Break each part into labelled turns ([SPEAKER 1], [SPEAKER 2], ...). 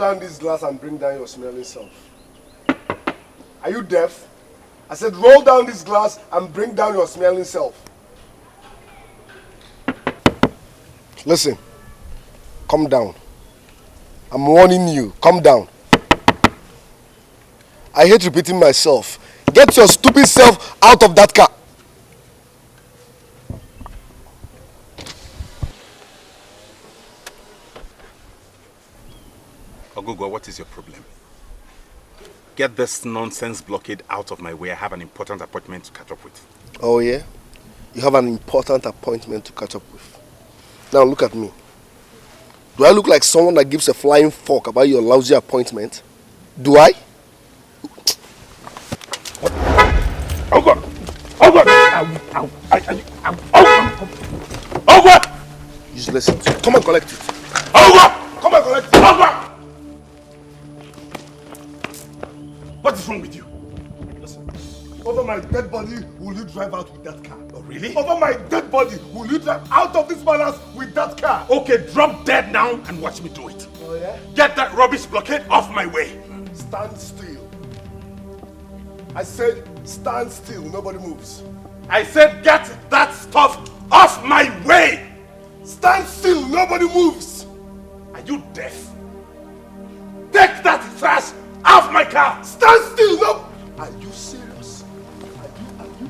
[SPEAKER 1] down this glass and bring down your smelling self. Are you deaf? I said roll down this glass and bring down your smelling self. Listen, calm down. I'm warning you, calm down. I hate repeating myself. Get your stupid self out of that car.
[SPEAKER 2] Ogogo, what is your problem? Get this nonsense blockade out of my way. I have an important appointment to catch up with.
[SPEAKER 1] Oh yeah? You have an important appointment to catch up with. Now look at me. Do I look like someone that gives a flying fuck about your lousy appointment? Do I?
[SPEAKER 2] Oh God! Oh God! Ow! Ow! Oh God!
[SPEAKER 1] Just listen. Come and collect it.
[SPEAKER 2] Oh God!
[SPEAKER 1] Come and collect it.
[SPEAKER 2] Oh God! What is wrong with you?
[SPEAKER 1] Listen. Over my dead body, will you drive out with that car?
[SPEAKER 2] Oh really?
[SPEAKER 1] Over my dead body, will you drive out of this palace with that car?
[SPEAKER 2] Okay, drop dead now and watch me do it.
[SPEAKER 1] Oh yeah?
[SPEAKER 2] Get that rubbish blockade off my way.
[SPEAKER 1] Stand still. I said stand still, nobody moves.
[SPEAKER 2] I said get that stuff off my way.
[SPEAKER 1] Stand still, nobody moves.
[SPEAKER 2] Are you deaf? Take that trash off my car.
[SPEAKER 1] Stand still, no. Are you serious? Are you?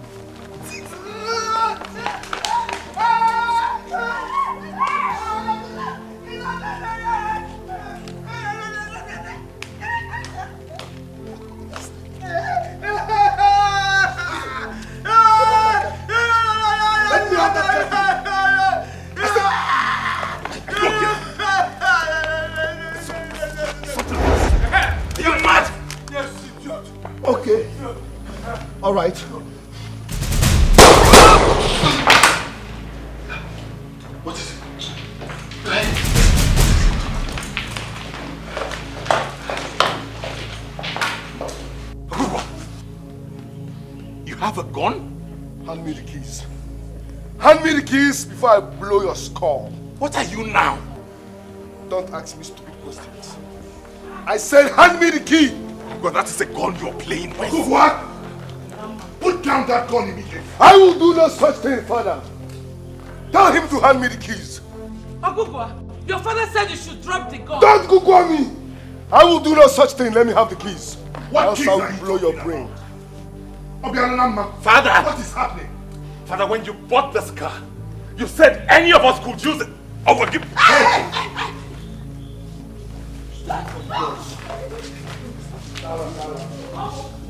[SPEAKER 1] Let me have that car.
[SPEAKER 2] Are you mad?
[SPEAKER 1] Yes, idiot. Okay. All right.
[SPEAKER 2] What is it? You have a gun?
[SPEAKER 1] Hand me the keys. Hand me the keys before I blow your skull.
[SPEAKER 2] What are you now?
[SPEAKER 1] Don't ask me stupid questions. I said hand me the key.
[SPEAKER 2] God, that is a gun you're playing with.
[SPEAKER 1] What? Put down that gun immediately. I will do no such thing, father. Tell him to hand me the keys.
[SPEAKER 3] Ogugwa, your father said you should drop the gun.
[SPEAKER 1] Don't Gugwa me. I will do no such thing. Let me have the keys.
[SPEAKER 2] What keys?
[SPEAKER 1] I will blow your brain.
[SPEAKER 2] Father!
[SPEAKER 1] What is happening?
[SPEAKER 2] Father, when you bought this car, you said any of us could use it. I will give...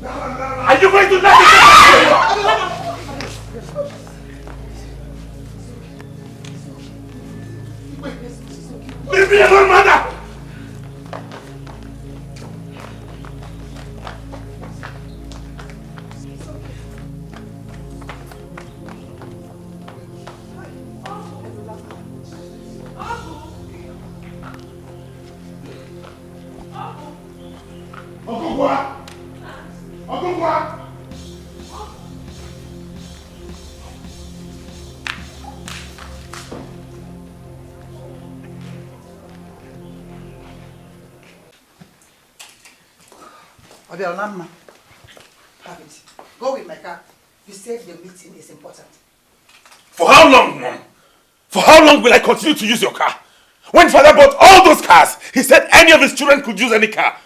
[SPEAKER 2] Are you going to let me? Leave me alone, mother!
[SPEAKER 4] Obiago, have it. Go with my car. You said the meeting is important.
[SPEAKER 2] For how long, Mom? For how long will I continue to use your car? When Father bought all those cars, he said any of his children could use any car.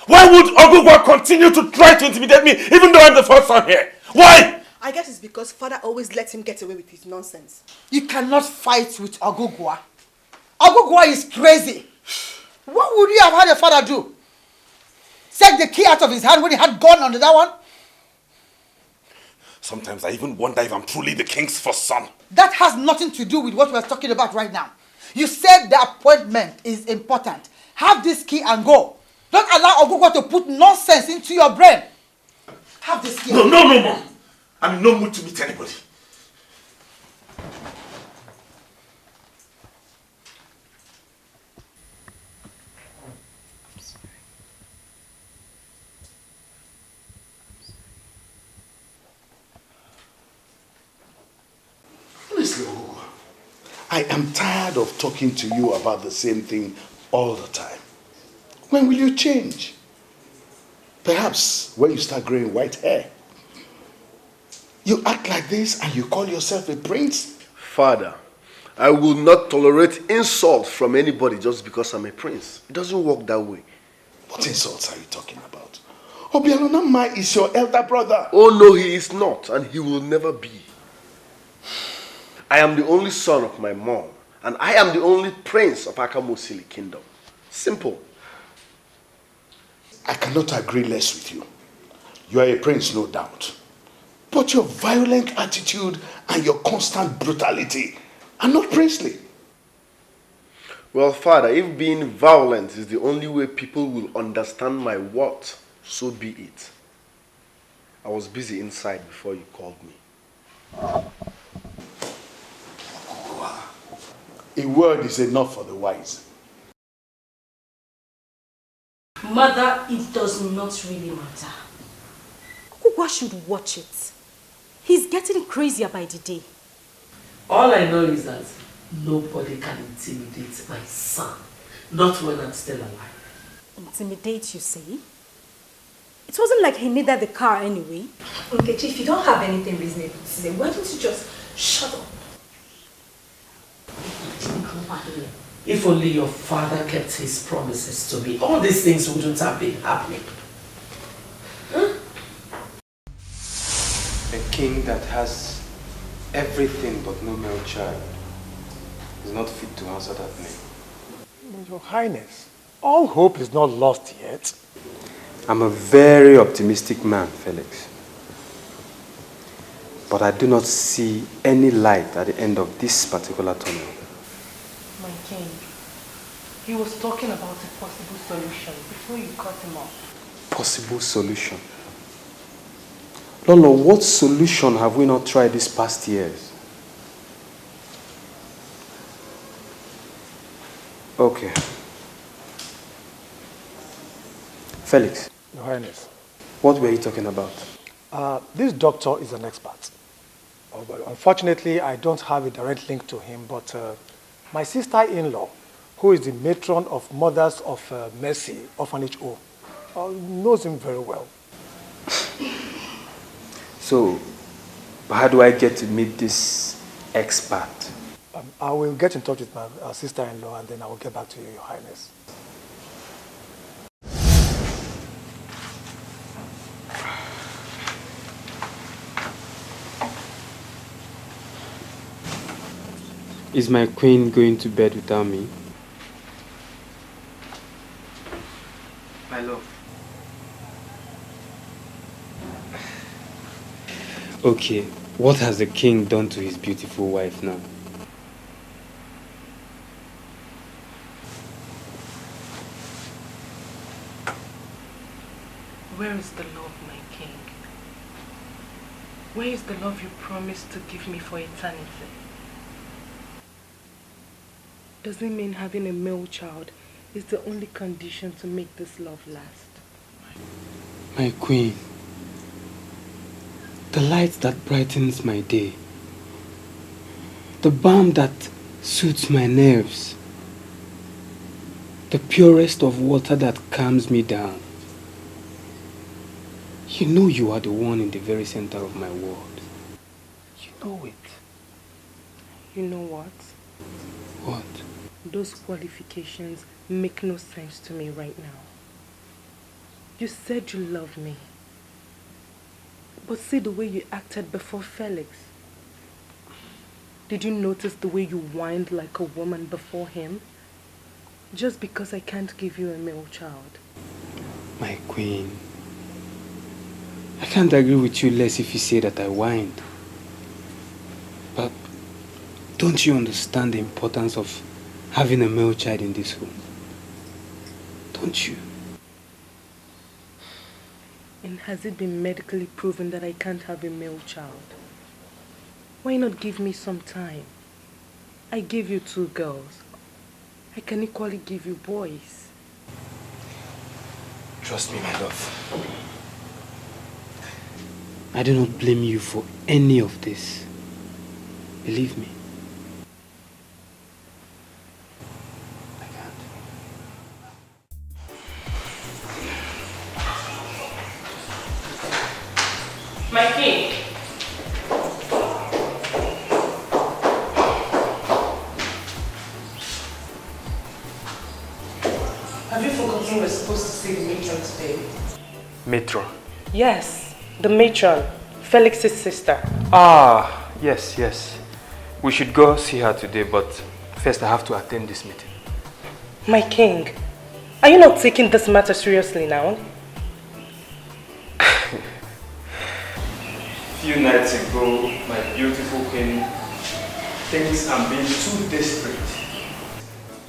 [SPEAKER 2] Why would Ogugwa continue to try to intimidate me even though I'm the first son here? Why?
[SPEAKER 5] I guess it's because Father always lets him get away with his nonsense.
[SPEAKER 4] You cannot fight with Ogugwa. Ogugwa is crazy. What would you have had your father do? Take the key out of his hand when he had gun under that one?
[SPEAKER 2] Sometimes I even wonder if I'm truly the king's first son.
[SPEAKER 4] That has nothing to do with what we're talking about right now. You said the appointment is important. Have this key and go. Don't allow Ogugwa to put nonsense into your brain. Have this key.
[SPEAKER 2] No, Mom. I'm in no mood to meet anybody.
[SPEAKER 6] Honestly, I am tired of talking to you about the same thing all the time. When will you change? Perhaps when you start growing white hair. You act like this and you call yourself a prince?
[SPEAKER 1] Father, I will not tolerate insult from anybody just because I'm a prince. It doesn't work that way.
[SPEAKER 6] What insults are you talking about? Obiago is your elder brother.
[SPEAKER 1] Oh no, he is not, and he will never be. I am the only son of my mom, and I am the only prince of Akamosili kingdom. Simple.
[SPEAKER 6] I cannot agree less with you. You are a prince, no doubt. But your violent attitude and your constant brutality are not princely.
[SPEAKER 1] Well, Father, if being violent is the only way people will understand my worth, so be it. I was busy inside before you called me.
[SPEAKER 6] A word is enough for the wise.
[SPEAKER 7] Mother, it does not really matter.
[SPEAKER 8] Okugwa should watch it. He's getting crazier by the day.
[SPEAKER 3] All I know is that nobody can intimidate my son. Not when I'm still alive.
[SPEAKER 8] Intimidate, you say? It wasn't like he needed the car anyway.
[SPEAKER 7] Okay, Chief, if you don't have anything reasonable to say, why don't you just shut up?
[SPEAKER 3] If only your father kept his promises to me, all these things wouldn't have been happening. Huh?
[SPEAKER 9] A king that has everything but no male child is not fit to answer that name.
[SPEAKER 10] Your Highness, all hope is not lost yet.
[SPEAKER 9] I'm a very optimistic man, Felix. But I do not see any light at the end of this particular tunnel.
[SPEAKER 11] My king, he was talking about a possible solution before you cut him off.
[SPEAKER 9] Possible solution? Lolo, what solution have we not tried these past years? Okay. Felix.
[SPEAKER 10] Your Highness.
[SPEAKER 9] What were you talking about?
[SPEAKER 10] This doctor is an expert. But unfortunately, I don't have a direct link to him, but my sister-in-law, who is the matron of Mothers of Mercy Orphanage O, knows him very well.
[SPEAKER 9] So, how do I get to meet this expert?
[SPEAKER 10] I will get in touch with my sister-in-law and then I will get back to you, Your Highness.
[SPEAKER 9] Is my queen going to bed without me? My love. Okay, what has the king done to his beautiful wife now?
[SPEAKER 11] Where is the love, my king? Where is the love you promised to give me for eternity? Does it mean having a male child is the only condition to make this love last?
[SPEAKER 9] My queen, the light that brightens my day, the balm that soothes my nerves, the purest of water that calms me down. You know you are the one in the very center of my world. You know it.
[SPEAKER 11] You know what?
[SPEAKER 9] What?
[SPEAKER 11] Those qualifications make no sense to me right now. You said you love me. But see the way you acted before Felix. Did you notice the way you whined like a woman before him? Just because I can't give you a male child.
[SPEAKER 9] My queen, I can't agree with you less if you say that I whined. But don't you understand the importance of having a male child in this home? Don't you?
[SPEAKER 11] And has it been medically proven that I can't have a male child? Why not give me some time? I gave you 2 girls. I can equally give you boys.
[SPEAKER 9] Trust me, my love. I do not blame you for any of this. Believe me.
[SPEAKER 11] My king. Have you forgotten we're supposed to see the matron today?
[SPEAKER 9] Matron?
[SPEAKER 11] Yes, the matron, Felix's sister.
[SPEAKER 9] Ah, yes. We should go see her today, but first I have to attend this meeting.
[SPEAKER 11] My king, are you not taking this matter seriously now?
[SPEAKER 9] Few nights ago, my beautiful queen thinks I'm being too desperate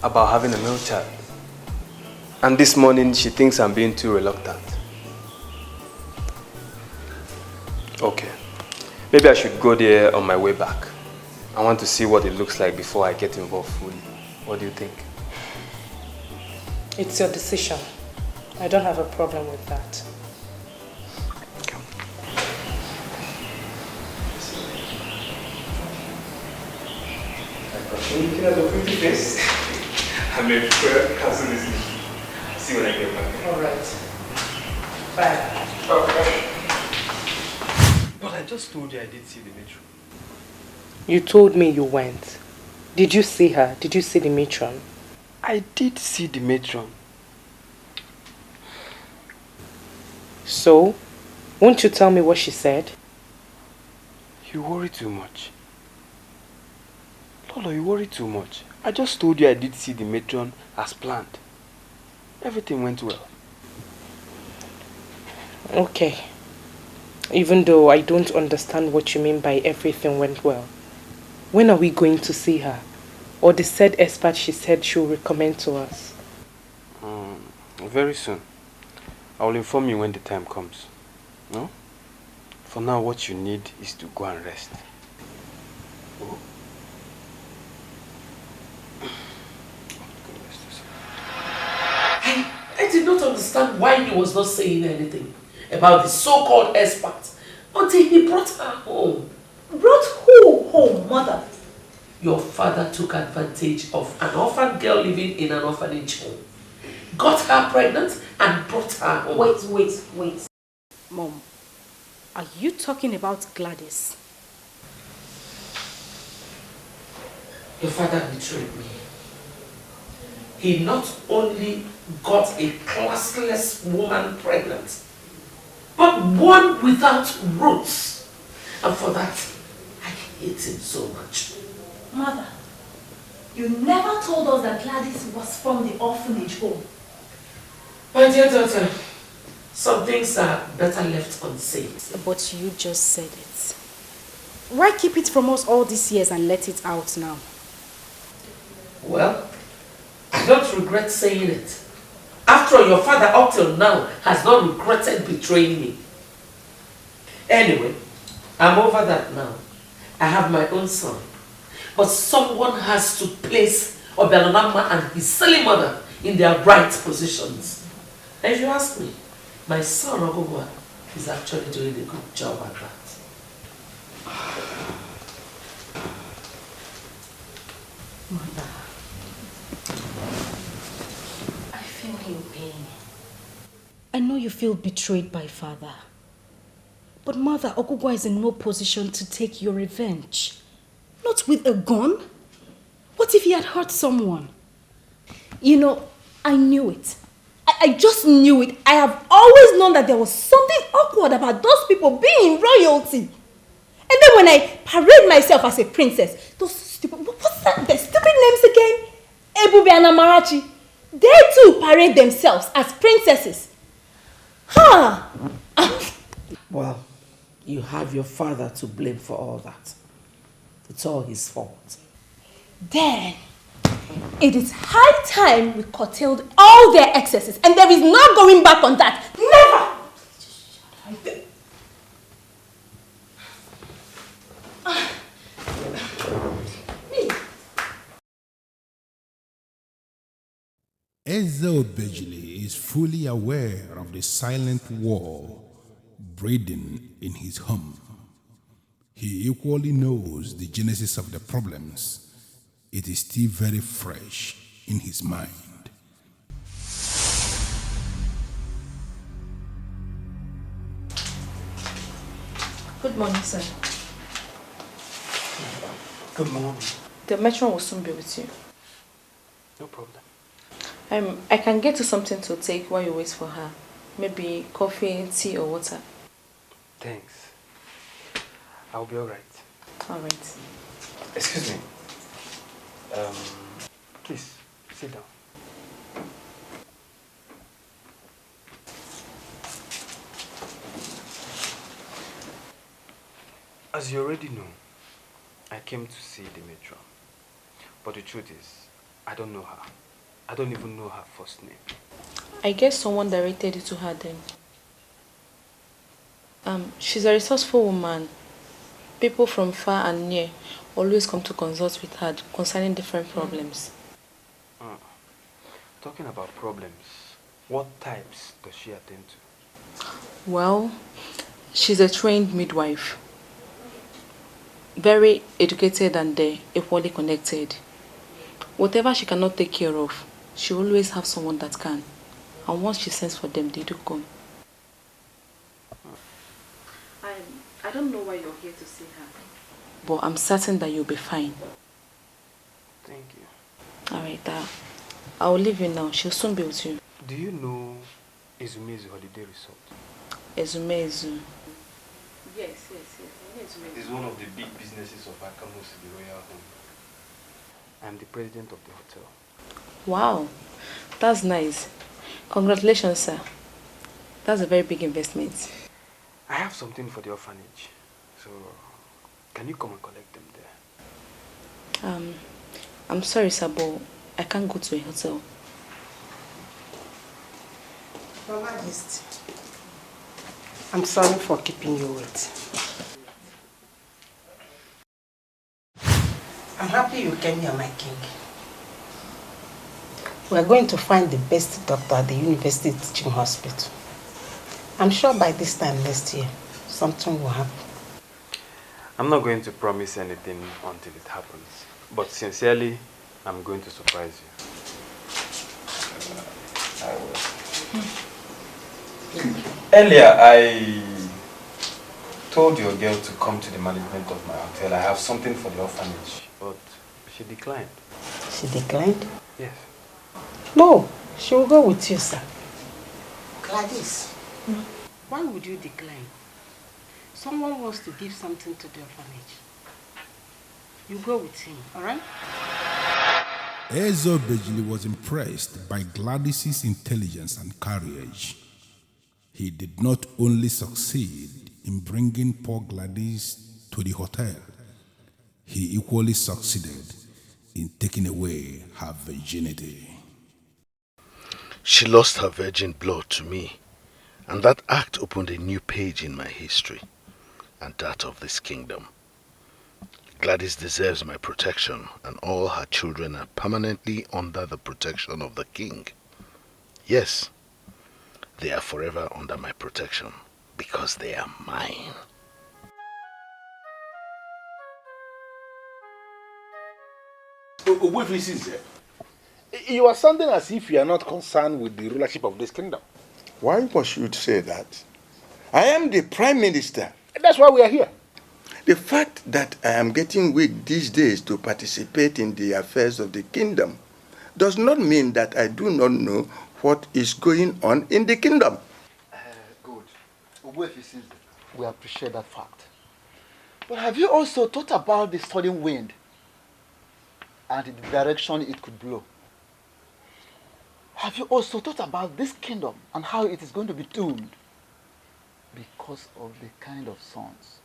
[SPEAKER 9] about having a male child. And this morning, she thinks I'm being too reluctant. Okay. Maybe I should go there on my way back. I want to see what it looks like before I get involved fully. What do you think?
[SPEAKER 11] It's your decision. I don't have a problem with that.
[SPEAKER 9] Looking at the pretty face, I may cancel this meeting. See when I get back.
[SPEAKER 11] Alright. Bye.
[SPEAKER 9] Okay. But I just told you I did see the matron.
[SPEAKER 11] You told me you went. Did you see her? Did you see the matron?
[SPEAKER 9] I did see the matron.
[SPEAKER 11] So, won't you tell me what she said?
[SPEAKER 9] You worry too much. Lolo, you worry too much. I just told you I did see the matron as planned. Everything went well.
[SPEAKER 11] Okay. Even though I don't understand what you mean by everything went well. When are we going to see her? Or the said expert she said she'll recommend to us?
[SPEAKER 9] Very soon. I will inform you when the time comes. No? For now, what you need is to go and rest. Oh.
[SPEAKER 3] I did not understand why he was not saying anything about the so-called expert until he brought her home.
[SPEAKER 7] Brought who home, mother?
[SPEAKER 3] Your father took advantage of an orphan girl living in an orphanage home, got her pregnant and brought her home.
[SPEAKER 8] Wait. Mom, are you talking about Gladis?
[SPEAKER 3] Your father betrayed me. He not only got a classless woman pregnant, but one without roots. And for that, I hate him so much.
[SPEAKER 7] Mother, you never told us that Gladys was from the orphanage home.
[SPEAKER 3] My dear daughter, some things are better left unsaid.
[SPEAKER 8] But you just said it. Why keep it from us all these years and let it out now?
[SPEAKER 3] Well, I don't regret saying it. After all, your father up till now has not regretted betraying me. Anyway, I'm over that now. I have my own son. But someone has to place Obiago and his silly mother in their right positions. And if you ask me, my son Ogugwa is actually doing a good job at that.
[SPEAKER 8] Mother, I feel your pain. I know you feel betrayed by father. But mother, Ogugwa is in no position to take your revenge. Not with a gun. What if he had hurt someone?
[SPEAKER 7] You know, I knew it. I just knew it. I have always known that there was something awkward about those people being in royalty. And then when I parade myself as a princess, those stupid, what's that, the stupid names again? Ebube and Amarachi. They too parade themselves as princesses. Huh?
[SPEAKER 3] Well, you have your father to blame for all that. It's all his fault.
[SPEAKER 7] Then, it is high time we curtailed all their excesses, and there is no going back on that. Never!
[SPEAKER 12] Ezeonu is fully aware of the silent war breeding in his home. He equally knows the genesis of the problems. It is still very fresh in his mind.
[SPEAKER 7] Good morning, sir.
[SPEAKER 9] Good morning.
[SPEAKER 7] The matron will soon be with you.
[SPEAKER 9] No problem.
[SPEAKER 7] I can get you something to take while you wait for her. Maybe coffee, tea, or water.
[SPEAKER 9] Thanks. I'll be alright.
[SPEAKER 7] Alright.
[SPEAKER 9] Excuse me. Please, sit down. As you already know, I came to see the matron. But the truth is, I don't know her. I don't even know her first name.
[SPEAKER 7] I guess someone directed you to her then. She's a resourceful woman. People from far and near always come to consult with her concerning different problems.
[SPEAKER 9] Talking about problems, what types does she attend to?
[SPEAKER 7] Well, she's a trained midwife. Very educated and equally connected. Whatever she cannot take care of, she always have someone that can. And once she sends for them, they do come. I don't know why you're here to see her. But I'm certain that you'll be fine.
[SPEAKER 9] Thank you.
[SPEAKER 7] Alright, I'll leave you now. She'll soon be with you.
[SPEAKER 9] Do you know Ezume's holiday resort?
[SPEAKER 7] Ezumezu. Yes.
[SPEAKER 9] It's one of the big businesses of Akamus, the royal home. I'm the president of the hotel.
[SPEAKER 7] Wow, that's nice. Congratulations, sir. That's a very big investment.
[SPEAKER 9] I have something for the orphanage, so can you come and collect them there?
[SPEAKER 7] I'm sorry, sir, but I can't go to a hotel.
[SPEAKER 13] Your Majesty, I'm sorry for keeping you waiting. I'm happy you came here, my king. We are going to find the best doctor at the University Teaching Hospital. I'm sure by this time next year, something will happen.
[SPEAKER 9] I'm not going to promise anything until it happens. But sincerely, I'm going to surprise you. I will. Earlier, I told your girl to come to the management of my hotel. I have something for the orphanage, but she declined.
[SPEAKER 13] She declined?
[SPEAKER 9] Yes.
[SPEAKER 13] No, she will go with you, sir. Gladys, why would you decline? Someone wants to give something to the orphanage. You go with him, alright?
[SPEAKER 12] Ezeonu was impressed by Gladys's intelligence and courage. He did not only succeed in bringing poor Gladys to the hotel, he equally succeeded in taking away her virginity.
[SPEAKER 6] She lost her virgin blood to me, and that act opened a new page in my history and that of this kingdom. Gladys deserves my protection, and all her children are permanently under the protection of the king. Yes, they are forever under my protection because they are mine.
[SPEAKER 14] You are sounding as if you are not concerned with the rulership of this kingdom.
[SPEAKER 15] Why must you say that? I am the Prime Minister.
[SPEAKER 14] That's why we are here.
[SPEAKER 15] The fact that I am getting weak these days to participate in the affairs of the kingdom does not mean that I do not know what is going on in the kingdom.
[SPEAKER 14] Good. We appreciate that fact. But have you also thought about the sudden wind and the direction it could blow? Have you also thought about this kingdom and how it is going to be doomed because of the kind of sons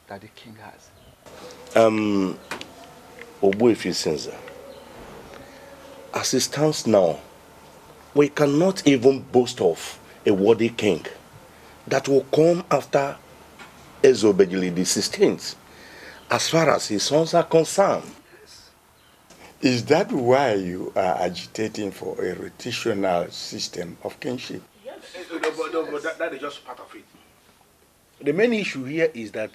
[SPEAKER 14] that the king has?
[SPEAKER 6] As it stands now, we cannot even boast of a worthy king that will come after Ezeonu the 16th, as far as his sons are concerned.
[SPEAKER 15] Is that why you are agitating for a rotational system of kingship?
[SPEAKER 14] Yes. But that is just part of it. The main issue here is that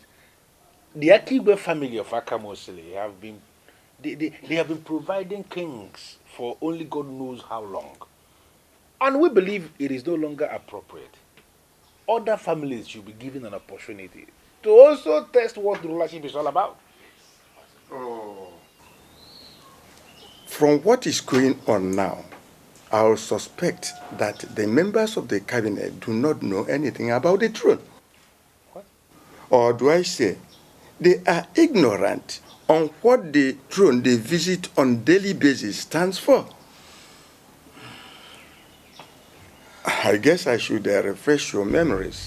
[SPEAKER 14] the Akigbe family of Akamosile have been they have been providing kings for only God knows how long. And we believe it is no longer appropriate. Other families should be given an opportunity to also test what the rulership is all about.
[SPEAKER 15] Oh. From what is going on now, I will suspect that the members of the cabinet do not know anything about the throne.
[SPEAKER 14] What?
[SPEAKER 15] Or do I say, they are ignorant on what the throne they visit on daily basis stands for. I guess I should refresh your memories.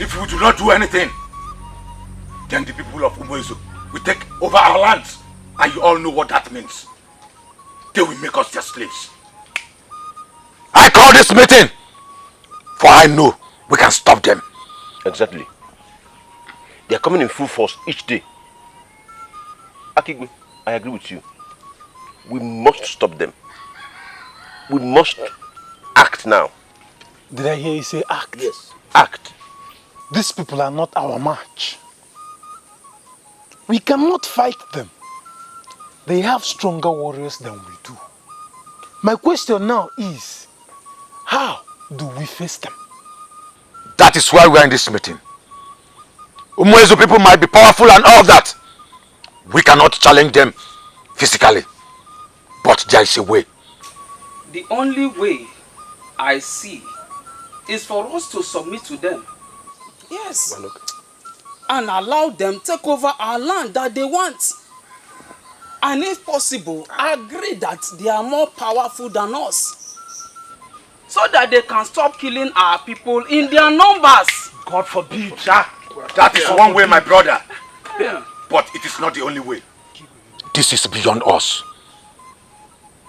[SPEAKER 2] If you do not do anything, then the people of Umezu will take over our lands. And you all know what that means. They will make us their slaves. I call this meeting, for I know we can stop them.
[SPEAKER 16] Exactly. They are coming in full force each day. Akigwe, I agree with you. We must stop them. We must act now.
[SPEAKER 10] Did I hear you say act?
[SPEAKER 16] Yes. Act.
[SPEAKER 10] These people are not our match. We cannot fight them. They have stronger warriors than we do. My question now is, how do we face them?
[SPEAKER 2] That is why we are in this meeting. Umwezu people might be powerful and all that. We cannot challenge them physically. But there is a way.
[SPEAKER 17] The only way I see is for us to submit to them. Yes. And allow them take over our land that they want. And if possible, agree that they are more powerful than us. So that they can stop killing our people in their numbers.
[SPEAKER 2] God forbid, sir. That is one way, my brother. Yeah. But it is not the only way. This is beyond us.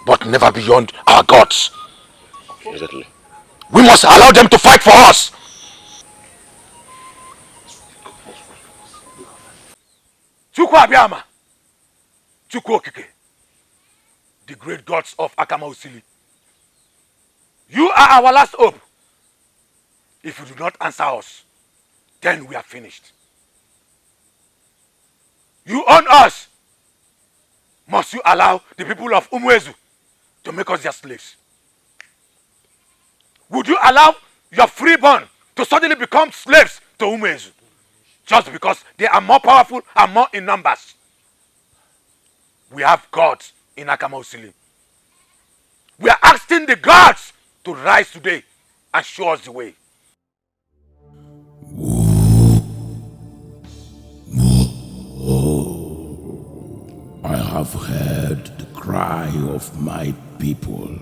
[SPEAKER 2] But never beyond our gods.
[SPEAKER 16] Exactly.
[SPEAKER 2] We must allow them to fight for us. Chukwu Abiyama, Chukwu Okike, the great gods of Akama Osili. You are our last hope. If you do not answer us, then we are finished. You own us. Must you allow the people of Umwezu to make us their slaves? Would you allow your freeborn to suddenly become slaves to Umwezu? Just because they are more powerful and more in numbers. We have gods in Akama Osili. We are asking the gods to rise today and show us the way.
[SPEAKER 12] I have heard the cry of my people.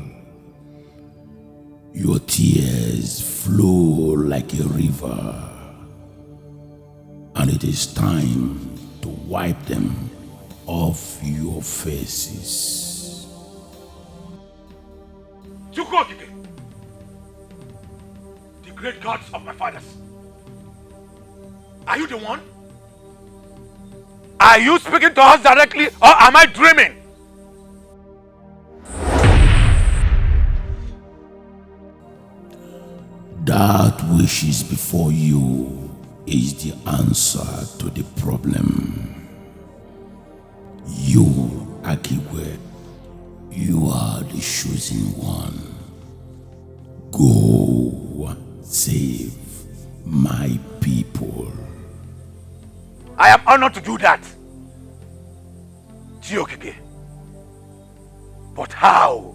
[SPEAKER 12] Your tears flow like a river, and it is time to wipe them off your faces.
[SPEAKER 2] Chukwu Okike, the great gods of my fathers. Are you the one? Are you speaking to us directly, or am I dreaming?
[SPEAKER 12] That which is before you is the answer to the problem. You, Akigwe, you are the chosen one. Go save my people.
[SPEAKER 2] I am honored to do that. Chiokike. But how?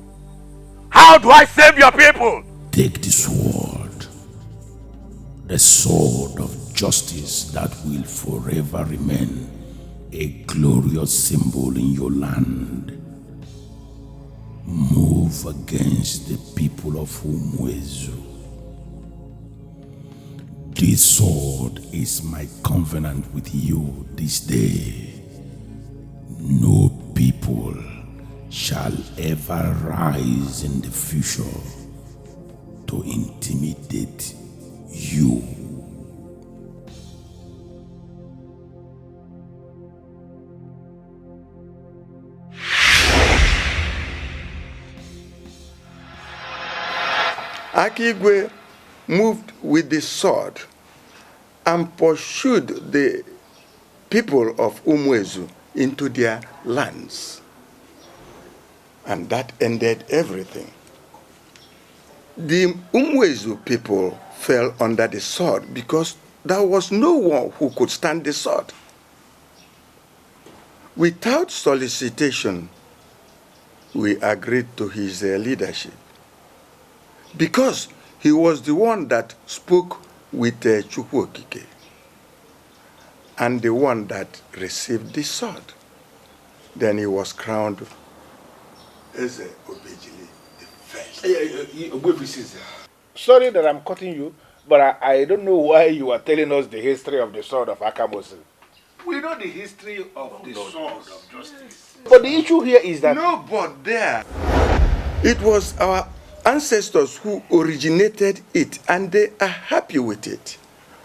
[SPEAKER 2] How do I save your people?
[SPEAKER 12] Take the sword. The sword of justice that will forever remain a glorious symbol in your land. Move against the people of Umwezu. This sword is my covenant with you this day. No people shall ever rise in the future to intimidate you.
[SPEAKER 15] Akigwe moved with the sword and pursued the people of Umwezu into their lands. And that ended everything. The Umwezu people fell under the sword because there was no one who could stand the sword. Without solicitation, we agreed to his leadership because he was the one that spoke with Chukwu Okike and the one that received the sword. Then he was crowned Obejili the first.
[SPEAKER 14] Sorry that I'm cutting you, but I don't know why you are telling us the history of the sword of Akamosi.
[SPEAKER 15] We know the history of the sword of justice.
[SPEAKER 14] But the issue here is that...
[SPEAKER 15] No, but there. It was our ancestors who originated it, and they are happy with it.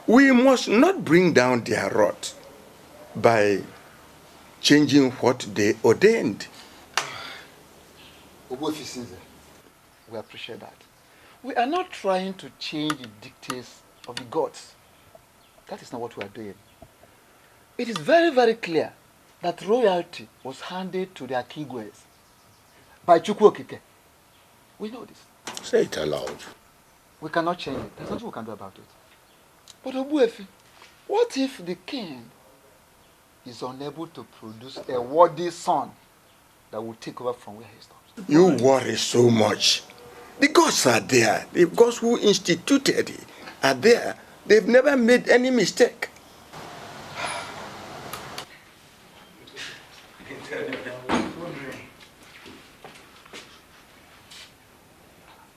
[SPEAKER 15] We must not bring down their wrath by changing what they ordained.
[SPEAKER 18] We appreciate that. We are not trying to change the dictates of the gods. That is not what we are doing. It is very, very clear that royalty was handed to the Akigwes by Chukwu Okike. We know this.
[SPEAKER 15] Say it aloud.
[SPEAKER 18] We cannot change it. There's nothing we can do about it. But Obuefi, what if the king is unable to produce a worthy son that will take over from where he stops?
[SPEAKER 15] You worry so much. The gods are there. The gods who instituted it are there. They've never made any mistake.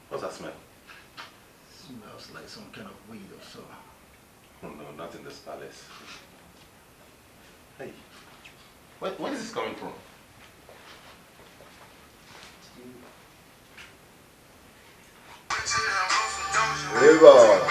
[SPEAKER 2] What's that smell?
[SPEAKER 18] Smells like some kind of weed or so.
[SPEAKER 2] Oh no, not in this palace. Hey, where is this coming from?
[SPEAKER 1] Neva.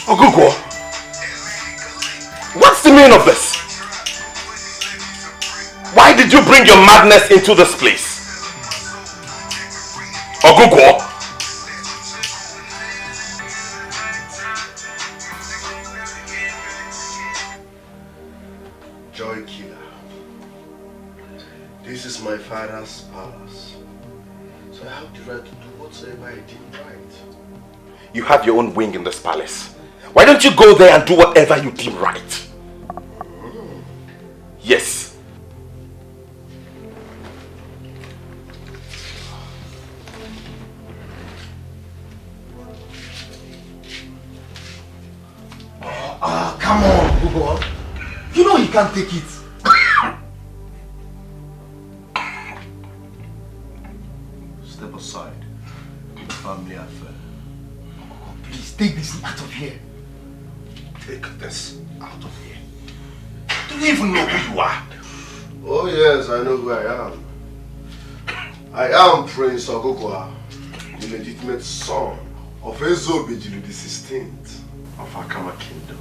[SPEAKER 2] Ogugo, what's the meaning of this? Why did you bring your madness into this place? Ogugo?
[SPEAKER 1] Joy killer. This is my father's palace. So I have the right to do whatsoever I deem right.
[SPEAKER 2] You have your own wing in this palace. Why don't you go there and do whatever you deem right? Yes.
[SPEAKER 18] Come on, Google. You know he can't take it.
[SPEAKER 1] Step aside. It's a family affair.
[SPEAKER 18] Please take this out of here.
[SPEAKER 1] Take this out of here. Do you even know who you are? Oh yes, I know who I am. I am Prince Ogugwa, the legitimate son of Ezeonu the 16th of Akama Kingdom.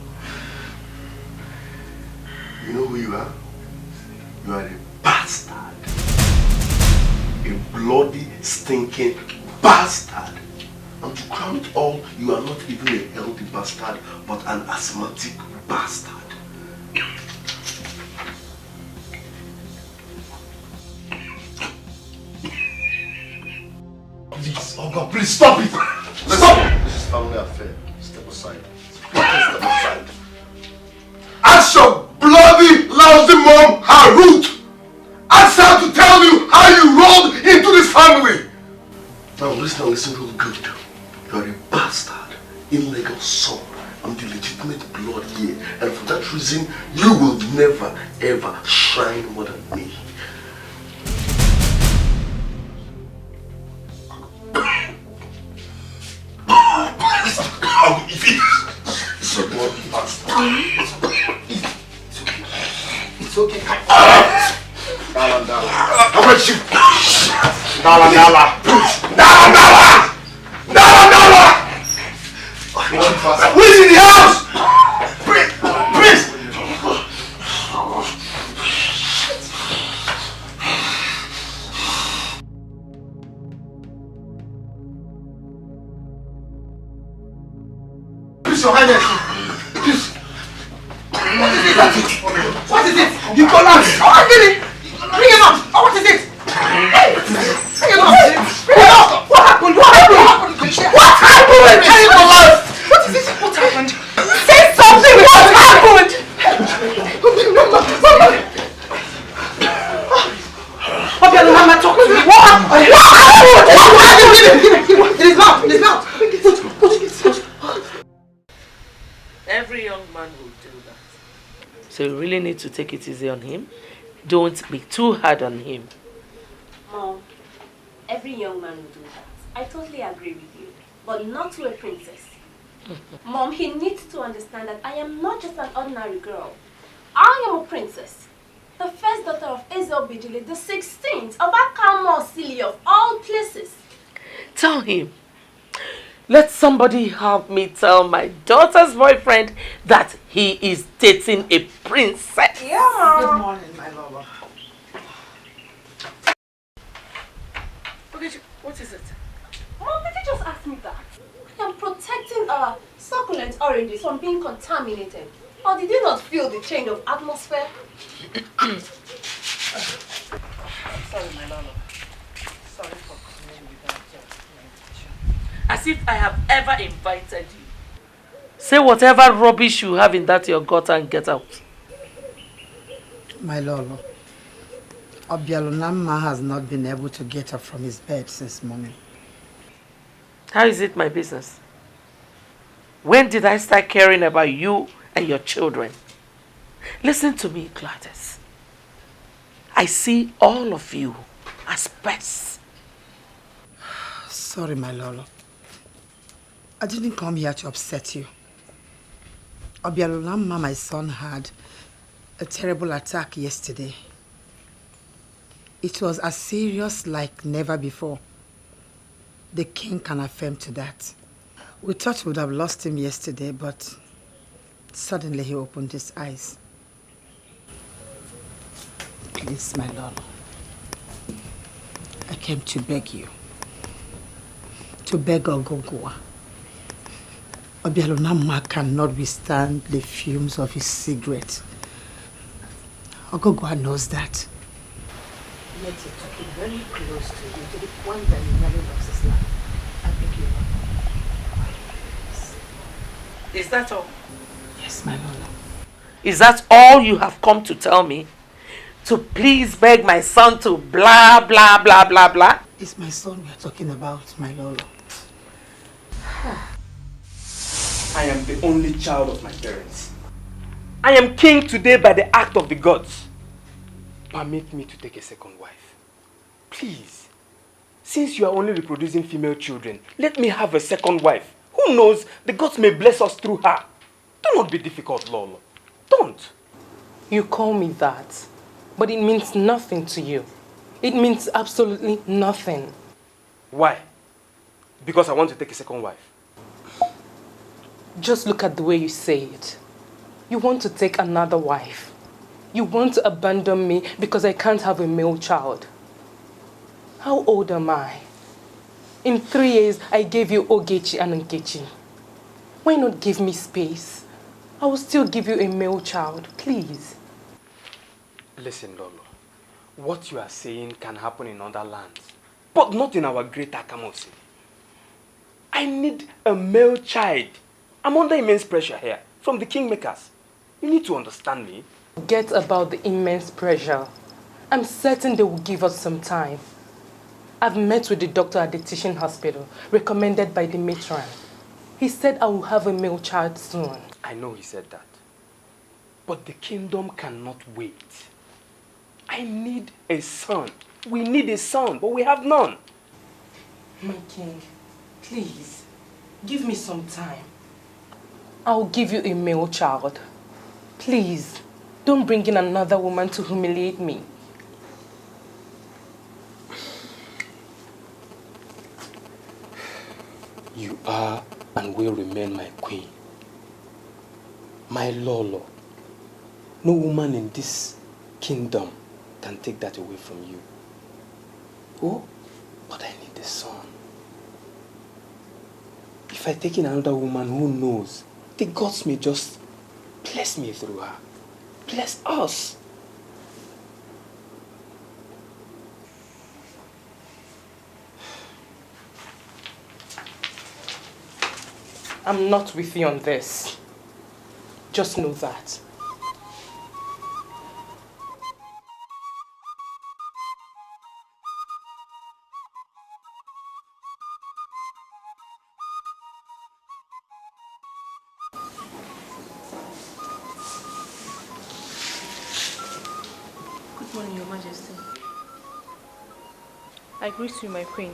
[SPEAKER 1] You know who you are? You are a bastard. A bloody, stinking bastard. And to crown it all, you are not even a healthy bastard, but an asthmatic bastard.
[SPEAKER 18] Please, oh God, please stop it! Stop!
[SPEAKER 1] This is family affair. Step aside. Step aside. Ask your bloody, lousy mom her root! Ask her to tell you how you rolled into this family! Now listen real good. You are a bastard, illegal son. I'm the legitimate blood here. And for that reason, you will never ever shine more than me. It's a bloody bastard. It's okay. Nala. How about you? Nala. Who is in the house? Please. Your Highness. What is it? What is it? You collapsed. Oh, really? Bring him up. Oh, what is it? Hey! Bring him up. Bring him up. What happened? What happened? What happened? Bring him alive. What is it? What happened? Say something. What happened? Obiago, Mama, talk to me. What happened? What happened? Give it. It is not. It is not.
[SPEAKER 3] Every young man will do that. So you really need to take it easy on him. Don't be too hard on him.
[SPEAKER 7] Mom, every young man will do that. I totally agree with you. But not to a princess. Mom, he needs to understand that I am not just an ordinary girl. I am a princess. The first daughter of Ezeonu, the 16th of Akamosili of all places.
[SPEAKER 3] Tell him. Let somebody help me tell my daughter's boyfriend that he is dating a princess.
[SPEAKER 4] Yeah. Good morning, my lover.
[SPEAKER 3] Okay, what is it?
[SPEAKER 7] Mom, did you just ask me that? I am protecting our succulent oranges from being contaminated. Or did you not feel the change of atmosphere?
[SPEAKER 3] I'm sorry, my lover. Sorry for coming without your invitation. As if I have ever invited you. Say whatever rubbish you have in that your gutter and get out.
[SPEAKER 4] My Lolo, Obialonama has not been able to get up from his bed since morning.
[SPEAKER 3] How is it my business? When did I start caring about you and your children? Listen to me, Gladys. I see all of you as pests.
[SPEAKER 4] Sorry, my Lolo. I didn't come here to upset you. Obialonama, my son, had a terrible attack yesterday. It was as serious like never before. The king can affirm to that. We thought we would have lost him yesterday, but suddenly he opened his eyes. Please, my Lord, I came to beg you, to beg Ogogwa. Obialonama cannot withstand the fumes of his cigarette. Ogogwa knows that.
[SPEAKER 3] Let it took it very close to you, to the point that he nearly lost his life. I beg you. Is that all?
[SPEAKER 4] Yes, my Lord.
[SPEAKER 3] Is that all you have come to tell me? To please beg my son to blah, blah, blah, blah, blah?
[SPEAKER 4] It's my son we are talking about, my Lord.
[SPEAKER 9] I am the only child of my parents. I am king today by the act of the gods. Permit me to take a second wife. Please. Since you are only reproducing female children, let me have a second wife. Who knows, the gods may bless us through her. Do not be difficult, Lolo. Don't.
[SPEAKER 11] You call me that, but it means nothing to you. It means absolutely nothing.
[SPEAKER 9] Why? Because I want to take a second wife.
[SPEAKER 11] Just look at the way you say it. You want to take another wife. You want to abandon me because I can't have a male child. How old am I? In 3 years, I gave you Ogechi and Nkechi. Why not give me space? I will still give you a male child, please.
[SPEAKER 9] Listen, Lolo. What you are saying can happen in other lands, but not in our great Akamosi. I need a male child. I'm under immense pressure here from the kingmakers. You need to understand me.
[SPEAKER 11] Forget about the immense pressure. I'm certain they will give us some time. I've met with the doctor at the teaching hospital, recommended by the matron. He said I will have a male child soon.
[SPEAKER 9] I know he said that. But the kingdom cannot wait. I need a son. We need a son, but we have none.
[SPEAKER 11] My king, please, give me some time. I'll give you a male child. Please, don't bring in another woman to humiliate me.
[SPEAKER 9] You are and will remain my queen. My Lolo. No woman in this kingdom can take that away from you. Oh, but I need a son. If I take in another woman, who knows? the gods may just bless me through her. Bless us.
[SPEAKER 11] I'm not with you on this. Just know that.
[SPEAKER 19] Good morning, Your Majesty. I greet you, my queen.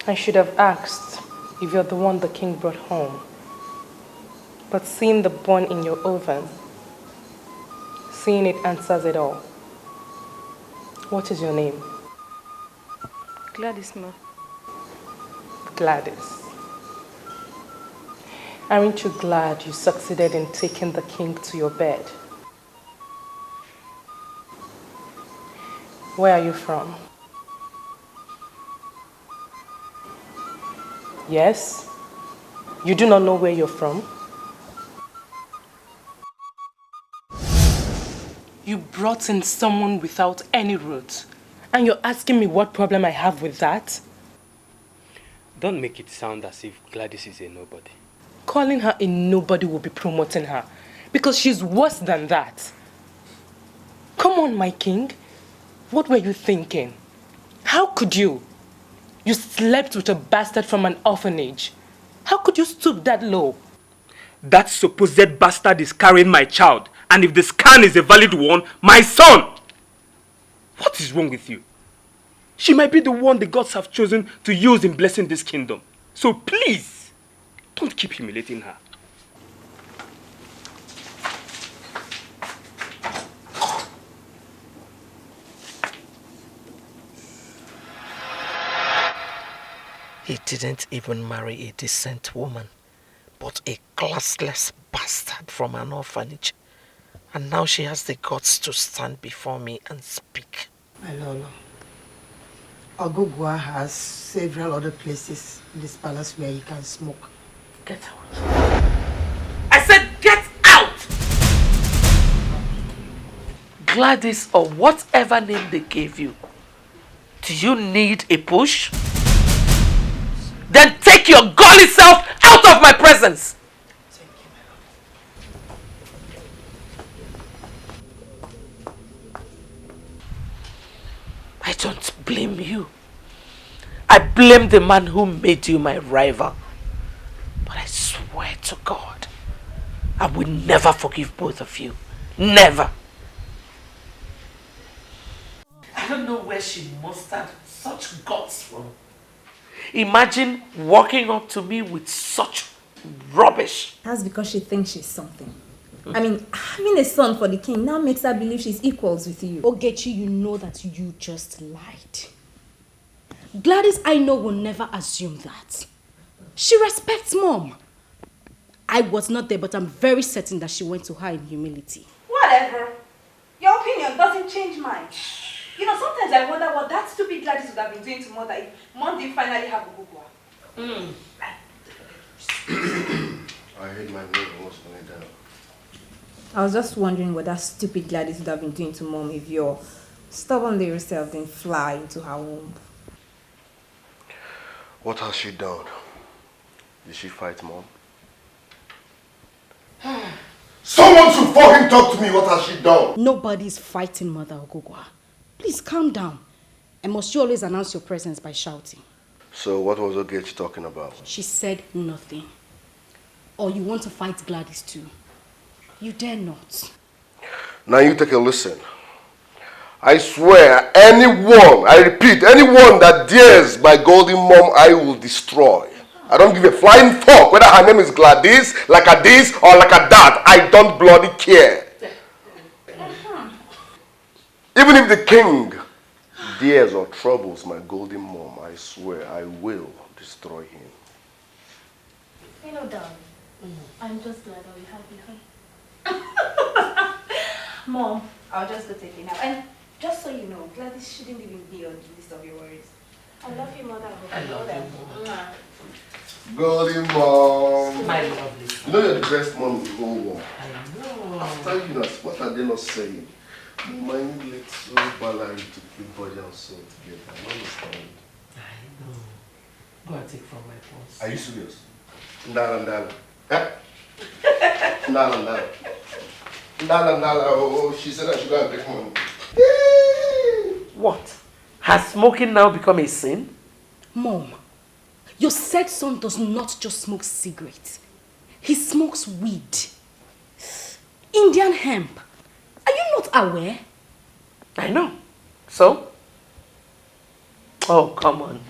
[SPEAKER 11] I should have asked if you're the one the king brought home. But seeing the bun in your oven, seeing it answers it all. What is your name?
[SPEAKER 19] Gladys, ma.
[SPEAKER 11] Gladys. Aren't you glad you succeeded in taking the king to your bed? Where are you from? Yes? You do not know where you're from? You brought in someone without any roots, and you're asking me what problem I have with that?
[SPEAKER 9] Don't make it sound as if Gladys is a nobody.
[SPEAKER 11] Calling her a nobody will be promoting her, because she's worse than that. Come on, my king. What were you thinking? How could you? You slept with a bastard from an orphanage. How could you stoop that low?
[SPEAKER 9] That supposed bastard is carrying my child, and if the scan is a valid one, my son! What is wrong with you? She might be the one the gods have chosen to use in blessing this kingdom. So please, don't keep humiliating her.
[SPEAKER 3] He didn't even marry a decent woman, but a classless bastard from an orphanage. And now she has the guts to stand before me and speak.
[SPEAKER 13] My Lolo, Ogugwa has several other places in this palace where he can smoke.
[SPEAKER 3] Get out. I said get out! Gladys, or whatever name they gave you, do you need a push? Then take your gully self out of my presence! I don't blame you. I blame the man who made you my rival. But I swear to God, I will never forgive both of you. Never. I don't know where she mustered such guts from. Imagine walking up to me with such rubbish.
[SPEAKER 7] That's because she thinks she's something. I mean, having a son for the king now makes her believe she's equals with you. Ogechi, you know that you just lied. Gladys, I know, will never assume that. She respects mom. I was not there, but I'm very certain that she went to her in humility.
[SPEAKER 8] Whatever. Your opinion doesn't change mine. You know, sometimes I wonder what that stupid Gladys would have been doing to mother if mom didn't finally have a Gugwa.
[SPEAKER 6] I hate my name almost went down.
[SPEAKER 7] I was just wondering what that stupid Gladys would have been doing to mom if your stubborn little self didn't fly into her womb.
[SPEAKER 6] What has she done? Did she fight mom?
[SPEAKER 1] Someone should fucking talk to me. What has she done?
[SPEAKER 7] Nobody's fighting Mother Ogugwa. Please calm down. And must you always announce your presence by shouting?
[SPEAKER 6] So what was Ogechi talking about?
[SPEAKER 7] She said nothing. Or you want to fight Gladys too? You dare not.
[SPEAKER 6] Now you take a listen. I swear, anyone, I repeat, anyone that dares my golden mom, I will destroy. I don't give a flying fuck whether her name is Gladys, like a this, or like a that. I don't bloody care. Even if the king dares or troubles my golden mom, I swear I will destroy him.
[SPEAKER 8] You know, darling, I'm just glad that we have you home. Mom, I'll just go take it now. And just so you know, Gladys shouldn't even be on the list of your worries. I love you, Mother.
[SPEAKER 3] I love you, Mom.
[SPEAKER 1] Golden mom.
[SPEAKER 3] My lovely.
[SPEAKER 1] You know you're the best mom in the whole world.
[SPEAKER 3] I know.
[SPEAKER 1] After you know, what are they not saying? Mind little balance to keep body and soul together. I don't understand.
[SPEAKER 3] I know. Go and take from my purse.
[SPEAKER 1] Are you serious? Ndala. Eh? Ndala. Oh, she said I should go and take money.
[SPEAKER 3] What? Has smoking now become a sin?
[SPEAKER 8] Mom, your said son does not just smoke cigarettes. He smokes weed. Indian hemp. Are you not aware?
[SPEAKER 3] I know. So? Oh, come on.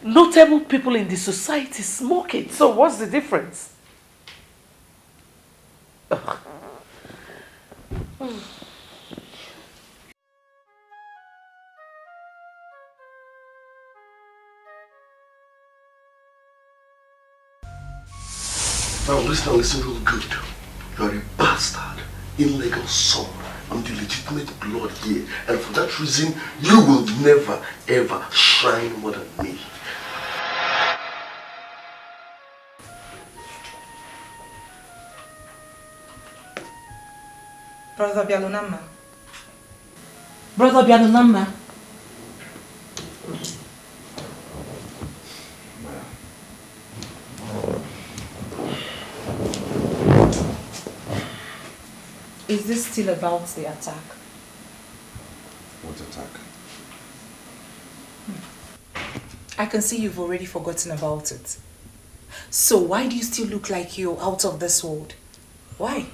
[SPEAKER 3] Notable people in the society smoke it. So what's the difference? Ugh.
[SPEAKER 1] Now listen real good. You are a bastard, illegal son. I'm the legitimate blood here. And for that reason, you will never ever shine more than me.
[SPEAKER 4] Brother Bialunama.
[SPEAKER 8] Brother Bialunama.
[SPEAKER 4] Is this still about the attack?
[SPEAKER 12] What attack?
[SPEAKER 4] I can see you've already forgotten about it. So why do you still look like you're out of this world? Why?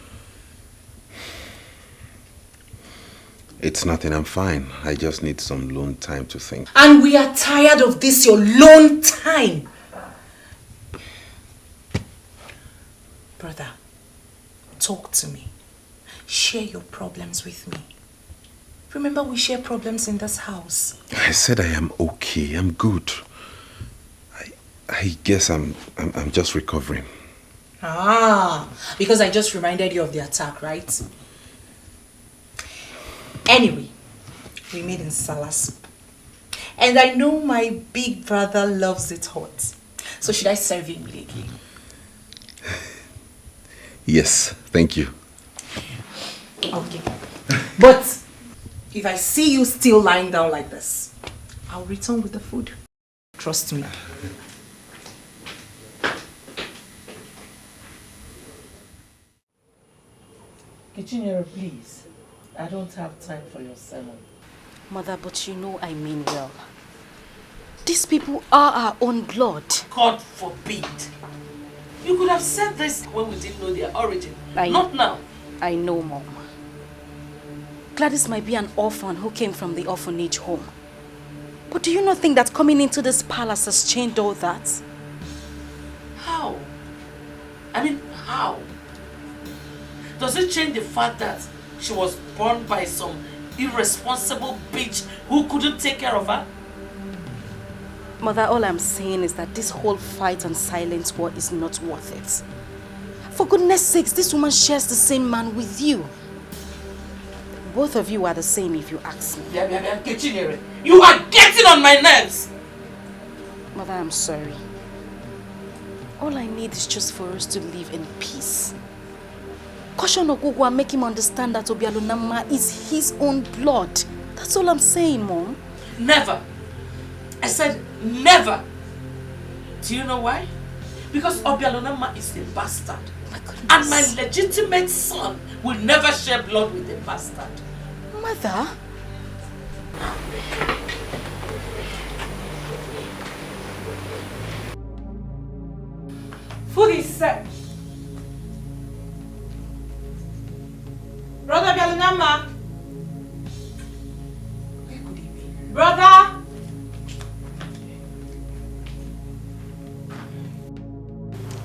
[SPEAKER 12] It's nothing, I'm fine. I just need some alone time to think.
[SPEAKER 4] And we are tired of this your lone time. Brother, talk to me. Share your problems with me. Remember, we share problems in this house.
[SPEAKER 12] I said I am okay. I'm good. I guess I'm just recovering.
[SPEAKER 4] Ah, because I just reminded you of the attack, right? Anyway, we made insala soup. And I know my big brother loves it hot. So should I serve you immediately?
[SPEAKER 12] Yes, thank you.
[SPEAKER 4] Okay. But if I see you still lying down like this, I'll return with the food. Trust me.
[SPEAKER 3] Kitchenero, please. I don't have time for your sermon.
[SPEAKER 8] Mother, but you know I mean well. These people are our own blood.
[SPEAKER 3] God forbid. You could have said this when we didn't know their origin. Not now.
[SPEAKER 8] I know, Mom. Gladys might be an orphan who came from the orphanage home. But do you not think that coming into this palace has changed all that?
[SPEAKER 3] How? I mean, how? Does it change the fact that she was born by some irresponsible bitch who couldn't take care of her?
[SPEAKER 8] Mother, all I'm saying is that this whole fight and silent war is not worth it. For goodness sakes, this woman shares the same man with you. Both of you are the same if you ask me.
[SPEAKER 3] You are getting on my nerves!
[SPEAKER 8] Mother, I'm sorry. All I need is just for us to live in peace. Caution Ogogo and make him understand that Obialunama is his own blood. That's all I'm saying, Mom.
[SPEAKER 3] Never. I said never. Do you know why? Because Obialunama is a bastard. And my legitimate son will never share blood with a bastard.
[SPEAKER 8] Mother?
[SPEAKER 4] Food is set. Brother Bialunama. Brother.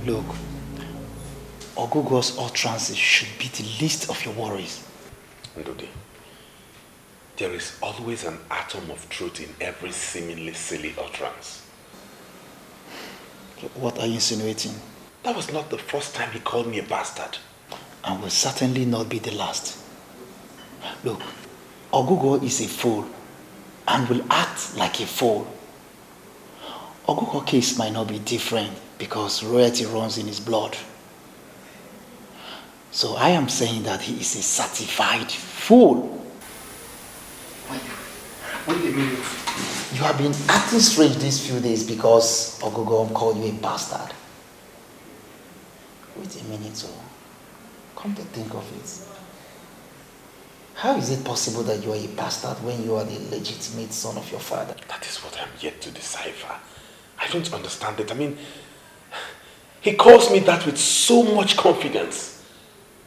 [SPEAKER 18] Look, Ogogo's utterances should be the least of your worries.
[SPEAKER 2] Ndodi, there is always an atom of truth in every seemingly silly utterance.
[SPEAKER 18] What are you insinuating?
[SPEAKER 2] That was not the first time he called me a bastard.
[SPEAKER 18] And will certainly not be the last. Look, Ogogo is a fool and will act like a fool. Ogogo's case might not be different,
[SPEAKER 20] because royalty runs in his blood. So I am saying that he is a certified fool. Wait a minute. You have been acting strange these few days because Ogogo called you a bastard. Wait a minute, so come to think of it. How is it possible that you are a bastard when you are the legitimate son of your father?
[SPEAKER 2] That is what I'm yet to decipher. I don't understand it. I mean, he calls me that with so much confidence.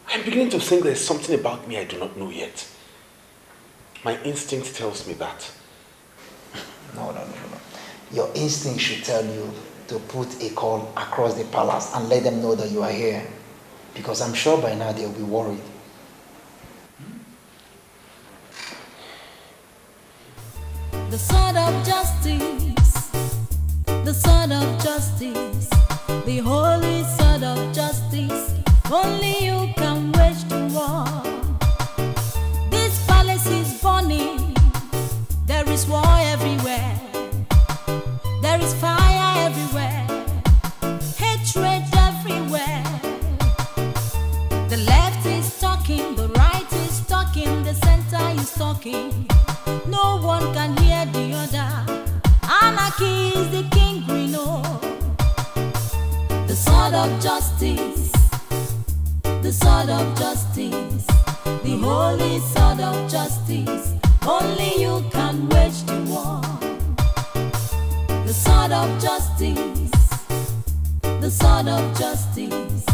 [SPEAKER 2] I'm beginning to think there's something about me I do not know yet. My instinct tells me that.
[SPEAKER 20] No. Your instinct should tell you to put a call across the palace and let them know that you are here. Because I'm sure by now they'll be worried.
[SPEAKER 21] The sword of justice, the sword of justice, the holy sword of justice, only you can wage the war. This palace is burning, there is war everywhere, there is fire everywhere, hatred everywhere. The left is talking, the right is talking, the center is talking. No one can hear the other. Anarchy is the king we know. The sword of justice, the sword of justice, the holy sword of justice. Only you can wage the war. The sword of justice, the sword of justice,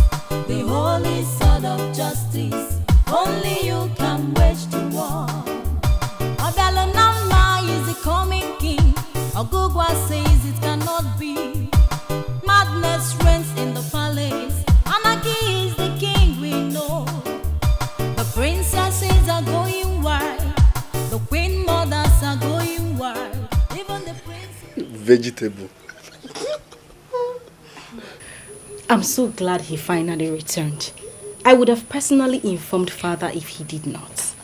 [SPEAKER 21] the holy sword of justice. Only you can wage the war. Obiago is the coming king. Ogugwa says it cannot be. Madness reigns in the palace. Anarchy is the king we know. The princesses are going wild. The queen mothers are going wild. Even the prince.
[SPEAKER 6] Vegetable.
[SPEAKER 8] I'm so glad he finally returned. I would have personally informed father if he did not.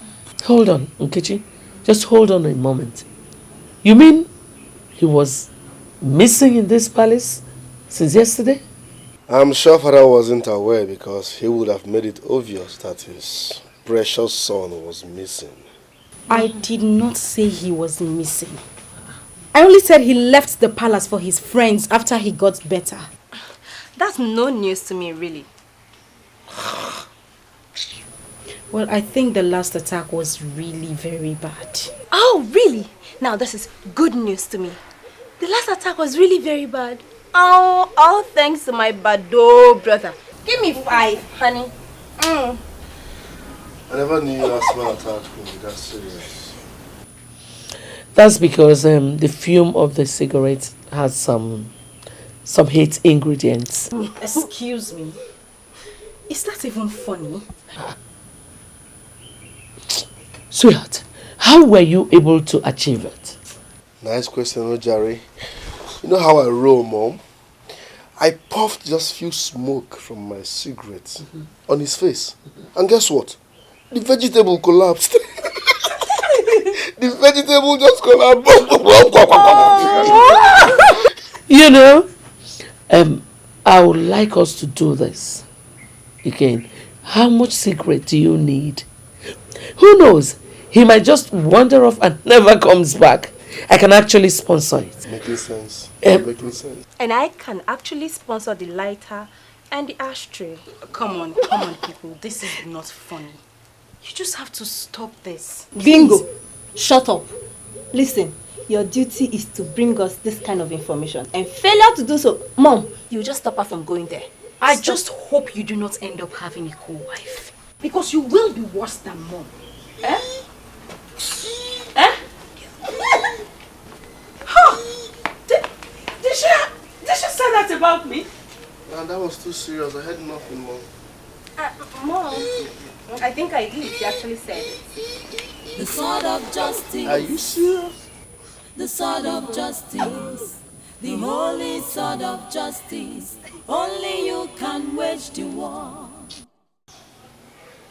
[SPEAKER 3] Hold on, Nkechi. Just hold on a moment. You mean he was missing in this palace since yesterday?
[SPEAKER 1] I'm sure father wasn't aware because he would have made it obvious that his precious son was missing.
[SPEAKER 8] I did not say he was missing. I only said he left the palace for his friends after he got better.
[SPEAKER 19] That's no news to me, really.
[SPEAKER 8] Well, I think the last attack was really very bad.
[SPEAKER 19] Oh, really? Now this is good news to me. The last attack was really very bad. Oh, all thanks to my Bado brother. Give me 5, honey.
[SPEAKER 1] I never knew asthma attack could be that serious.
[SPEAKER 3] That's because the fume of the cigarette has some hate ingredients.
[SPEAKER 8] Excuse me. Is that even funny?
[SPEAKER 3] Sweetheart, how were you able to achieve it?
[SPEAKER 1] Nice question, Ojari. You know how I roll, Mom? I puffed just few smoke from my cigarette on his face. And guess what? The vegetable collapsed. The vegetable just collapsed.
[SPEAKER 3] You know, I would like us to do this. Again, how much cigarette do you need? Who knows? He might just wander off and never comes back. I can actually sponsor it.
[SPEAKER 1] Making sense. Making sense.
[SPEAKER 19] And I can actually sponsor the lighter and the ashtray.
[SPEAKER 8] Come on, people. This is not funny. You just have to stop this.
[SPEAKER 7] Bingo! Shut up. Listen, your duty is to bring us this kind of information. And failure to do so, Mom, you just stop her from going there.
[SPEAKER 8] I just hope you do not end up having a co-wife. Because you will be worse than Mom. Eh? Eh? Huh? Did she say that about me?
[SPEAKER 1] Man, that was too serious. I had nothing, Mom.
[SPEAKER 19] Mom, I think I did. She actually said it.
[SPEAKER 21] The sword of justice.
[SPEAKER 1] Are you serious?
[SPEAKER 21] The sword of justice. The holy sword of justice. Only you can wage the war.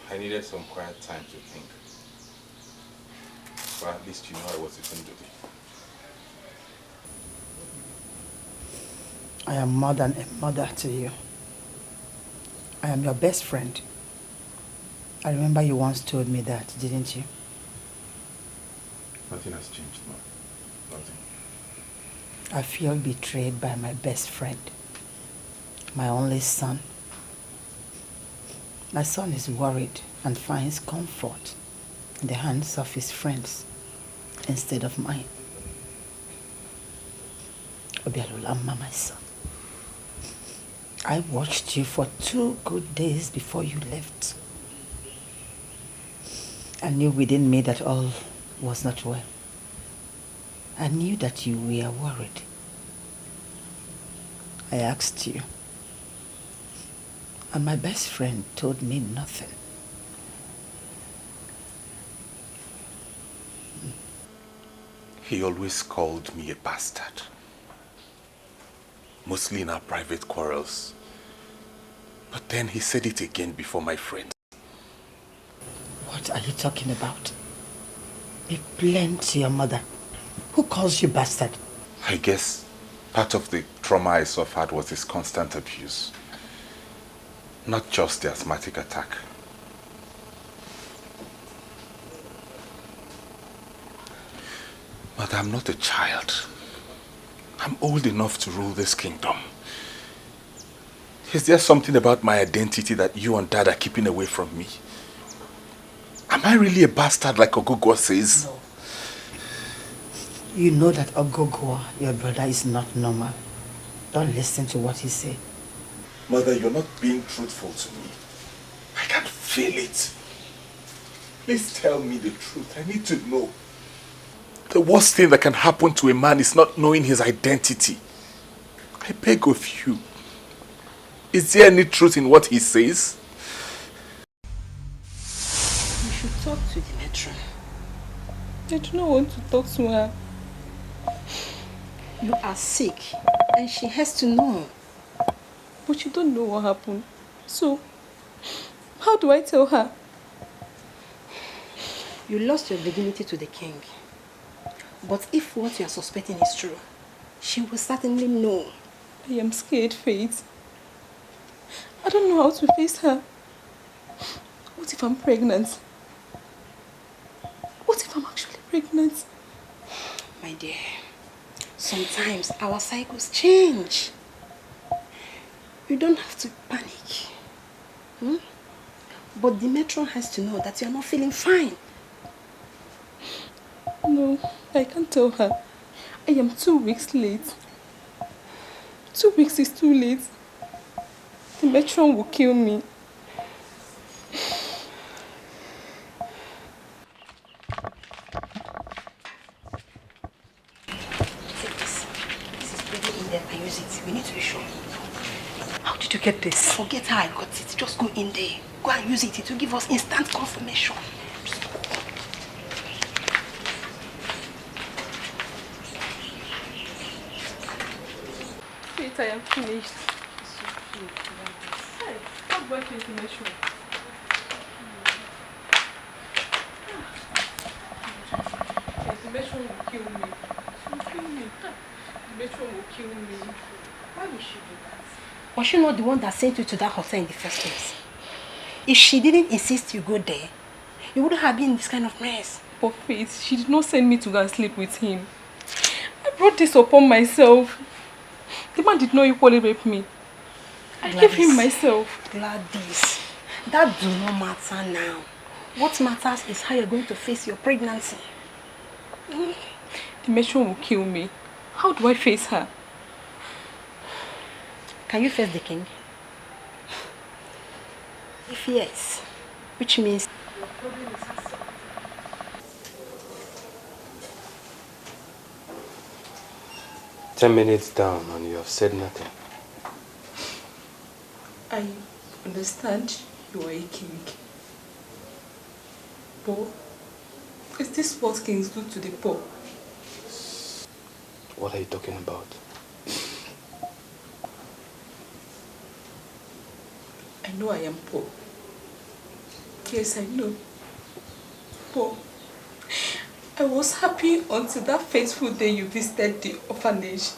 [SPEAKER 2] I needed some quiet time to think. But at least you know I was even doing.
[SPEAKER 4] I am more than a mother to you. I am your best friend. I remember you once told me that, didn't you?
[SPEAKER 2] Nothing has changed, Mom. Nothing.
[SPEAKER 4] I feel betrayed by my best friend, my only son. My son is worried and finds comfort in the hands of his friends instead of mine. Obiago, my son. I watched you for 2 good days before you left. I knew within me that all was not well. I knew that you were worried. I asked you, and my best friend told me nothing.
[SPEAKER 2] He always called me a bastard. Mostly in our private quarrels. But then he said it again before my friends.
[SPEAKER 4] What are you talking about? Be plain to your mother. Who calls you bastard?
[SPEAKER 2] I guess part of the trauma I suffered was his constant abuse. Not just the asthmatic attack. But I'm not a child. I'm old enough to rule this kingdom. Is there something about my identity that you and Dad are keeping away from me? Am I really a bastard like Ogogo says?
[SPEAKER 4] No. You know that Ogogo, your brother, is not normal. Don't listen to what he says.
[SPEAKER 2] Mother, you're not being truthful to me. I can feel it. Please tell me the truth. I need to know. The worst thing that can happen to a man is not knowing his identity. I beg of you. Is there any truth in what he says?
[SPEAKER 8] You should talk to the matron. I do not want to talk to her. You are sick and she has to know. But you don't know what happened. So, how do I tell her? You lost your virginity to the king. But if what you are suspecting is true, she will certainly know. I am scared, Faith. I don't know how to face her. What if I'm pregnant? What if I'm actually pregnant? My dear, sometimes our cycles change. You don't have to panic. But the matron has to know that you are not feeling fine. No, I can't tell her. I am 2 weeks late. 2 weeks is too late. The matron will kill me. Take this. This is really in there and use it. We need to be sure. How did you get this? Forget how I got it. Just go in there. Go and use it. It will give us instant confirmation. Wait, I am finished. Hey, how about information? Information will kill me. She will kill me. Information will kill me. Why would she do that? Was she not the one that sent you to that hotel in the first place? If she didn't insist you go there, you wouldn't have been in this kind of mess. But Faith, she did not send me to go and sleep with him. I brought this upon myself. The man did not equally rape me. I gave him myself. Gladys, that do not matter now. What matters is how you're going to face your pregnancy. The matron will kill me. How do I face her? Can you face the king? If yes, which means your problem is solved.
[SPEAKER 9] Ten minutes down and you have said nothing.
[SPEAKER 8] I understand you are a king. But is this what kings do to the poor?
[SPEAKER 9] What are you talking about?
[SPEAKER 8] I know I am poor. Yes, I know. But I was happy until that fateful day you visited the orphanage.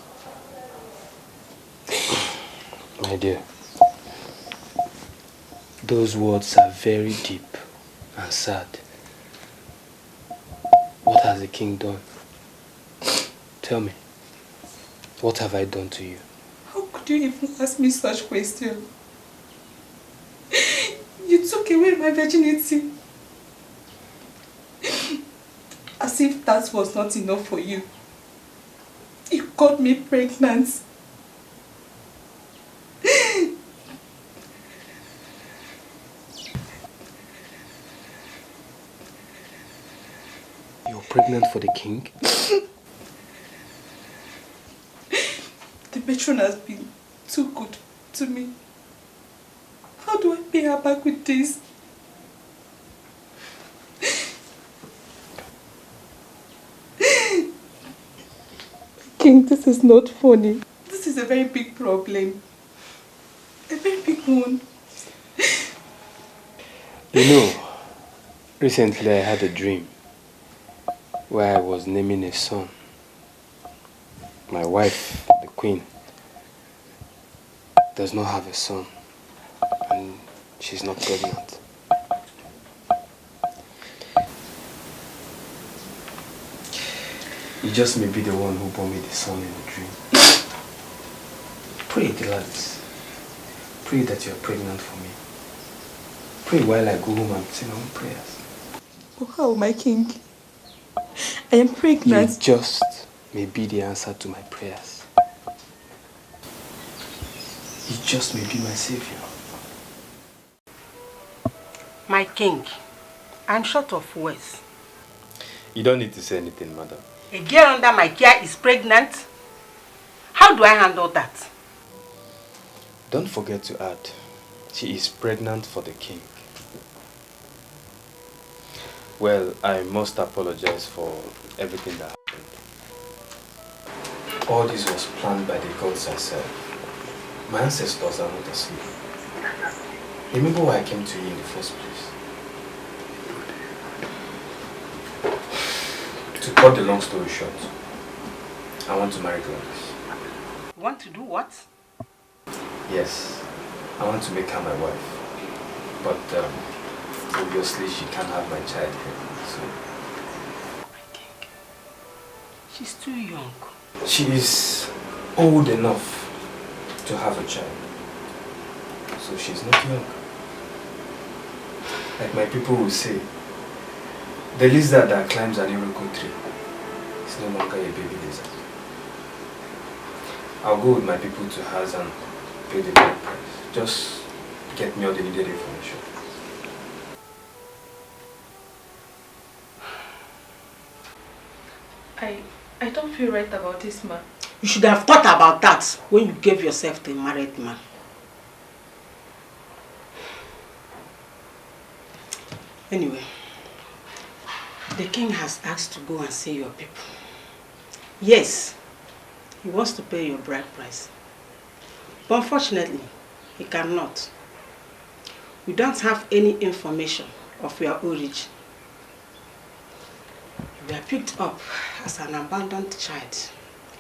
[SPEAKER 9] My dear, those words are very deep and sad. What has the king done? Tell me, what have I done to you?
[SPEAKER 11] How could you even ask me such question? You took away my virginity. As if that was not enough for you. You got me pregnant.
[SPEAKER 9] You're pregnant for the king?
[SPEAKER 11] The matron has been too good to me. How do I pay her back with this? King, this is not funny. This is a very big problem. A very big one.
[SPEAKER 9] You know, recently I had a dream where I was naming a son. My wife, the queen, does not have a son, and she's not pregnant. You just may be the one who bore me the son in the dream. Pray, Gladys. Pray that you are pregnant for me. Pray while I go home and say my own prayers.
[SPEAKER 11] Oh, how, my king? I am pregnant.
[SPEAKER 9] You just may be the answer to my prayers. You just may be my savior.
[SPEAKER 13] My king, I'm short of words.
[SPEAKER 9] You don't need to say anything, madam.
[SPEAKER 13] A girl under my care is pregnant. How do I handle that?
[SPEAKER 9] Don't forget to add, she is pregnant for the king. Well, I must apologize for everything that happened. All this was planned by the gods I serve. My ancestors are not asleep. Remember why I came to you in the first place? To cut the long story short, I want to marry Gladys.
[SPEAKER 13] You want to do what?
[SPEAKER 9] Yes, I want to make her my wife. But obviously she can't have my child here, so...
[SPEAKER 13] My king, she's too young.
[SPEAKER 9] She is old enough to have a child. So she's not young. Like my people will say, the lizard that climbs an iroko tree is no longer a baby lizard. I'll go with my people to hers and pay the bride price. Just get me all the needed information.
[SPEAKER 11] I don't feel right about this, man.
[SPEAKER 13] You should have thought about that when you gave yourself to a married man. Anyway, the king has asked to go and see your people. Yes, he wants to pay your bride price. But unfortunately, he cannot. We don't have any information of your origin. You were picked up as an abandoned child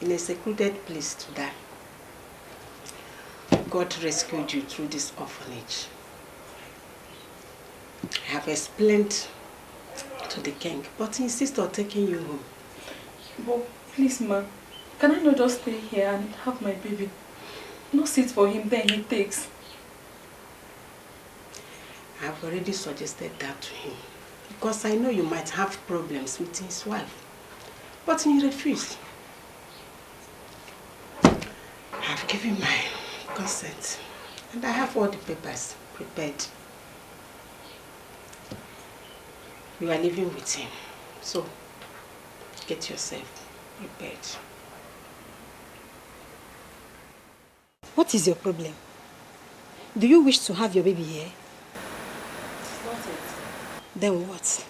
[SPEAKER 13] in a secluded place to die. God rescued you through this orphanage. I have explained to the king, but he insists on taking you home.
[SPEAKER 11] But please, ma, can I not just stay here and have my baby? No seat for him, then he takes.
[SPEAKER 13] I have already suggested that to him, because I know you might have problems with his wife. But he refused. I have given my consent, and I have all the papers prepared. You are living with him, so get yourself prepared.
[SPEAKER 8] What is your problem? Do you wish to have your baby here?
[SPEAKER 11] Not it.
[SPEAKER 8] Then what?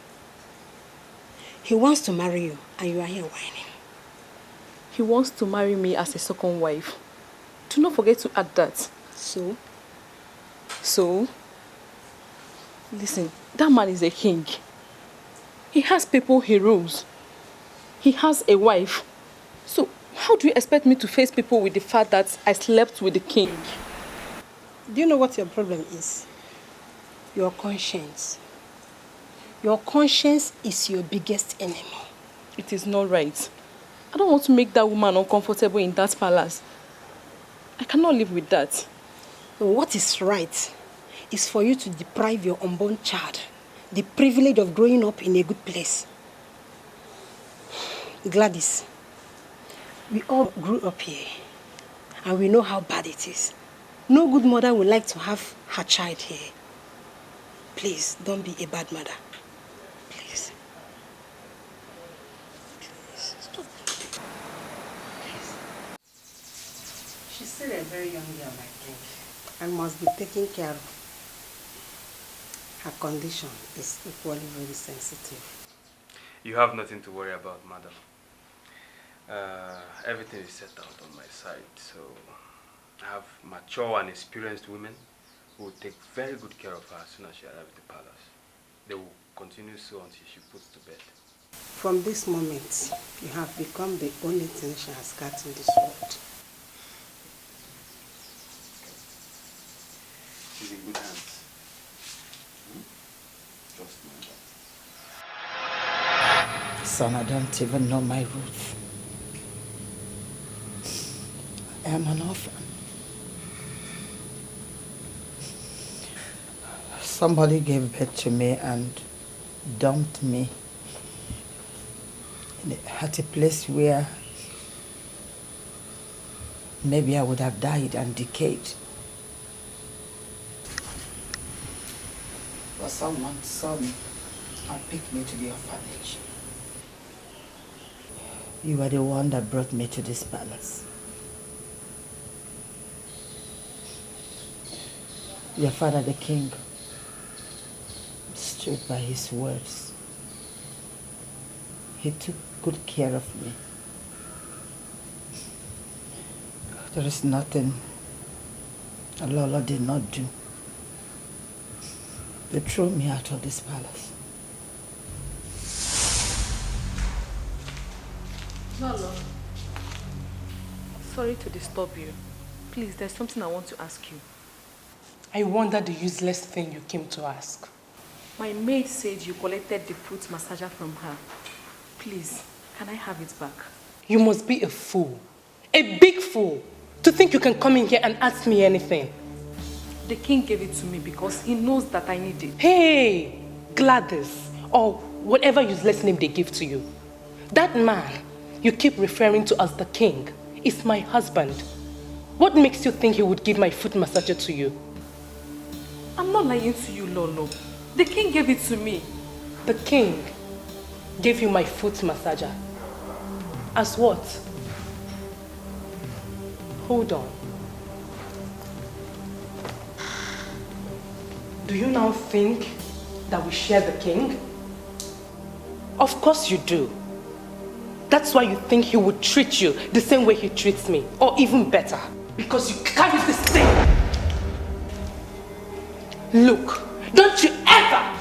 [SPEAKER 8] He wants to marry you and you are here whining.
[SPEAKER 11] He wants to marry me as a second wife. Do not forget to add that.
[SPEAKER 8] So?
[SPEAKER 11] So? Listen, that man is a king. He has people he rules. He has a wife. So, how do you expect me to face people with the fact that I slept with the king?
[SPEAKER 13] Do you know what your problem is? Your conscience. Your conscience is your biggest enemy.
[SPEAKER 11] It is not right. I don't want to make that woman uncomfortable in that palace. I cannot live with that.
[SPEAKER 13] What is right is for you to deprive your unborn child the privilege of growing up in a good place. Gladys, we all grew up here and we know how bad it is. No good mother would like to have her child here. Please, don't be a bad mother. Please. Please, stop. She's still a very young girl, I think, and must be taken care of. Her condition is equally very sensitive.
[SPEAKER 9] You have nothing to worry about, madam. Everything is set out on my side, so I have mature and experienced women who will take very good care of her as soon as she arrives at the palace. They will continue so until she puts to bed.
[SPEAKER 13] From this moment, you have become the only thing she has got in this world.
[SPEAKER 9] She's in good hands. Trust me.
[SPEAKER 20] Son, I don't even know my roots. I am an orphan. Somebody gave birth to me and dumped me at a place where maybe I would have died and decayed. But someone saw me and picked me to the orphanage. You are the one that brought me to this palace. Your father, the king, stood by his words. He took good care of me. There is nothing Lolo did not do. They threw me out of this palace.
[SPEAKER 11] Lolo, sorry to disturb you. Please, there's something I want to ask you.
[SPEAKER 13] I wonder the useless thing you came to ask.
[SPEAKER 11] My maid said you collected the fruit massager from her. Please, can I have it back?
[SPEAKER 13] You must be a fool. A big fool. To think you can come in here and ask me anything.
[SPEAKER 11] The king gave it to me because he knows that I need it.
[SPEAKER 13] Hey, Gladys, or whatever useless name they give to you. That man you keep referring to as the king is my husband. What makes you think he would give my foot massager to you?
[SPEAKER 11] I'm not lying to you, Lolo. The king gave it to me.
[SPEAKER 13] The king gave you my foot massager. As what? Hold on. Do you now think that we share the king? Of course you do. That's why you think he would treat you the same way he treats me, or even better. Because you carry this thing. Look, don't you ever,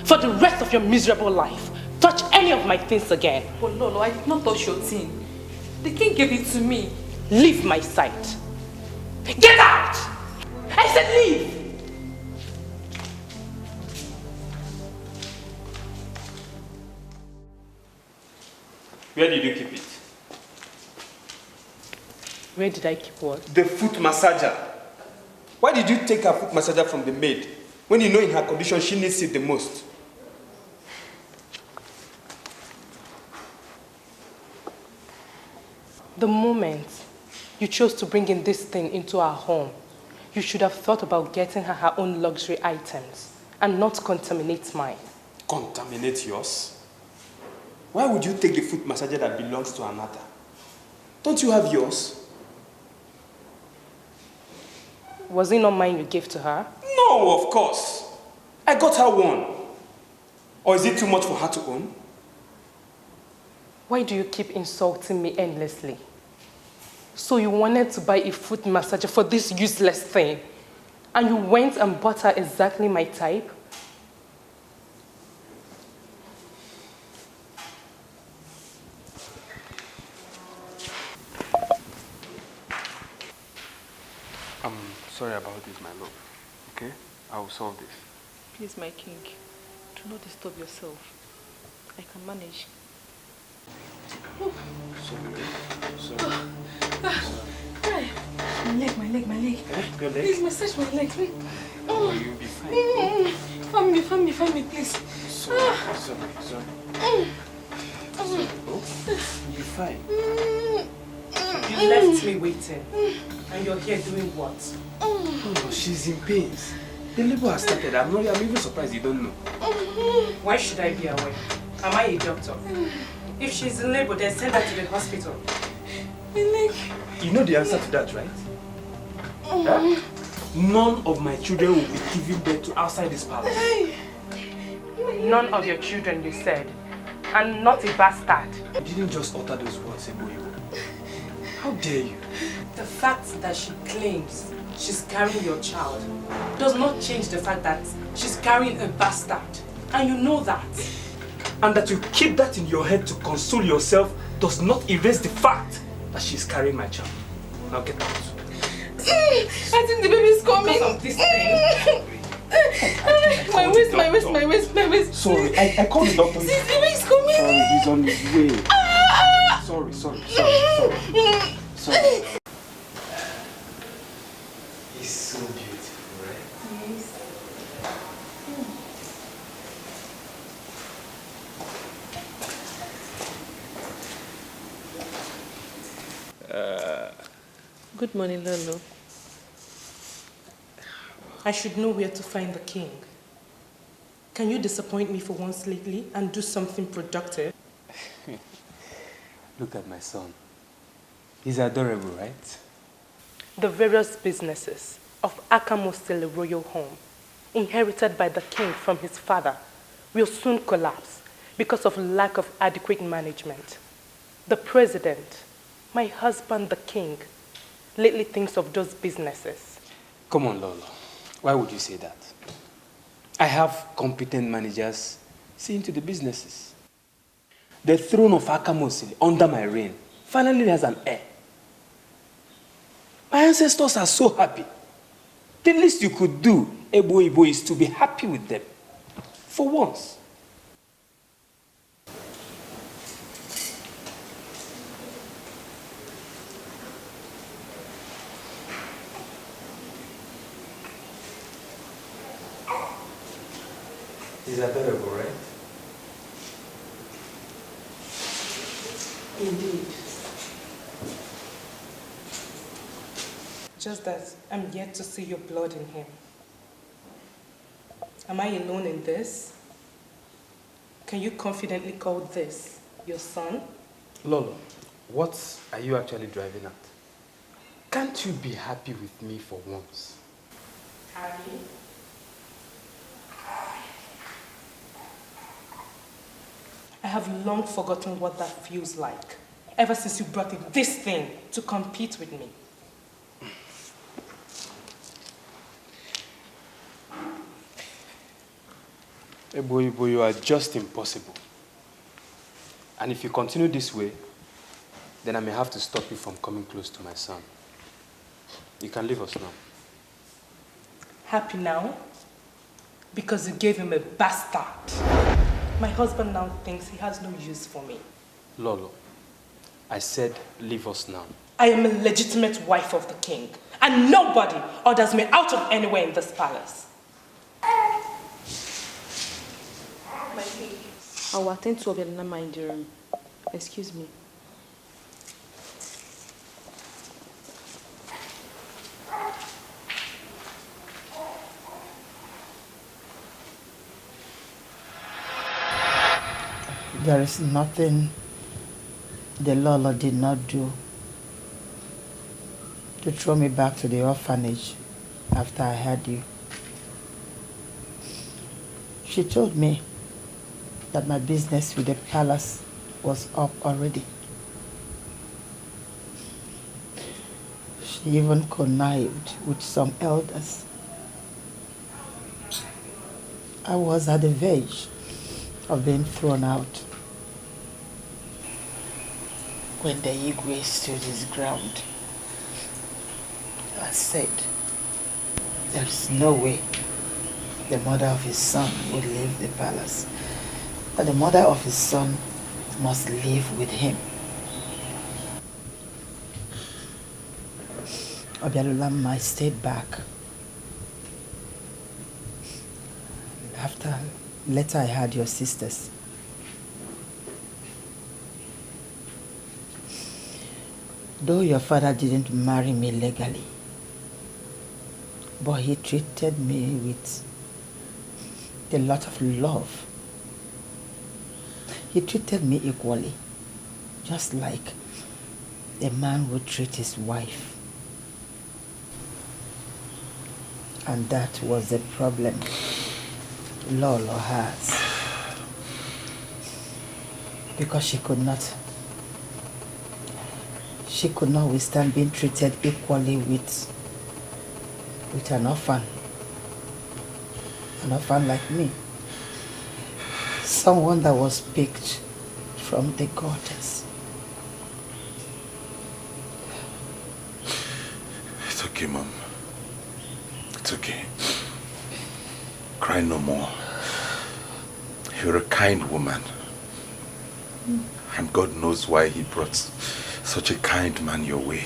[SPEAKER 13] for the rest of your miserable life, touch any of my things again.
[SPEAKER 11] But Lolo, I did not touch your thing. The king gave it to me.
[SPEAKER 13] Leave my sight. Get out! I said leave!
[SPEAKER 9] Where did you keep it?
[SPEAKER 13] Where did I keep what?
[SPEAKER 9] The foot massager. Why did you take her foot massager from the maid when you know in her condition she needs it the most?
[SPEAKER 13] The moment you chose to bring in this thing into our home, you should have thought about getting her own luxury items and not contaminate mine.
[SPEAKER 9] Contaminate yours? Why would you take the foot massager that belongs to another? Don't you have yours?
[SPEAKER 13] Was it not mine you gave to her?
[SPEAKER 9] No, of course. I got her one. Or is it too much for her to own?
[SPEAKER 13] Why do you keep insulting me endlessly? So you wanted to buy a foot massager for this useless thing, and you went and bought her exactly my type?
[SPEAKER 9] sorry about this, my love. Okay? I will solve this.
[SPEAKER 11] Please, my king, do not disturb yourself. I can manage.
[SPEAKER 9] Sorry.
[SPEAKER 11] My leg.
[SPEAKER 9] Your leg?
[SPEAKER 11] Please massage my leg.
[SPEAKER 9] Oh, you'll be fine.
[SPEAKER 11] Find me, please.
[SPEAKER 9] Sorry. Oh, you'll be fine.
[SPEAKER 11] You left me waiting. And you're here doing what?
[SPEAKER 9] Oh, she's in pains. The labor has started. I'm even surprised you don't know.
[SPEAKER 11] Why should I be aware? Am I a doctor? If she's in labor, then send her to the hospital.
[SPEAKER 9] You know the answer to that, right? Huh? None of my children will be giving birth to outside this palace.
[SPEAKER 11] None of your children, you said. And not a bastard.
[SPEAKER 9] You didn't just utter those words, Eboyo. How dare you?
[SPEAKER 11] The fact that she claims she's carrying your child does not change the fact that she's carrying a bastard. And you know that.
[SPEAKER 9] And that you keep that in your head to console yourself does not erase the fact that she's carrying my child. Now get out.
[SPEAKER 11] I think the baby's coming. Because of this thing. My waist.
[SPEAKER 9] Sorry, I called the doctor.
[SPEAKER 11] The baby's coming.
[SPEAKER 9] Sorry, he's on his way. Sorry. He's so beautiful, right?
[SPEAKER 11] Yes. Good morning, Lolo. I should know where to find the king. Can you disappoint me for once lately and do something productive?
[SPEAKER 9] Look at my son. He's adorable, right?
[SPEAKER 11] The various businesses of Akamostele royal home, inherited by the king from his father, will soon collapse because of lack of adequate management. The president, my husband the king, lately thinks of those businesses.
[SPEAKER 9] Come on, Lolo. Why would you say that? I have competent managers seeing to the businesses. The throne of Akamosile under my reign finally has an heir. My ancestors are so happy. The least you could do, Ebo, is to be happy with them. For once. Is adorable, right?
[SPEAKER 11] Indeed. Just that I'm yet to see your blood in him. Am I alone in this? Can you confidently call this your son?
[SPEAKER 9] Lolo, what are you actually driving at? Can't you be happy with me for once?
[SPEAKER 11] Happy? I have long forgotten what that feels like, ever since you brought in this thing to compete with me.
[SPEAKER 9] Ebo, you are just impossible. And if you continue this way, then I may have to stop you from coming close to my son. You can leave us now.
[SPEAKER 11] Happy now? Because you gave him a bastard. My husband now thinks he has no use for me.
[SPEAKER 9] Lolo, I said leave us now.
[SPEAKER 11] I am a legitimate wife of the king, and nobody orders me out of anywhere in this palace.
[SPEAKER 5] My king. I will attend to Obiago in the room. Excuse me.
[SPEAKER 4] There is nothing the Lolo did not do to throw me back to the orphanage after I had you. She told me that my business with the palace was up already. She even connived with some elders. I was at the verge of being thrown out when the Igwe stood his ground and said
[SPEAKER 20] There's no way the mother of his son would leave the palace. But the mother of his son must live with him. Obialulama stayed back. Later I heard your sisters. Though your father didn't marry me legally, but he treated me with a lot of love. He treated me equally, just like a man would treat his wife. And that was the problem Lolo has. Because she could not withstand being treated equally with an orphan. An orphan like me. Someone that was picked from the goddess.
[SPEAKER 2] It's okay, Mom. It's okay. Cry no more. You're a kind woman. And God knows why He brought such a kind man your way.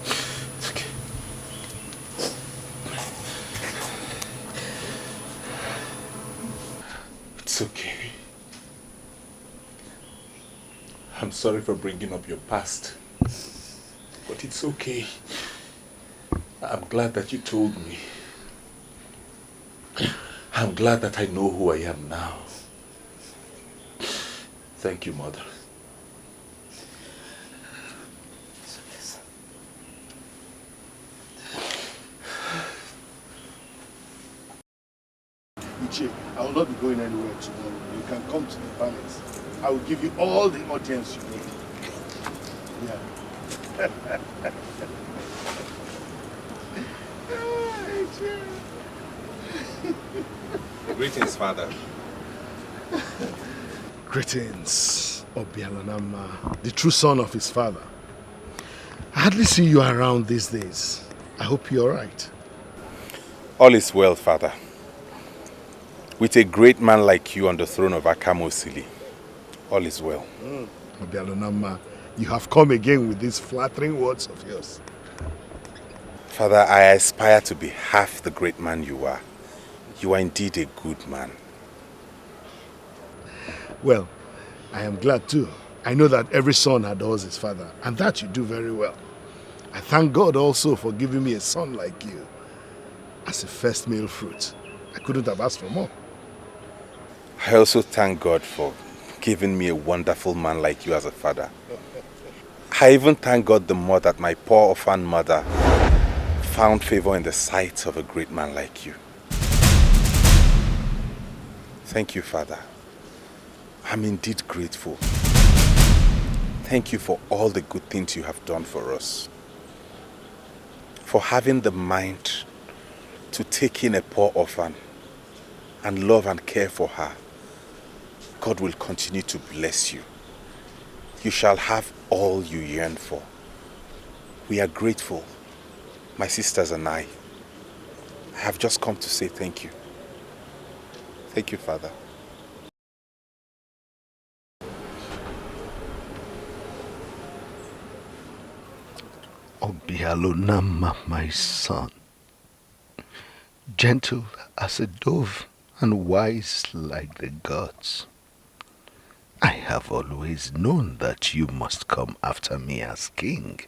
[SPEAKER 2] It's okay. It's okay. I'm sorry for bringing up your past. But it's okay. I'm glad that you told me. I'm glad that I know who I am now. Thank you, Mother.
[SPEAKER 1] Ichi, I will not be going anywhere tomorrow. You can come to the palace. I will give you all the audience you need. Yeah.
[SPEAKER 2] Greetings, Father.
[SPEAKER 1] Greetings, Obialanama, the true son of his father. I hardly see you around these days. I hope you're all right.
[SPEAKER 2] All is well, Father. With a great man like you on the throne of Akamosili, all is well.
[SPEAKER 1] Obialanama, you have come again with these flattering words of yours.
[SPEAKER 2] Father, I aspire to be half the great man you are. You are indeed a good man.
[SPEAKER 1] Well, I am glad too. I know that every son adores his father, and that you do very well. I thank God also for giving me a son like you. As a first male fruit, I couldn't have asked for more.
[SPEAKER 2] I also thank God for giving me a wonderful man like you as a father. I even thank God the more that my poor orphan mother found favor in the sight of a great man like you. Thank you, Father. I'm indeed grateful. Thank you for all the good things you have done for us. For having the mind to take in a poor orphan and love and care for her. God will continue to bless you. You shall have all you yearn for. We are grateful, my sisters and I. I have just come to say thank you. Thank you, Father.
[SPEAKER 6] Obialunama, my son, gentle as a dove and wise like the gods. I have always known that you must come after me as king.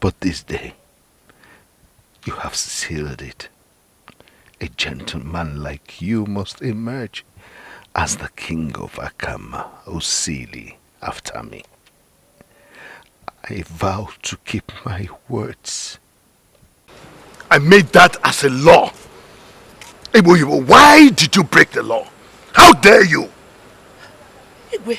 [SPEAKER 6] But this day, you have sealed it. A gentleman like you must emerge as the king of Akama Osili after me. I vow to keep my words.
[SPEAKER 1] I made that as a law. Igbo, why did you break the law? How dare you?
[SPEAKER 3] Igwe,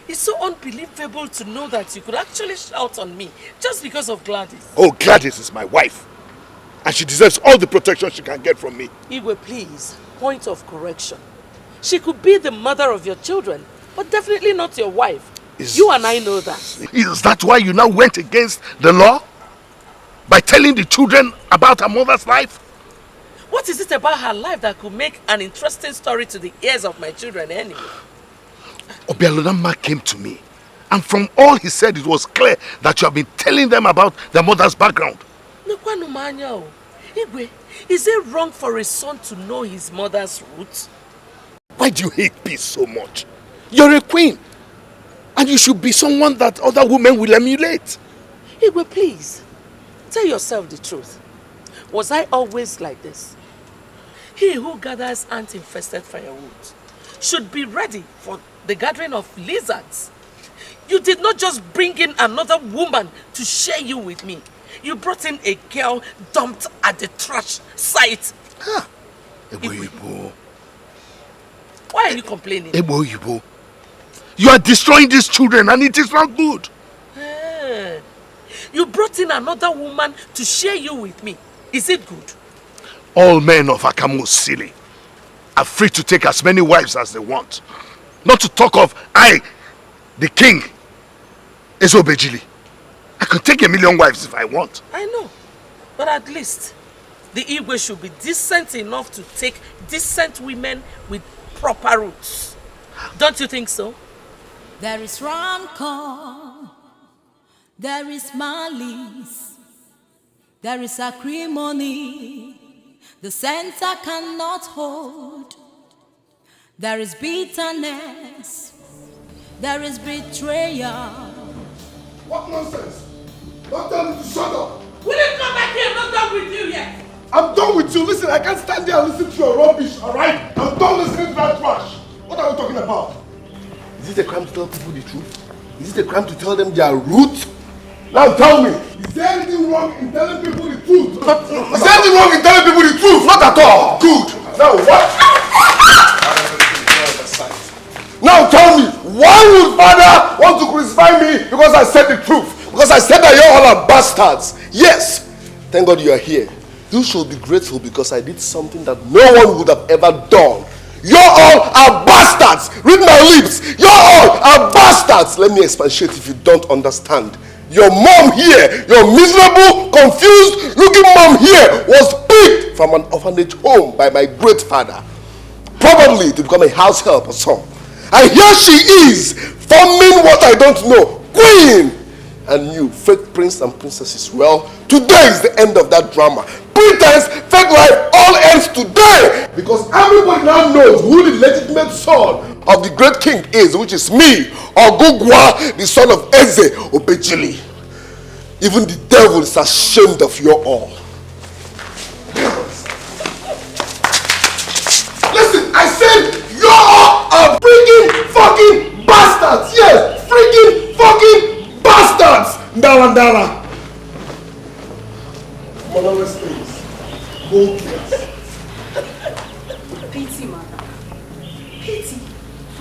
[SPEAKER 3] it's so unbelievable to know that you could actually shout on me just because of Gladys.
[SPEAKER 1] Oh, Gladys is my wife. And she deserves all the protection she can get from me.
[SPEAKER 3] Igwe, please, point of correction. She could be the mother of your children, but definitely not your wife. You and I know that.
[SPEAKER 1] Is that why you now went against the law?
[SPEAKER 6] By telling the children about her mother's life?
[SPEAKER 3] What is it about her life that could make an interesting story to the ears of my children anyway?
[SPEAKER 6] Obialodama came to me, and from all he said, it was clear that you have been telling them about their mother's background.
[SPEAKER 3] Igwe, is it wrong for a son to know his mother's roots?
[SPEAKER 6] Why do you hate peace so much? You're a queen, and you should be someone that other women will emulate.
[SPEAKER 3] Igwe, please, tell yourself the truth. Was I always like this? He who gathers ant-infested firewood should be ready for the gathering of lizards. You did not just bring in another woman to share you with me. You brought in a girl dumped at the trash site.
[SPEAKER 6] Ah,
[SPEAKER 3] why are you complaining?
[SPEAKER 6] You are destroying these children and it is not good.
[SPEAKER 3] You brought in another woman to share you with me. Is it good?
[SPEAKER 6] All men of Akamo Sili are free to take as many wives as they want. Not to talk of I, the king, Ezobejili. I can take 1,000,000 wives if I want.
[SPEAKER 3] I know. But at least the Igwe should be decent enough to take decent women with proper roots. Don't you think so?
[SPEAKER 21] There is rancor, there is malice, there is acrimony, the center cannot hold. There is bitterness, there is betrayal.
[SPEAKER 1] What nonsense? Don't tell me to shut up.
[SPEAKER 3] Will you come back here? I'm not done with you yet.
[SPEAKER 1] I'm done with you. Listen, I can't stand there and listen to your rubbish, alright? I'm done listening to that trash. What are we talking about?
[SPEAKER 16] Is it a crime to tell people the truth? Is it a crime to tell them their root?
[SPEAKER 1] Now tell me, is there anything wrong in telling people the truth? Is there anything wrong in telling people the truth?
[SPEAKER 16] Not at all.
[SPEAKER 1] Good. Now what? Now tell me, why would father want to crucify me because I said the truth? Because I said that you all are bastards.
[SPEAKER 16] Yes. Thank God you are here. You should be grateful because I did something that no one would have ever done. You all are bastards. Read my lips. You all are bastards. Let me expatiate if you don't understand. Your mom here, your miserable, confused looking mom here was picked from an orphanage home by my great father. Probably to become a house help or something. And here she is, forming what I don't know, queen. And you, fake prince and princesses, well, today is the end of that drama. Pretense, fake life, all ends today. Because everybody now knows who the legitimate son of the great king is, which is me, Ogugwa, the son of Eze Obejili. Even the devil is ashamed of you all. Listen, I said you all are freaking fucking bastards. Yes, freaking fucking bastards. Ndala. Monogamous things. Gold class.
[SPEAKER 7] Pity, mother. Pity.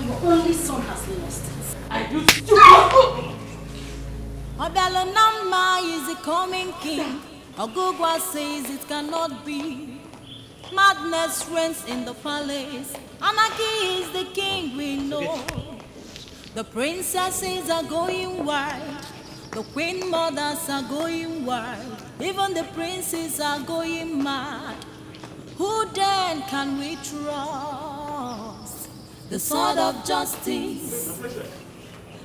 [SPEAKER 7] Your only son has lost it.
[SPEAKER 3] And you
[SPEAKER 21] Obialonama is the coming king. Ogugwa says it cannot be. Madness reigns in the palace. Anarchy is the king we know. The princesses are going wild. The queen mothers are going wild. Even the princes are going mad. Who then can we trust? The sword of justice.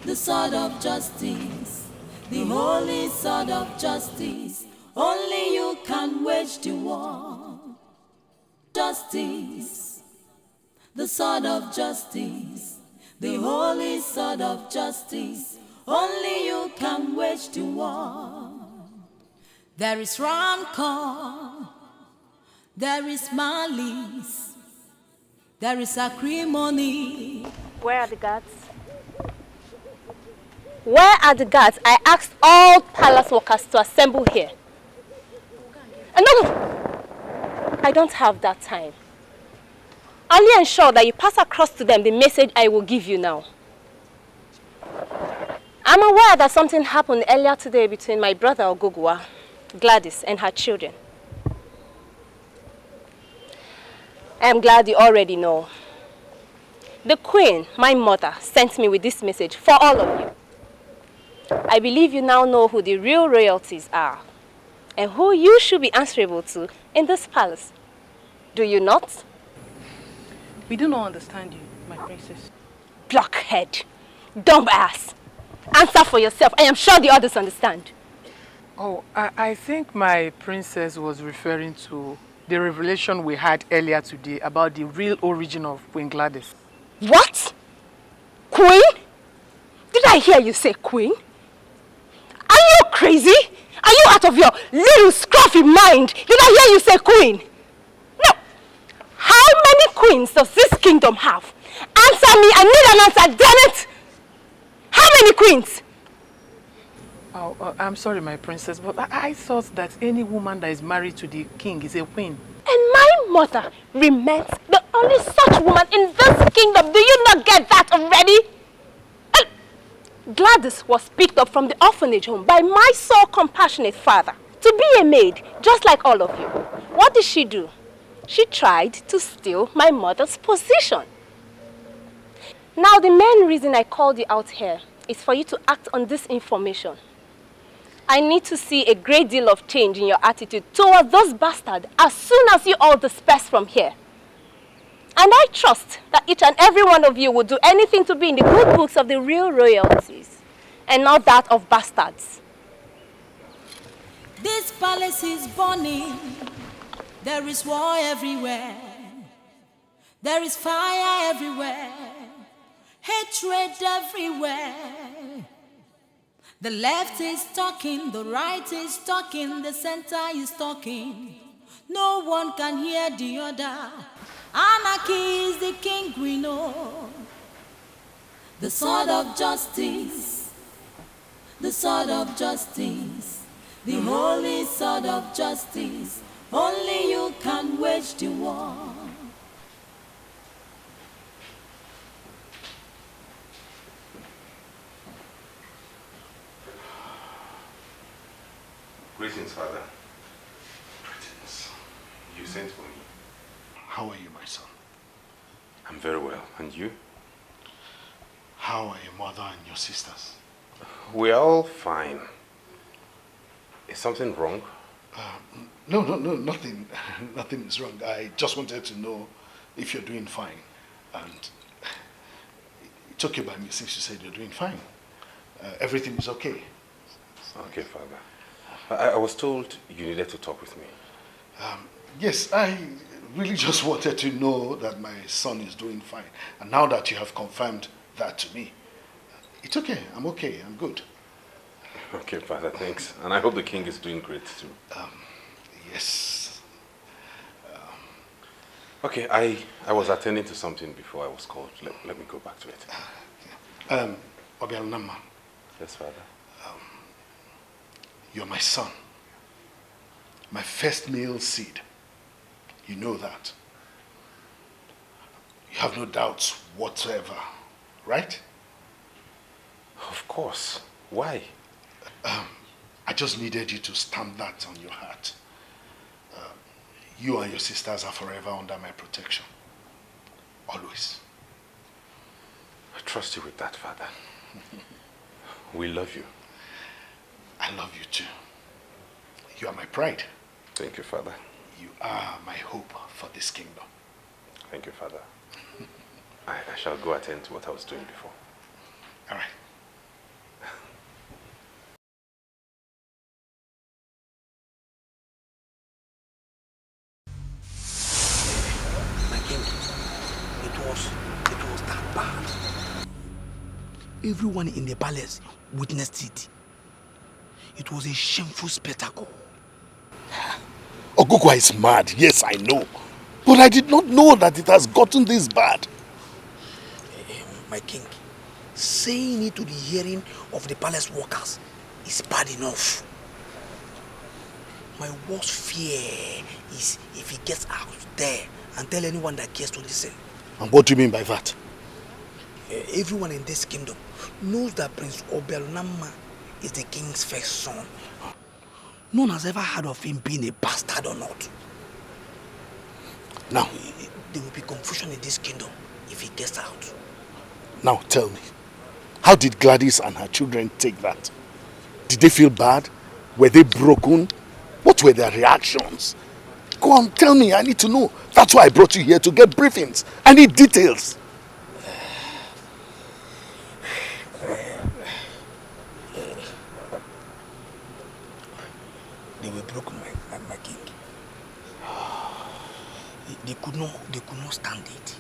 [SPEAKER 21] The sword of justice. The holy sword of justice. Only you can wage the war. Justice. The sword of justice. The holy sword of justice. Only you can wage the war. There is rancor. There is malice. There is acrimony.
[SPEAKER 19] Where are the guards? Where are the guards? I asked all palace workers to assemble here. And no, I don't have that time. Only ensure that you pass across to them the message I will give you now. I'm aware that something happened earlier today between my brother Ogugwa, Gladis, and her children. I am glad you already know. The queen, my mother, sent me with this message for all of you. I believe you now know who the real royalties are. and who you should be answerable to in this palace. Do you not?
[SPEAKER 11] We do not understand you, my princess.
[SPEAKER 19] Blockhead. Dumb ass. Answer for yourself. I am sure the others understand.
[SPEAKER 10] Oh, I think my princess was referring to the revelation we had earlier today about the real origin of Queen Gladys.
[SPEAKER 19] What? Queen? Did I hear you say queen? Are you crazy? Are you out of your little scruffy mind? Did I hear you say queen? No. How many queens does this kingdom have? Answer me. I need an answer, damn it! How many queens?
[SPEAKER 10] Oh, I'm sorry, my princess, but I thought that any woman that is married to the king is a queen.
[SPEAKER 19] And my mother remains the only such woman in this kingdom. Do you not get that already? And Gladys was picked up from the orphanage home by my so compassionate father to be a maid, just like all of you. What did she do? She tried to steal my mother's position. Now, the main reason I called you out here is for you to act on this information. I need to see a great deal of change in your attitude towards those bastards as soon as you all disperse from here. And I trust that each and every one of you will do anything to be in the good books of the real royalties and not that of bastards.
[SPEAKER 21] This palace is burning. There is war everywhere. There is fire everywhere. Hatred everywhere. The left is talking, the right is talking, the center is talking. No one can hear the other. Anarchy is the king we know. The sword of justice, the sword of justice, the holy sword of justice. Only you can wage the war.
[SPEAKER 2] Greetings, Father. Greetings. You sent for me.
[SPEAKER 6] How are you, my son?
[SPEAKER 2] I'm very well. And you?
[SPEAKER 6] How are your mother and your sisters?
[SPEAKER 2] We're all fine. Is something wrong?
[SPEAKER 6] No, nothing. Nothing is wrong. I just wanted to know if you're doing fine. And it's okay by me since you said you're doing fine. Everything is okay.
[SPEAKER 2] Okay, Father. I was told you needed to talk with me.
[SPEAKER 6] Yes, I really just wanted to know that my son is doing fine. And now that you have confirmed that to me, it's okay. I'm okay. I'm good.
[SPEAKER 2] Okay, Father, thanks. And I hope the king is doing great too.
[SPEAKER 6] Yes.
[SPEAKER 2] Okay, I was attending to something before I was called. Let me go back to it.
[SPEAKER 6] Obiago.
[SPEAKER 2] Yes, Father.
[SPEAKER 6] You're my son. My first male seed. You know that. You have no doubts whatsoever, right?
[SPEAKER 2] Of course. Why?
[SPEAKER 6] I just needed you to stamp that on your heart. You and your sisters are forever under my protection. Always.
[SPEAKER 2] I trust you with that, Father. We love you.
[SPEAKER 6] I love you too. You are my pride.
[SPEAKER 2] Thank you, Father.
[SPEAKER 6] You are my hope for this kingdom.
[SPEAKER 2] Thank you, Father. I shall go attend to what I was doing before.
[SPEAKER 6] All right.
[SPEAKER 22] My king, it was that bad. Everyone in the palace witnessed it. It was a shameful spectacle.
[SPEAKER 6] Ogugwa is mad, yes, I know. But I did not know that it has gotten this bad.
[SPEAKER 22] My king, saying it to the hearing of the palace workers is bad enough. My worst fear is if he gets out there and tell anyone that cares to listen.
[SPEAKER 6] And what do you mean by that?
[SPEAKER 22] Everyone in this kingdom knows that Prince Obiago is the king's first son. No one has ever heard of him being a bastard or not.
[SPEAKER 6] Now,
[SPEAKER 22] there will be confusion in this kingdom if he gets out.
[SPEAKER 6] Now tell me, how did Gladys and her children take that? Did they feel bad? Were they broken? What What were their reactions? Go on, tell me. I need to know. That's why I brought you here, to get briefings. I need details.
[SPEAKER 22] They were broken, my king. They could not stand it.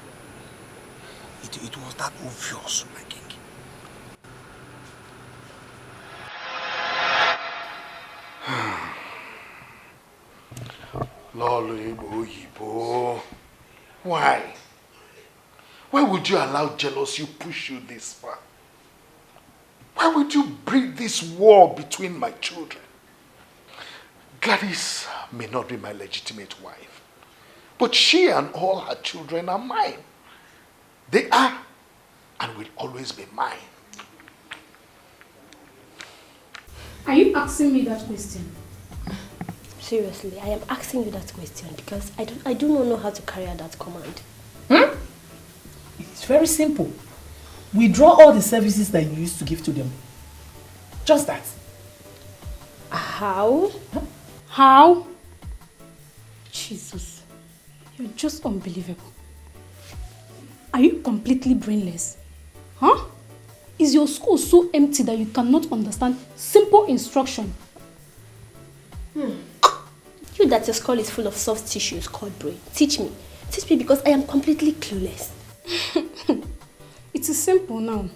[SPEAKER 22] It was that obvious, my king.
[SPEAKER 6] Why? Why would you allow jealousy push you this far? Why would you breed this war between my children? Gladys may not be my legitimate wife, but she and all her children are mine. They are and will always be mine.
[SPEAKER 8] Are you asking me that question?
[SPEAKER 19] Seriously, I am asking you that question because I do not know how to carry out that command.
[SPEAKER 14] It's very simple. Withdraw all the services that you used to give to them. Just that.
[SPEAKER 19] How?
[SPEAKER 8] How? Jesus, you're just unbelievable. Are you completely brainless? Huh? Is your school so empty that you cannot understand simple instruction?
[SPEAKER 19] You that your skull is full of soft tissues called brain. Teach me. Teach me because I am completely clueless.
[SPEAKER 8] It is simple now.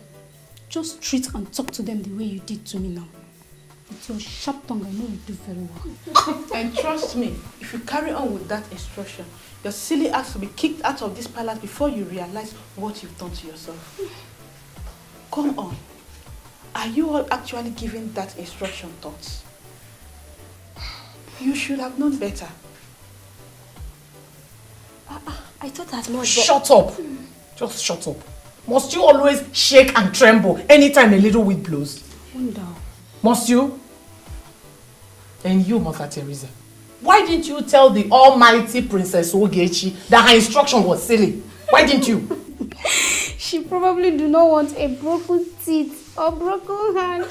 [SPEAKER 8] Just treat and talk to them the way you did to me now. With your sharp tongue, I know you do very well.
[SPEAKER 11] And trust me, if you carry on with that instruction, your silly ass will be kicked out of this palace before you realize what you've done to yourself. Come on. Are you all actually giving that instruction thoughts? You should have known better.
[SPEAKER 19] I thought as much.
[SPEAKER 14] Shut up. Just shut up. Must you always shake and tremble anytime a little wind blows?
[SPEAKER 8] Wonder.
[SPEAKER 14] Must you? And you, Mother Teresa, why didn't you tell the almighty Princess Ogechi that her instruction was silly? Why didn't you?
[SPEAKER 8] She probably do not want a broken teeth or broken hand.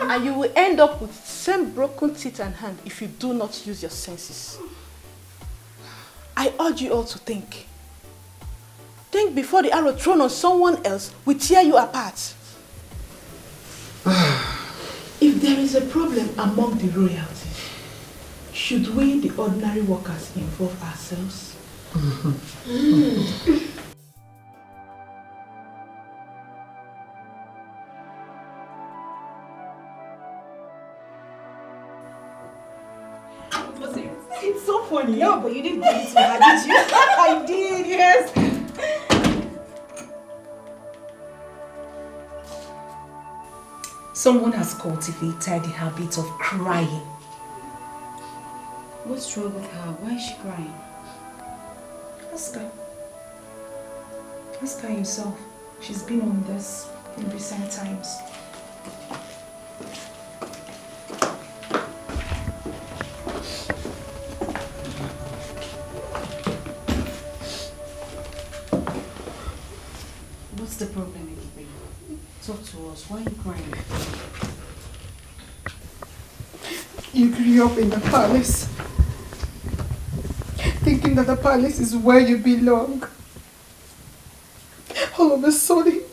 [SPEAKER 11] And you will end up with same broken teeth and hand if you do not use your senses. I urge you all to think. Think before the arrow thrown on someone else will tear you apart. If there is a problem among the royalties, should we, the ordinary workers, involve ourselves?
[SPEAKER 8] It's so funny. No, but you didn't give it to her, did you? I did, yes.
[SPEAKER 14] Someone has cultivated the habit of crying.
[SPEAKER 8] What's wrong with her? Why is she crying?
[SPEAKER 14] Ask her. Ask her yourself. She's been on this in recent times.
[SPEAKER 8] What's the problem, Igwe? Talk to us. Why are you crying?
[SPEAKER 11] You grew up in the palace, thinking that the palace is where you belong. All of a sudden,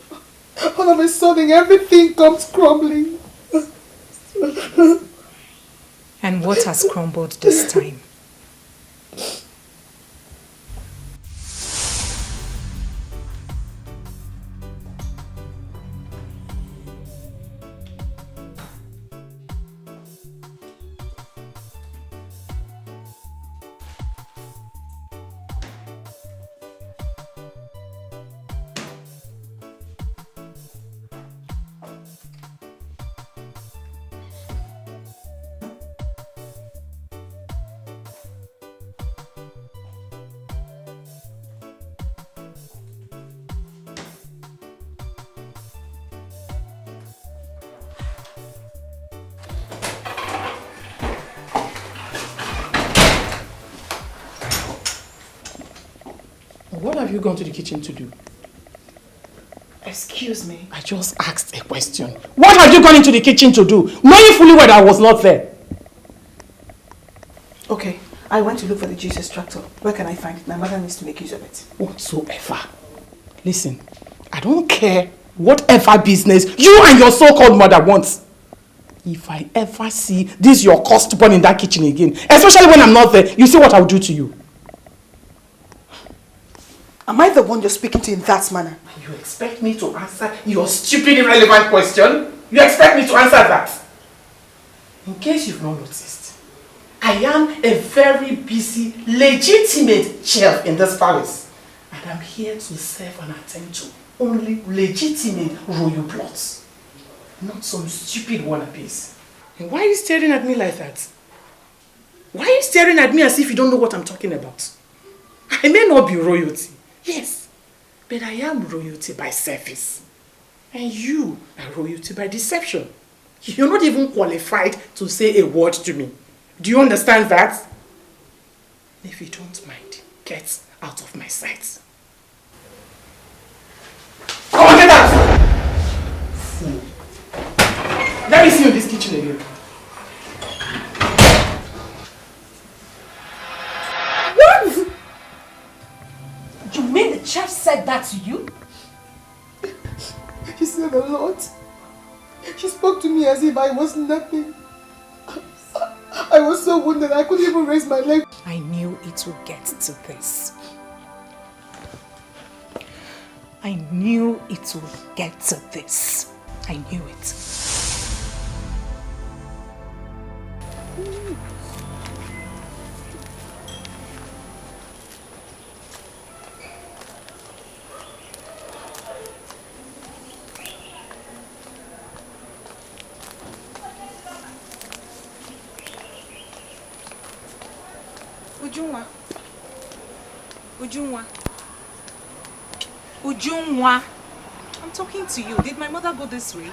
[SPEAKER 11] everything comes crumbling.
[SPEAKER 14] And what has crumbled this time? What have you gone to the kitchen to do?
[SPEAKER 11] Excuse me.
[SPEAKER 14] I just asked a question. What have you gone into the kitchen to do, knowing fully well that I was not there?
[SPEAKER 15] Okay, I went to look for the Jesus tractor. Where can I find it? My mother needs to make use of it.
[SPEAKER 14] Whatsoever. Listen, I don't care whatever business you and your so-called mother want. If I ever see this your cursed born in that kitchen again, especially when I'm not there, you see what I'll do to you.
[SPEAKER 15] Am I the one you're speaking to in that manner?
[SPEAKER 14] You expect me to answer your stupid, irrelevant question? You expect me to answer that? In case you've not noticed, I am a very busy, legitimate chef in this palace. And I'm here to serve and attend to only legitimate royal plots. Not some stupid wannabes. And why are you staring at me like that? Why are you staring at me as if you don't know what I'm talking about? I may not be royalty, yes, but I am royalty by service. And you are royalty by deception. You're not even qualified to say a word to me. Do you understand that? If you don't mind, get out of my sight. Come on, get out! Fool. Let me see you in this kitchen again.
[SPEAKER 7] What? You mean the chef said that to you?
[SPEAKER 15] He said a lot. She spoke to me as if I was nothing. I was so wounded I couldn't even raise my leg.
[SPEAKER 14] I knew it would get to this. I knew it would get to this. I knew it.
[SPEAKER 17] Ujunwa, I'm talking to you. Did my mother go this way?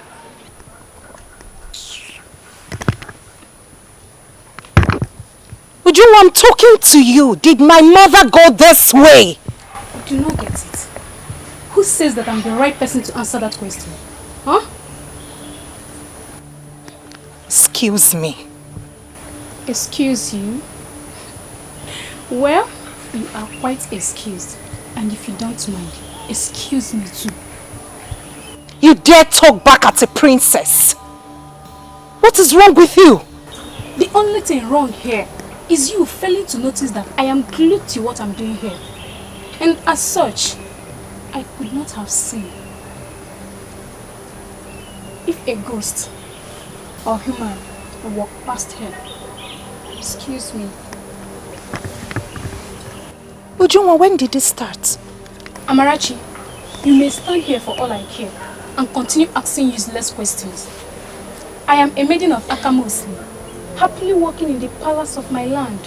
[SPEAKER 13] Ujunwa, I'm talking to you. Did my mother go this way?
[SPEAKER 8] I do not get it. Who says that I'm the right person to answer that question? Huh?
[SPEAKER 13] Excuse me.
[SPEAKER 8] Excuse you? Well, you are quite excused. And if you don't mind, excuse me too.
[SPEAKER 13] You dare talk back at a princess? What is wrong with you?
[SPEAKER 8] The only thing wrong here is you failing to notice that I am glued to what I'm doing here. And as such, I could not have seen if a ghost or human will walk past here. Excuse me.
[SPEAKER 13] Ujunwa, when did this start?
[SPEAKER 8] Amarachi, you may stand here for all I care and continue asking useless questions. I am a maiden of Akamosi, happily walking in the palace of my land.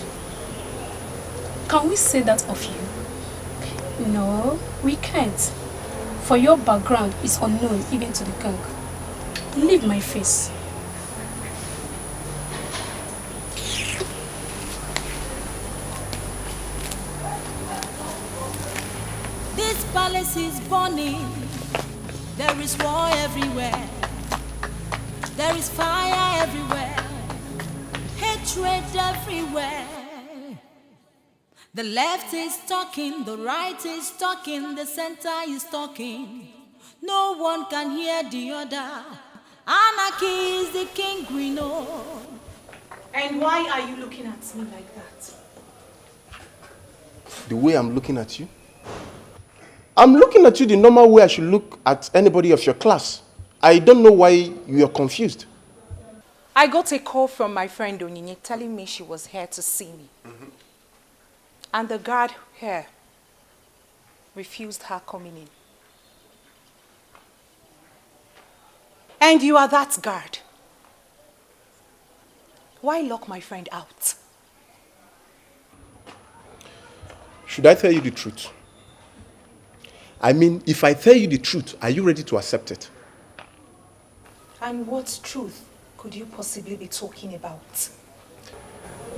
[SPEAKER 8] Can we say that of you? No, we can't. For your background is unknown even to the king. Leave my face.
[SPEAKER 21] This palace is burning. There is war everywhere. There is fire everywhere. Hatred everywhere. The left is talking, the right is talking, the center is talking. No one can hear the other. Anarchy is the king we know.
[SPEAKER 8] And why are you looking at me like that?
[SPEAKER 16] The way I'm looking at you? I'm looking at you the normal way I should look at anybody of your class. I don't know why you are confused.
[SPEAKER 17] I got a call from my friend Onyinye telling me she was here to see me. And the guard here refused her coming in. And you are that guard. Why lock my friend out?
[SPEAKER 16] Should I tell you the truth? I mean, if I tell you the truth, are you ready to accept it?
[SPEAKER 17] And what truth could you possibly be talking about?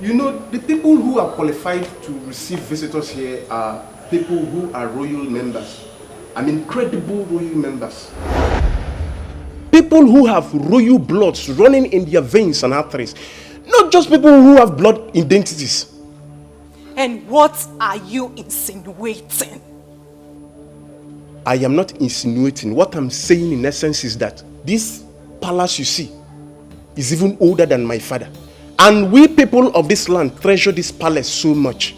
[SPEAKER 16] You know, the people who are qualified to receive visitors here are people who are royal members. I mean, credible royal members. People who have royal bloods running in their veins and arteries.
[SPEAKER 12] Not just people who have blood identities.
[SPEAKER 17] And what are you insinuating?
[SPEAKER 12] I am not insinuating. What I'm saying in essence is that this palace you see is even older than my father. And we people of this land treasure this palace so much.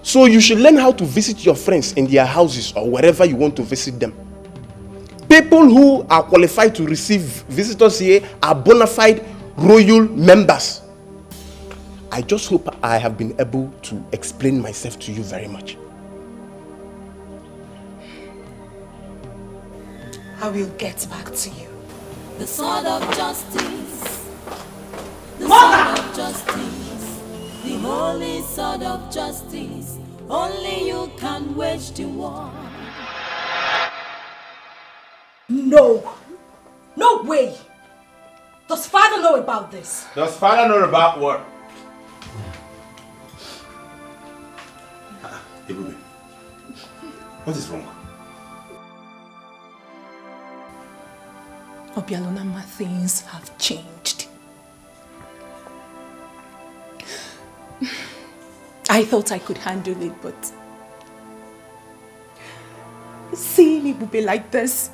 [SPEAKER 12] So you should learn how to visit your friends in their houses or wherever you want to visit them. People who are qualified to receive visitors here are bona fide royal members. I just hope I have been able to explain myself to you very much.
[SPEAKER 17] I will get back to you.
[SPEAKER 21] The sword of justice. The
[SPEAKER 17] Mother!
[SPEAKER 21] sword of justice. The holy sword of justice. Only you can wage the war.
[SPEAKER 7] No. No way. Does father know about this?
[SPEAKER 2] Does father know about what? Ebube, what is wrong?
[SPEAKER 17] Obialonama, things have changed. I thought I could handle it, but seeing Ebube like this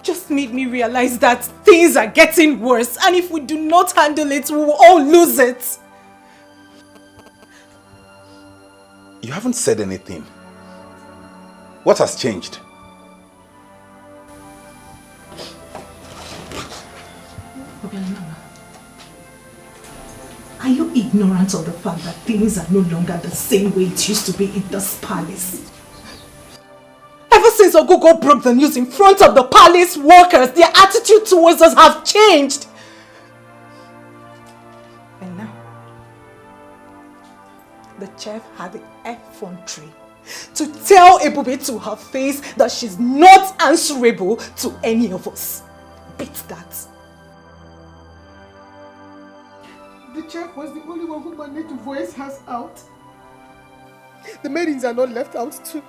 [SPEAKER 17] just made me realize that things are getting worse, and if we do not handle it, we will all lose it.
[SPEAKER 2] You haven't said anything. What has changed?
[SPEAKER 17] Obialonama, are you ignorant of the fact that things are no longer the same way it used to be in this palace? Ever since Ogogo broke the news in front of the palace workers, their attitude towards us have changed. And now, the chef had the effrontery to tell Ebube to her face that she's not answerable to any of us. Beat that.
[SPEAKER 15] The chef was the only one who managed to voice hers out. The maidens are not left out too.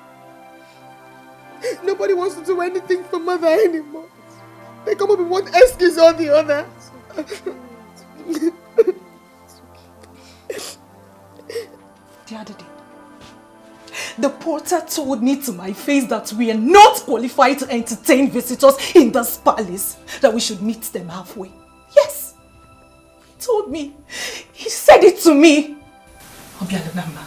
[SPEAKER 15] Nobody wants to do anything for mother anymore. They come up with one excuse or the other.
[SPEAKER 17] The other day, the porter told me to my face that we are not qualified to entertain visitors in this palace, that we should meet them halfway. Yes, he told me. He said it to me. Obialonama,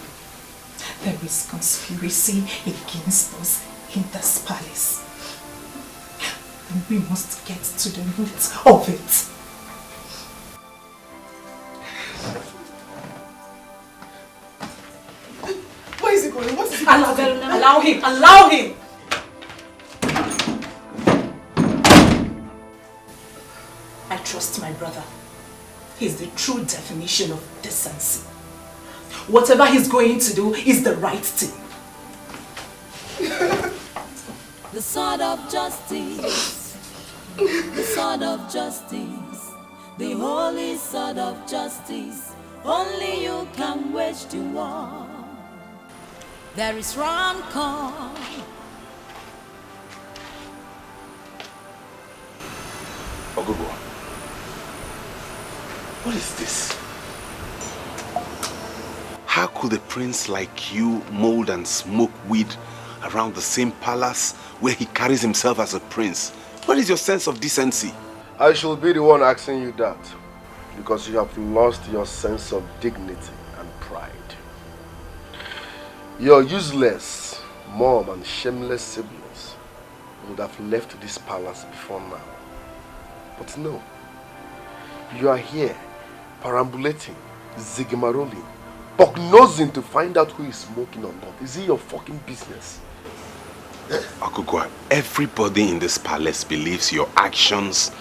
[SPEAKER 17] there is conspiracy against us in this palace. And we must get to the root of it.
[SPEAKER 15] Where is he going? What is he
[SPEAKER 17] Allow
[SPEAKER 15] doing?
[SPEAKER 17] him. Allow him. Allow him. I trust my brother. He's the true definition of decency. Whatever he's going to do is the right thing.
[SPEAKER 21] The sword of justice. The sword of justice. The holy sword of justice. Only you can wage the war. There is rancor.
[SPEAKER 2] Ogogo, what is this? How could a prince like you mold and smoke weed around the same palace where he carries himself as a prince? What is your sense of decency?
[SPEAKER 16] I shall be the one asking you that, because you have lost your sense of dignity and pride. Your useless mom and shameless siblings would have left this palace before now. But no, you are here perambulating, zigzamarolling, prognosing to find out who is smoking or not. Is it your fucking business?
[SPEAKER 2] Ogogo, everybody in this palace believes your actions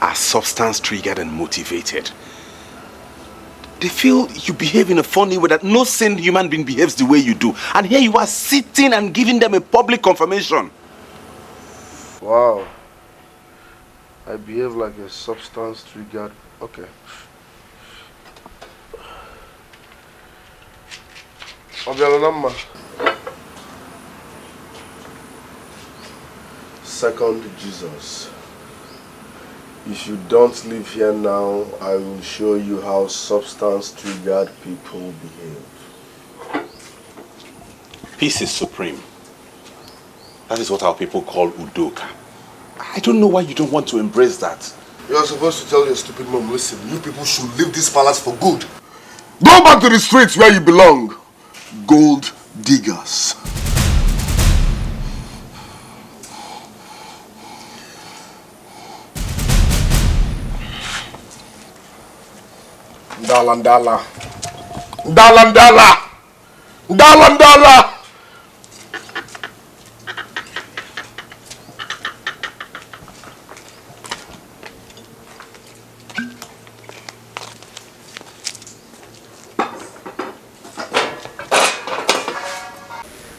[SPEAKER 2] are substance triggered and motivated. They feel you behave in a funny way that no sane human being behaves the way you do. And here you are sitting and giving them a public confirmation.
[SPEAKER 16] Wow. I behave like a substance triggered. Okay. Obialonama. Second Jesus. If you don't live here now, I will show you how substance-triggered people behave.
[SPEAKER 2] Peace is supreme. That is what our people call Udoka. I don't know why you don't want to embrace that.
[SPEAKER 16] You are supposed to tell your stupid mom, listen, you people should leave this palace for good. Go back to the streets where you belong. Gold diggers. Ndala.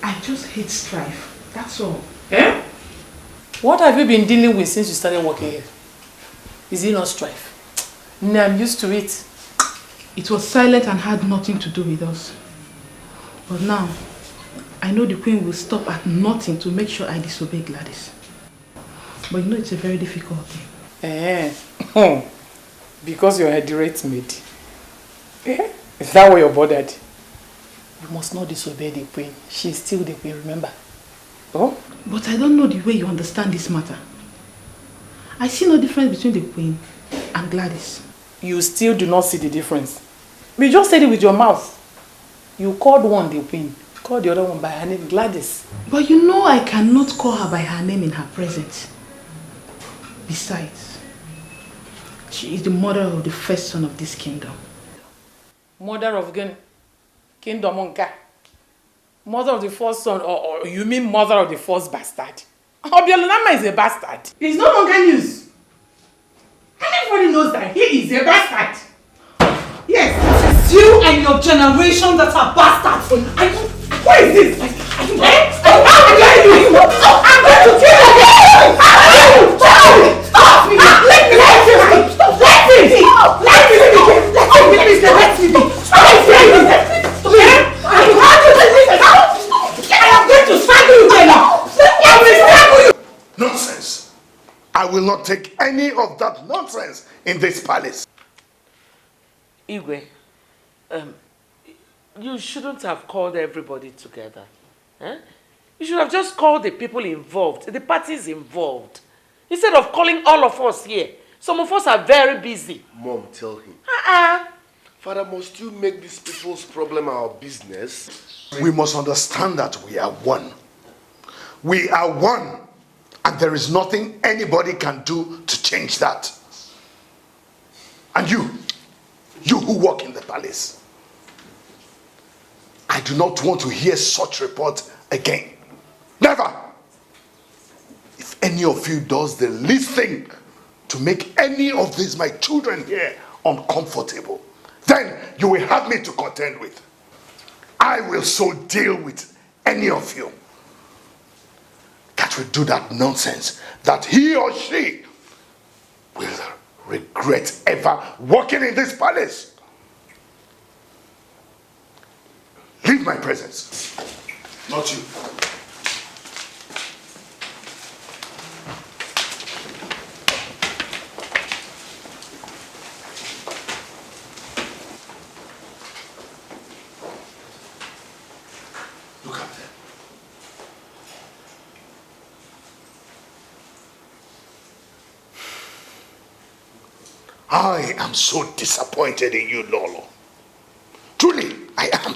[SPEAKER 10] I just hate strife. That's all. Eh? What have you been dealing with since you started working here? Is it not strife? No, I'm used to it. It was silent and had nothing to do with us. But now, I know the queen will stop at nothing to make sure I disobey Gladys. But you know it's a very difficult thing. Eh? Because you're a direct maid. Eh? Is that why you're bothered? You must not disobey the queen. She's still the queen, remember? Oh? But I don't know the way you understand this matter. I see no difference between the queen and Gladys. You still do not see the difference. You just said it with your mouth. You called one the queen. You called the other one by her name, Gladys. But you know I cannot call her by her name in her presence. Besides, she is the mother of the first son of this kingdom. Mother of Kingdom Onka. Mother of the first son, or you mean mother of the first bastard? Obiago is a bastard. It's no longer news. Everybody knows that he is a bastard. Yes, it is you and your generation that are bastards. What is this? I'm going to kill you. Stop me. Let me I'm going to strangle you, Jenna. I will strangle you.
[SPEAKER 1] Nonsense. I will not take any of that nonsense in this palace.
[SPEAKER 3] Igwe, you shouldn't have called everybody together. Eh? You should have just called the people involved, the parties involved. Instead of calling all of us here. Some of us are very busy.
[SPEAKER 16] Mom, tell him. Father, must you make these people's problem our business?
[SPEAKER 1] We must understand that we are one. We are one. And there is nothing anybody can do to change that. And you who work in the palace, I do not want to hear such report again. Never. If any of you does the least thing to make any of these my children here uncomfortable, then you will have me to contend with. I will so deal with any of you that will do that nonsense, that he or she will regret ever walking in this palace. Leave my presence. Not you. Look at them. I am so disappointed in you, Lolo. Truly, I am.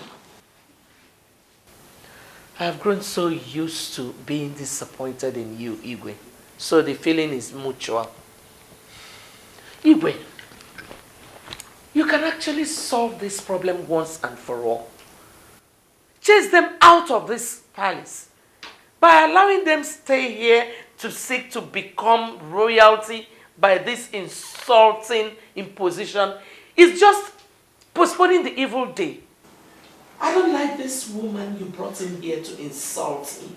[SPEAKER 3] I have grown so used to being disappointed in you, Igwe. So the feeling is mutual. Igwe, you can actually solve this problem once and for all. Chase them out of this palace by allowing them stay here to seek to become royalty by this insulting imposition. It's just postponing the evil day. I don't like this woman you brought in here to insult me.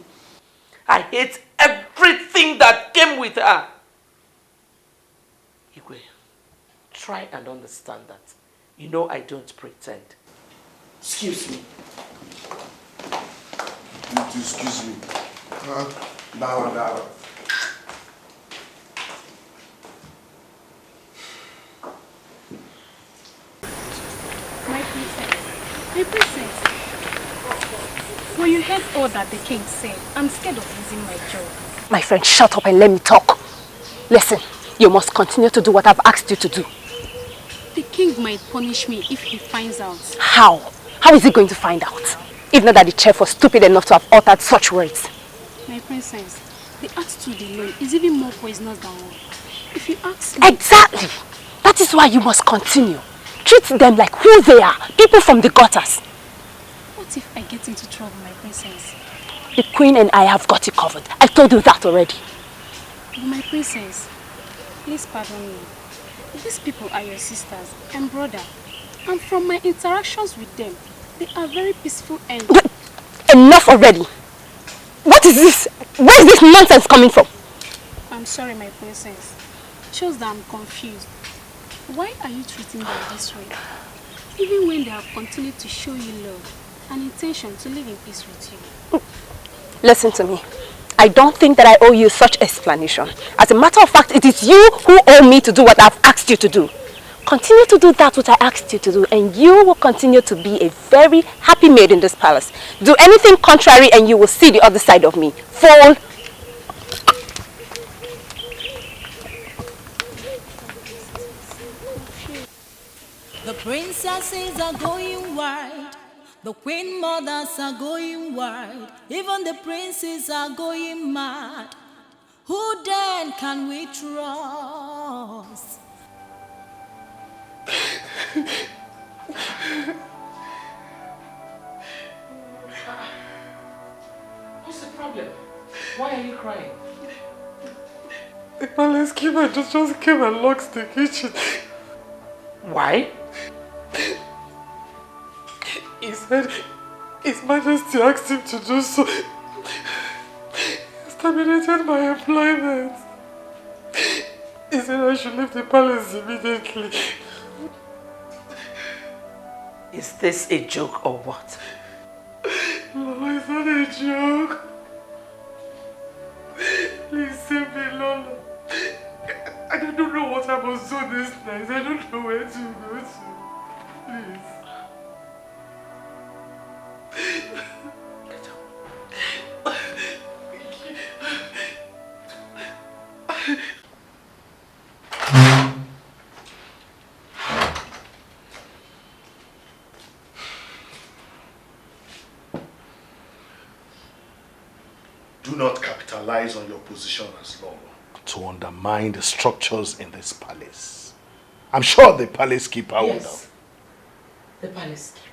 [SPEAKER 3] I hate everything that came with her. Igwe, try and understand that. You know I don't pretend. Excuse me.
[SPEAKER 16] Excuse me. Now.
[SPEAKER 9] My princess, when you heard all that the king said, I'm scared of losing my job.
[SPEAKER 19] My friend, shut up and let me talk. Listen, you must continue to do what I've asked you to do.
[SPEAKER 9] The king might punish me if he finds out.
[SPEAKER 19] How? How is he going to find out? If not that the chef was stupid enough to have uttered such words.
[SPEAKER 9] My princess, the attitude alone is even more poisonous than one. If you ask me...
[SPEAKER 19] Exactly! That is why you must continue. Treat them like who they are, people from the gutters.
[SPEAKER 9] What if I get into trouble, my princess?
[SPEAKER 19] The queen and I have got you covered. I told you that already.
[SPEAKER 9] But my princess, please pardon me. These people are your sisters and brother. And from my interactions with them, they are very peaceful and...
[SPEAKER 19] Enough already! What is this? Where is this nonsense coming from?
[SPEAKER 9] I'm sorry, my princess. It shows that I'm confused. Why are you treating them this way? Even when they have continued to show you love and intention to live in peace with you.
[SPEAKER 19] Listen to me. I don't think that I owe you such explanation. As a matter of fact, it is you who owe me to do what I've asked you to do. Continue to do that which I asked you to do, and you will continue to be a very happy maid in this palace. Do anything contrary and you will see the other side of me. Fool!
[SPEAKER 21] The princesses are going wild. The queen mothers are going wild. Even the princes are going mad. Who then can we trust?
[SPEAKER 3] What's the problem? Why are you crying?
[SPEAKER 14] The palace keeper just came and locked the kitchen.
[SPEAKER 3] Why?
[SPEAKER 14] He said His Majesty asked him to do so. He's terminated my employment. He said I should leave the palace immediately.
[SPEAKER 3] Is this a joke or what?
[SPEAKER 14] Lolo, it's not a joke. Please save me, Lolo. I don't know what I must do this night. I don't know where to go to. Please.
[SPEAKER 6] Do not capitalize on your position as Lord to undermine the structures in this palace. I'm sure the palace keeper will know.
[SPEAKER 3] The palace keeper.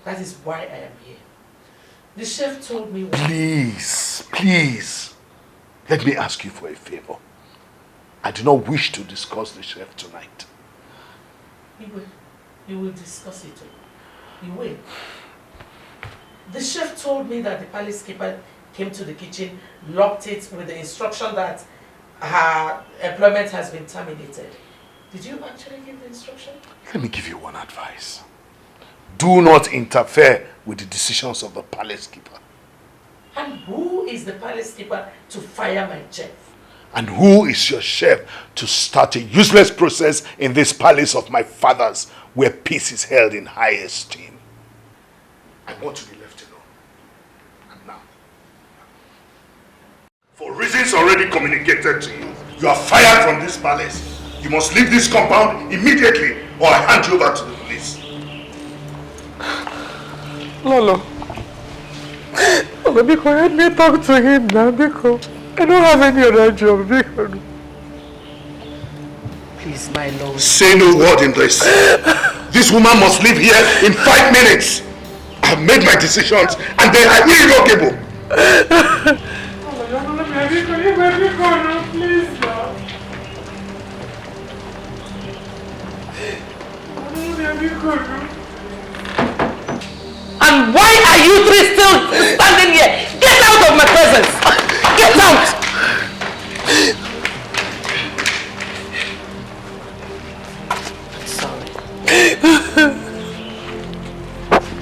[SPEAKER 3] That is why I am here. The chef told me...
[SPEAKER 6] Please, please, let me ask you for a favor. I do not wish to discuss the chef tonight.
[SPEAKER 3] You will. You will discuss it. You will. The chef told me that the palace keeper came to the kitchen, locked it with the instruction that her employment has been terminated. Did you actually give the instruction?
[SPEAKER 6] Let me give you one advice. Do not interfere with the decisions of the palace keeper.
[SPEAKER 3] And who is the palace keeper to fire my chef?
[SPEAKER 6] And who is your chef to start a useless process in this palace of my father's where peace is held in high esteem? I want to be left alone. And now, for reasons already communicated to you, you are fired from this palace. You must leave this compound immediately or I hand you over to the police.
[SPEAKER 14] Lolo. Lolo, because let me talk to him now, because I don't have any other job, because...
[SPEAKER 3] Please, my lord.
[SPEAKER 6] Say no word in this. This woman must leave here in 5 minutes. I have made my decisions and they are irrevocable.
[SPEAKER 14] Please, now.
[SPEAKER 3] And why are you three still standing here? Get out of my presence! Get out! I'm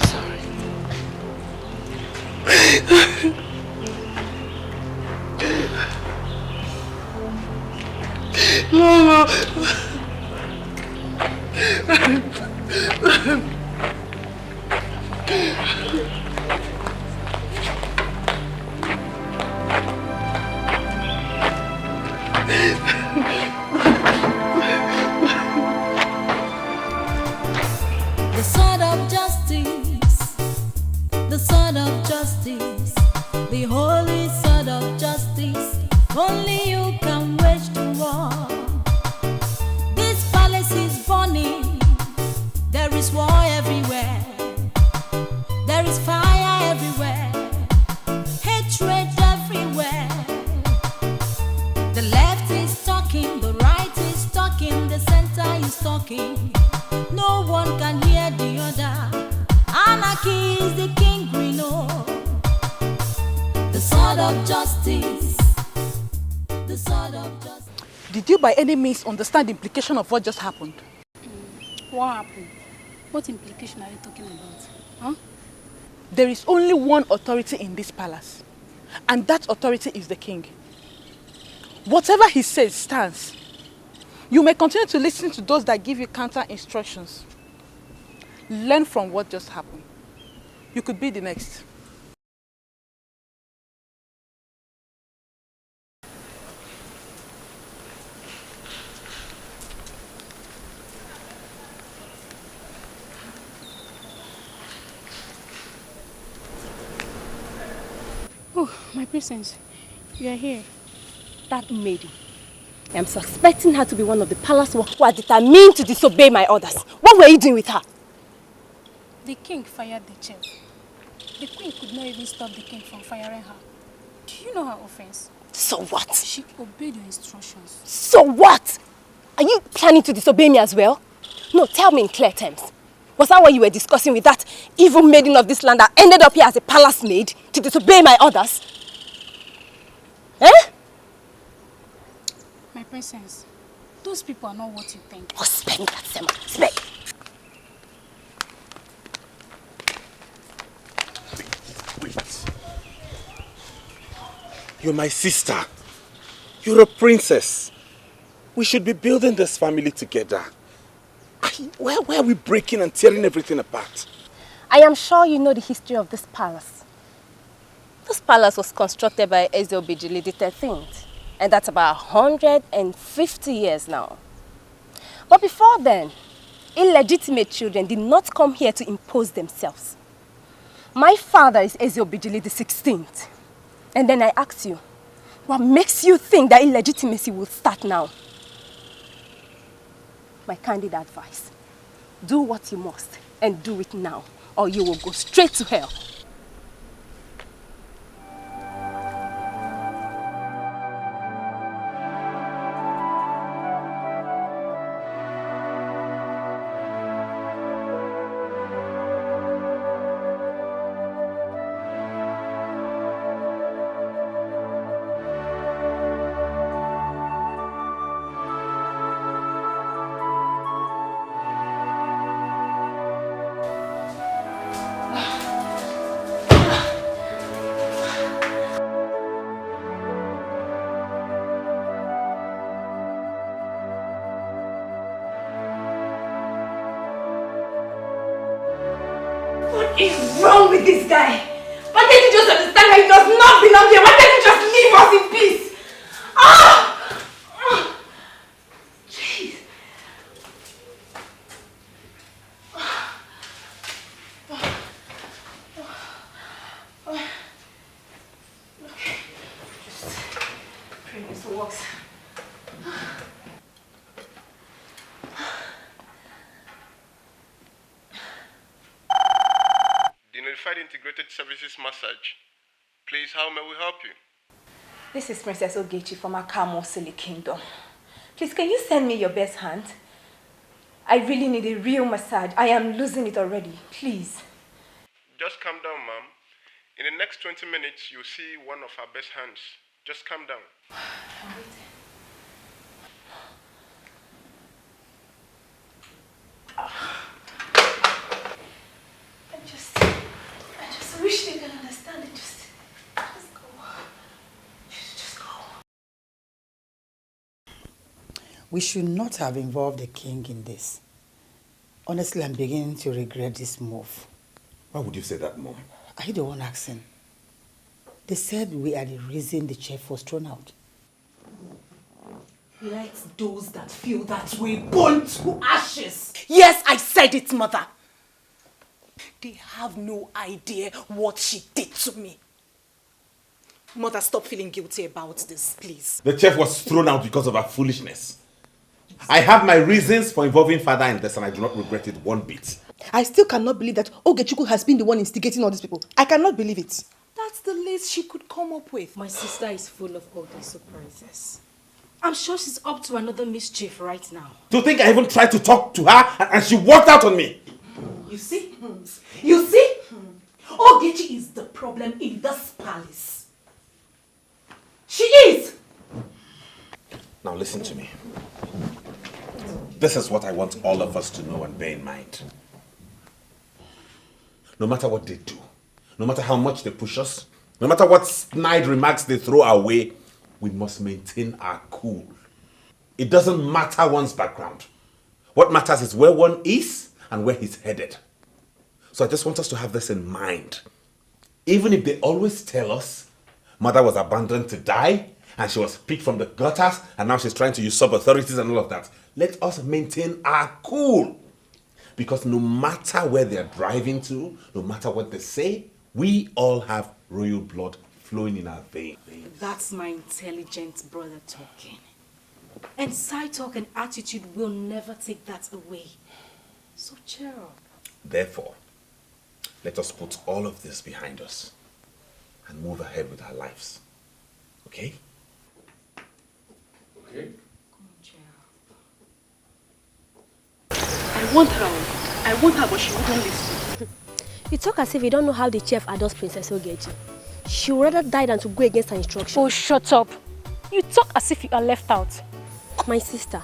[SPEAKER 3] sorry.
[SPEAKER 14] Lolo.
[SPEAKER 21] The sword of justice, the sword of justice, the holy sword of justice. Only you can wage the war. This palace is burning. There is war everywhere. There is fire everywhere. Hatred everywhere. The left is talking, the right is talking, the center is talking. No one can hear the other. Anarchy is the king we know. The sword of justice. The sword of justice.
[SPEAKER 17] Did you by any means understand the implication of what just happened?
[SPEAKER 9] What happened? What implication are you talking about? Huh?
[SPEAKER 17] There is only one authority in this palace, and that authority is the king. Whatever he says stands. You may continue to listen to those that give you counter instructions. Learn from what just happened. You could be the next.
[SPEAKER 9] Oh, my princess, you are here.
[SPEAKER 19] That maiden. I am suspecting her to be one of the palace workers who are determined to disobey my orders. What were you doing with her?
[SPEAKER 9] The king fired the chief. The queen could not even stop the king from firing her. Do you know her offense?
[SPEAKER 19] So what?
[SPEAKER 9] She obeyed your instructions.
[SPEAKER 19] So what? Are you planning to disobey me as well? No, tell me in clear terms. Was that what you were discussing with that evil maiden of this land that ended up here as a palace maid to disobey my orders? Eh?
[SPEAKER 9] My princess, those people are not what you think.
[SPEAKER 19] Oh, spare me that, Sema. Spare.
[SPEAKER 2] Wait. You're my sister. You're a princess. We should be building this family together. Why are we breaking and tearing everything apart?
[SPEAKER 19] I am sure you know the history of this palace. This palace was constructed by Ezeonu the 13th. And that's about 150 years now. But before then, illegitimate children did not come here to impose themselves. My father is Ezeonu the 16th. And then I ask you, what makes you think that illegitimacy will start now? My candid advice, do what you must and do it now, or you will go straight to hell.
[SPEAKER 7] What is wrong with this guy? Why can't you just understand that he does not belong here? Why can't you just leave us in peace? Ah! Jeez. Okay. Just pray this works.
[SPEAKER 12] Integrated Services Massage. Please, how may we help you?
[SPEAKER 7] This is Princess Ogechi from Akamosili Kingdom. Please, can you send me your best hand? I really need a real massage. I am losing it already. Please.
[SPEAKER 12] Just calm down, ma'am. In the next 20 minutes, you'll see one of our best hands. Just calm down.
[SPEAKER 7] I just wish they can understand it. Just go. Just go.
[SPEAKER 4] We should not have involved the king in this. Honestly, I'm beginning to regret this move.
[SPEAKER 2] Why would you say that, Mom?
[SPEAKER 4] Are you the one asking? They said we are the reason the chef was thrown out.
[SPEAKER 17] Let those that feel that way burn to ashes.
[SPEAKER 7] Yes, I said it, mother.
[SPEAKER 17] They have no idea what she did to me. Mother, stop feeling guilty about this, please.
[SPEAKER 2] The chef was thrown out because of her foolishness. I have my reasons for involving father in this and I do not regret it one bit.
[SPEAKER 15] I still cannot believe that Ogechukwu has been the one instigating all these people. I cannot believe it.
[SPEAKER 17] That's the least she could come up with.
[SPEAKER 8] My sister is full of all these surprises. I'm sure she's up to another mischief right now.
[SPEAKER 2] To think I even tried to talk to her and she walked out on me.
[SPEAKER 17] You see? You see? Ogechi is the problem in this palace. She is!
[SPEAKER 2] Now listen to me. This is what I want all of us to know and bear in mind. No matter what they do, no matter how much they push us, no matter what snide remarks they throw our way, we must maintain our cool. It doesn't matter one's background. What matters is where one is and where he's headed. So I just want us to have this in mind. Even if they always tell us mother was abandoned to die and she was picked from the gutters and now she's trying to usurp authorities and all of that, let us maintain our cool. Because no matter where they're driving to, no matter what they say, we all have royal blood flowing in our veins.
[SPEAKER 8] That's my intelligent brother talking. And side talk and attitude will never take that away. So cheer up.
[SPEAKER 2] Therefore, let us put all of this behind us and move ahead with our lives. Okay? Okay.
[SPEAKER 9] I want her, but she wouldn't listen.
[SPEAKER 19] You talk as if you don't know how the chef adores Princess Ogechi. She would rather die than to go against her instructions.
[SPEAKER 9] Oh, shut up. You talk as if you are left out.
[SPEAKER 19] My sister,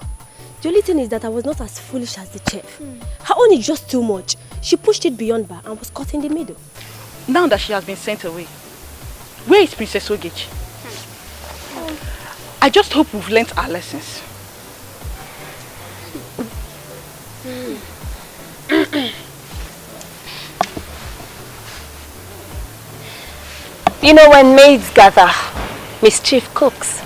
[SPEAKER 19] the only thing is that I was not as foolish as the chef. Her own is just too much. She pushed it beyond bar and was caught in the middle.
[SPEAKER 9] Now that she has been sent away, where is Princess Ogechi? I just hope we've learnt our lessons.
[SPEAKER 19] You know, when maids gather, mischief cooks.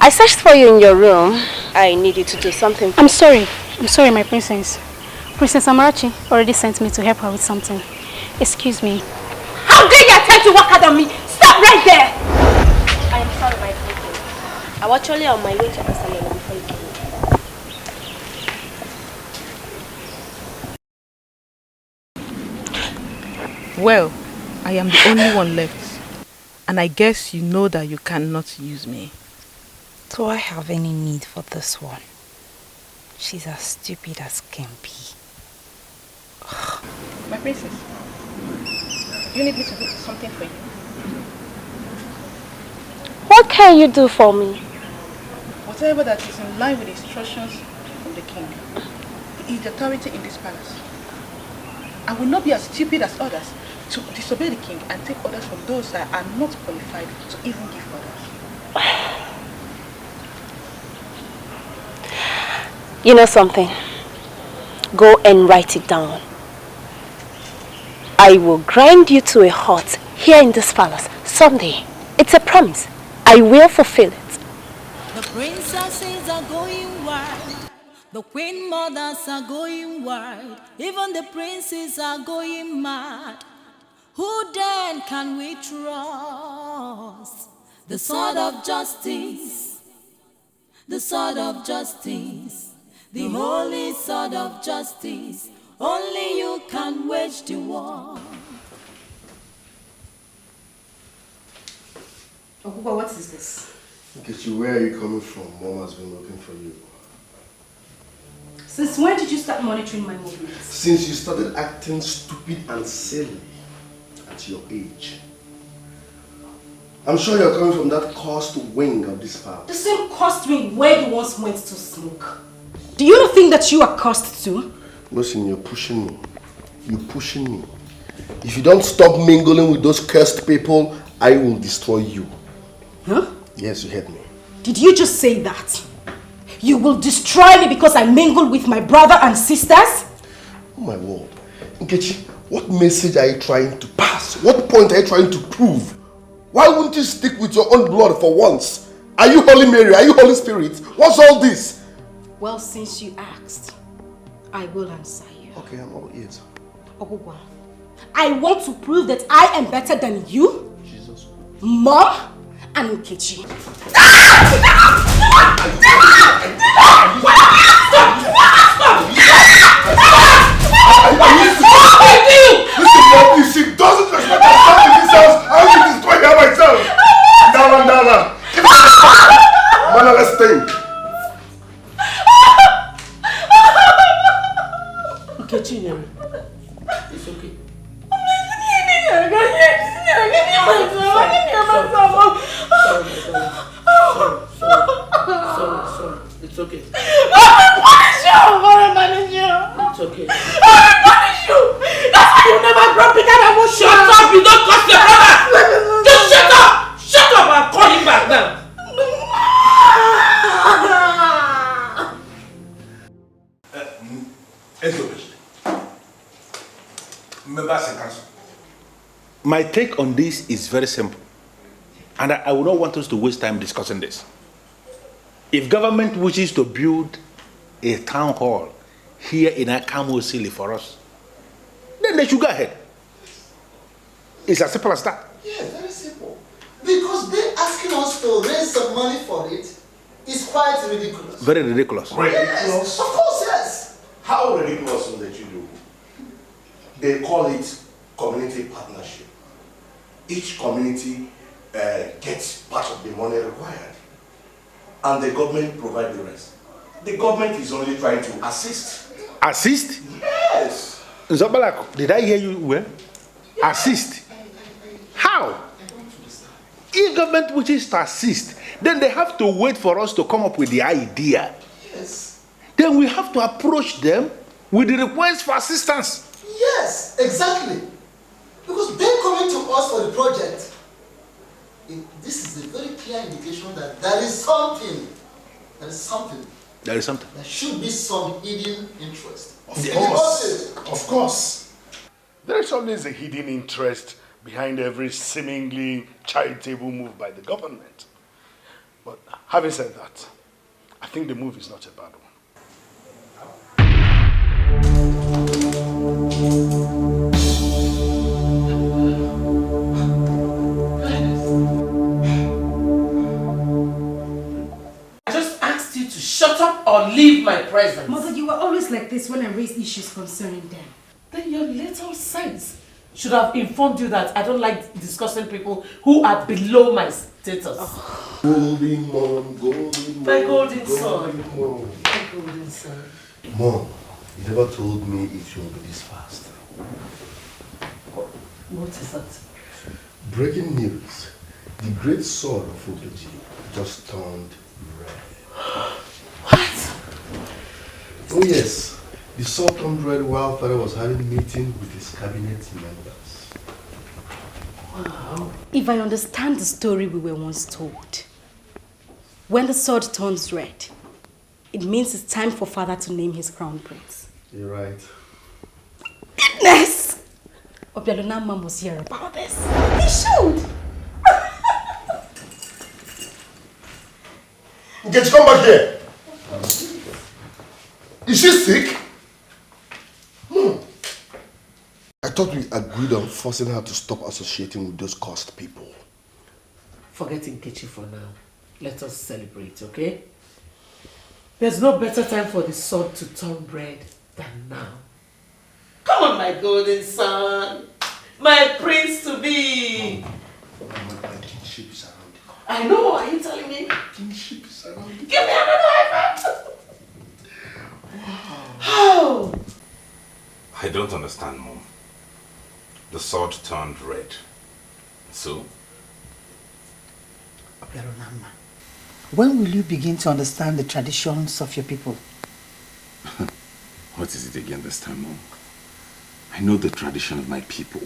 [SPEAKER 19] I searched for you in your room. I need you to do something.
[SPEAKER 9] I'm sorry, my princess. Princess Amarachi already sent me to help her with something. Excuse me.
[SPEAKER 17] How dare you attempt to walk out on me? Stop right there!
[SPEAKER 19] I am sorry, my princess. I was actually on my way to Escalating before you came.
[SPEAKER 11] Well, I am the only one left. And I guess you know that you cannot use me.
[SPEAKER 20] Do I have any need for this one? She's as stupid as can be.
[SPEAKER 9] My princess, you need me to do something for you?
[SPEAKER 19] What can you do for me?
[SPEAKER 9] Whatever that is in line with the instructions from the king. He is the authority in this palace. I will not be as stupid as others to disobey the king and take orders from those that are not qualified to even give orders.
[SPEAKER 19] You know something? Go and write it down. I will grind you to a halt here in this palace someday. It's a promise. I will fulfill it.
[SPEAKER 21] The princesses are going wild. The queen mothers are going wild. Even the princes are going mad. Who then can we trust? The sword of justice. The sword of justice. The holy sword of justice. Only you can wage the war.
[SPEAKER 8] Okuba, what is this?
[SPEAKER 16] Nkechi, where are you coming from? Mom has been looking for you.
[SPEAKER 8] Since when did you start monitoring my movements?
[SPEAKER 16] Since you started acting stupid and silly at your age. I'm sure you're coming from that cursed wing of this palace.
[SPEAKER 8] The same cursed wing where you once went to smoke. Do you not think that you are cursed too?
[SPEAKER 16] Listen, you're pushing me. You're pushing me. If you don't stop mingling with those cursed people, I will destroy you.
[SPEAKER 8] Huh?
[SPEAKER 16] Yes, you heard me.
[SPEAKER 8] Did you just say that? You will destroy me because I mingle with my brother and sisters?
[SPEAKER 16] Oh my word. Nkechi, what message are you trying to pass? What point are you trying to prove? Why wouldn't you stick with your own blood for once? Are you Holy Mary? Are you Holy Spirit? What's all this?
[SPEAKER 8] Well, since you asked, I will answer you.
[SPEAKER 16] Okay, I'm all ears.
[SPEAKER 8] Ogugwa, I want to prove that I am better than you,
[SPEAKER 16] Jesus.
[SPEAKER 8] Mom, and Nkechi.
[SPEAKER 1] If she doesn't respect herself in this house, I will destroy her myself. Now. Give me the mannerless thing.
[SPEAKER 3] Nkechi, it's okay. Sorry. It's okay. It's okay.
[SPEAKER 10] That's why you never brought me down. I will
[SPEAKER 3] shut up! You don't cost your brother! Just shut up! Shut up! I'll call him back now.
[SPEAKER 2] Members and council. My take on this is very simple. And I would not want us to waste time discussing this. If government wishes to build a town hall here in Akamosili for us, then they should go ahead. It's as simple as that.
[SPEAKER 5] Yeah, very simple. Because they asking us to raise some money for it is quite ridiculous.
[SPEAKER 2] Very ridiculous.
[SPEAKER 5] Yes, of course, yes.
[SPEAKER 1] How ridiculous will that you do? They call it community partnership. Each community gets part of the money required, and the government provides the rest. The government is only trying to assist.
[SPEAKER 2] Assist?
[SPEAKER 1] Yes.
[SPEAKER 2] Zobalak, did I hear you well? Assist? How? If government wishes to assist, then they have to wait for us to come up with the idea.
[SPEAKER 5] Yes.
[SPEAKER 2] Then we have to approach them with the request for assistance.
[SPEAKER 5] Yes, exactly. Because they're coming to us for the project. This is a very clear indication that there is something. There is something.
[SPEAKER 2] There is something.
[SPEAKER 5] There should be some hidden interest.
[SPEAKER 1] Of course. There is always a hidden interest behind every seemingly charitable move by the government. But having said that, I think the move is not a bad one.
[SPEAKER 3] Shut up or leave my presence.
[SPEAKER 8] Mother, you were always like this when I raised issues concerning them.
[SPEAKER 3] Then your little sense should have informed you that I don't like discussing people who are below my status. Oh.
[SPEAKER 1] Golden mom, golden mom.
[SPEAKER 3] My golden son.
[SPEAKER 1] Mom.
[SPEAKER 3] My golden son.
[SPEAKER 1] Mom, you never told me it will be this fast.
[SPEAKER 3] What is that?
[SPEAKER 1] Breaking news. The great sword of Obiago just turned red.
[SPEAKER 3] What?
[SPEAKER 1] Oh yes, the sword turned red while Father was having a meeting with his cabinet members.
[SPEAKER 8] Wow. If I understand the story we were once told, when the sword turns red, it means it's time for Father to name his crown prince.
[SPEAKER 1] You're right.
[SPEAKER 8] Goodness! Obiago Mom was here about this. He should!
[SPEAKER 1] Get come back here. Is she sick? I thought we agreed on forcing her to stop associating with those cursed people.
[SPEAKER 3] Forget Nkechi for now. Let us celebrate, okay? There's no better time for the sword to turn red than now. Come on, my golden son. My prince to be.
[SPEAKER 1] My kinship is around the corner.
[SPEAKER 3] I know, are you telling me?
[SPEAKER 1] Kinship is around the corner.
[SPEAKER 3] Give me another high five. How?
[SPEAKER 2] I don't understand, Mom. The sword turned red. So?
[SPEAKER 20] When will you begin to understand the traditions of your people?
[SPEAKER 2] What is it again this time, Mom? I know the tradition of my people,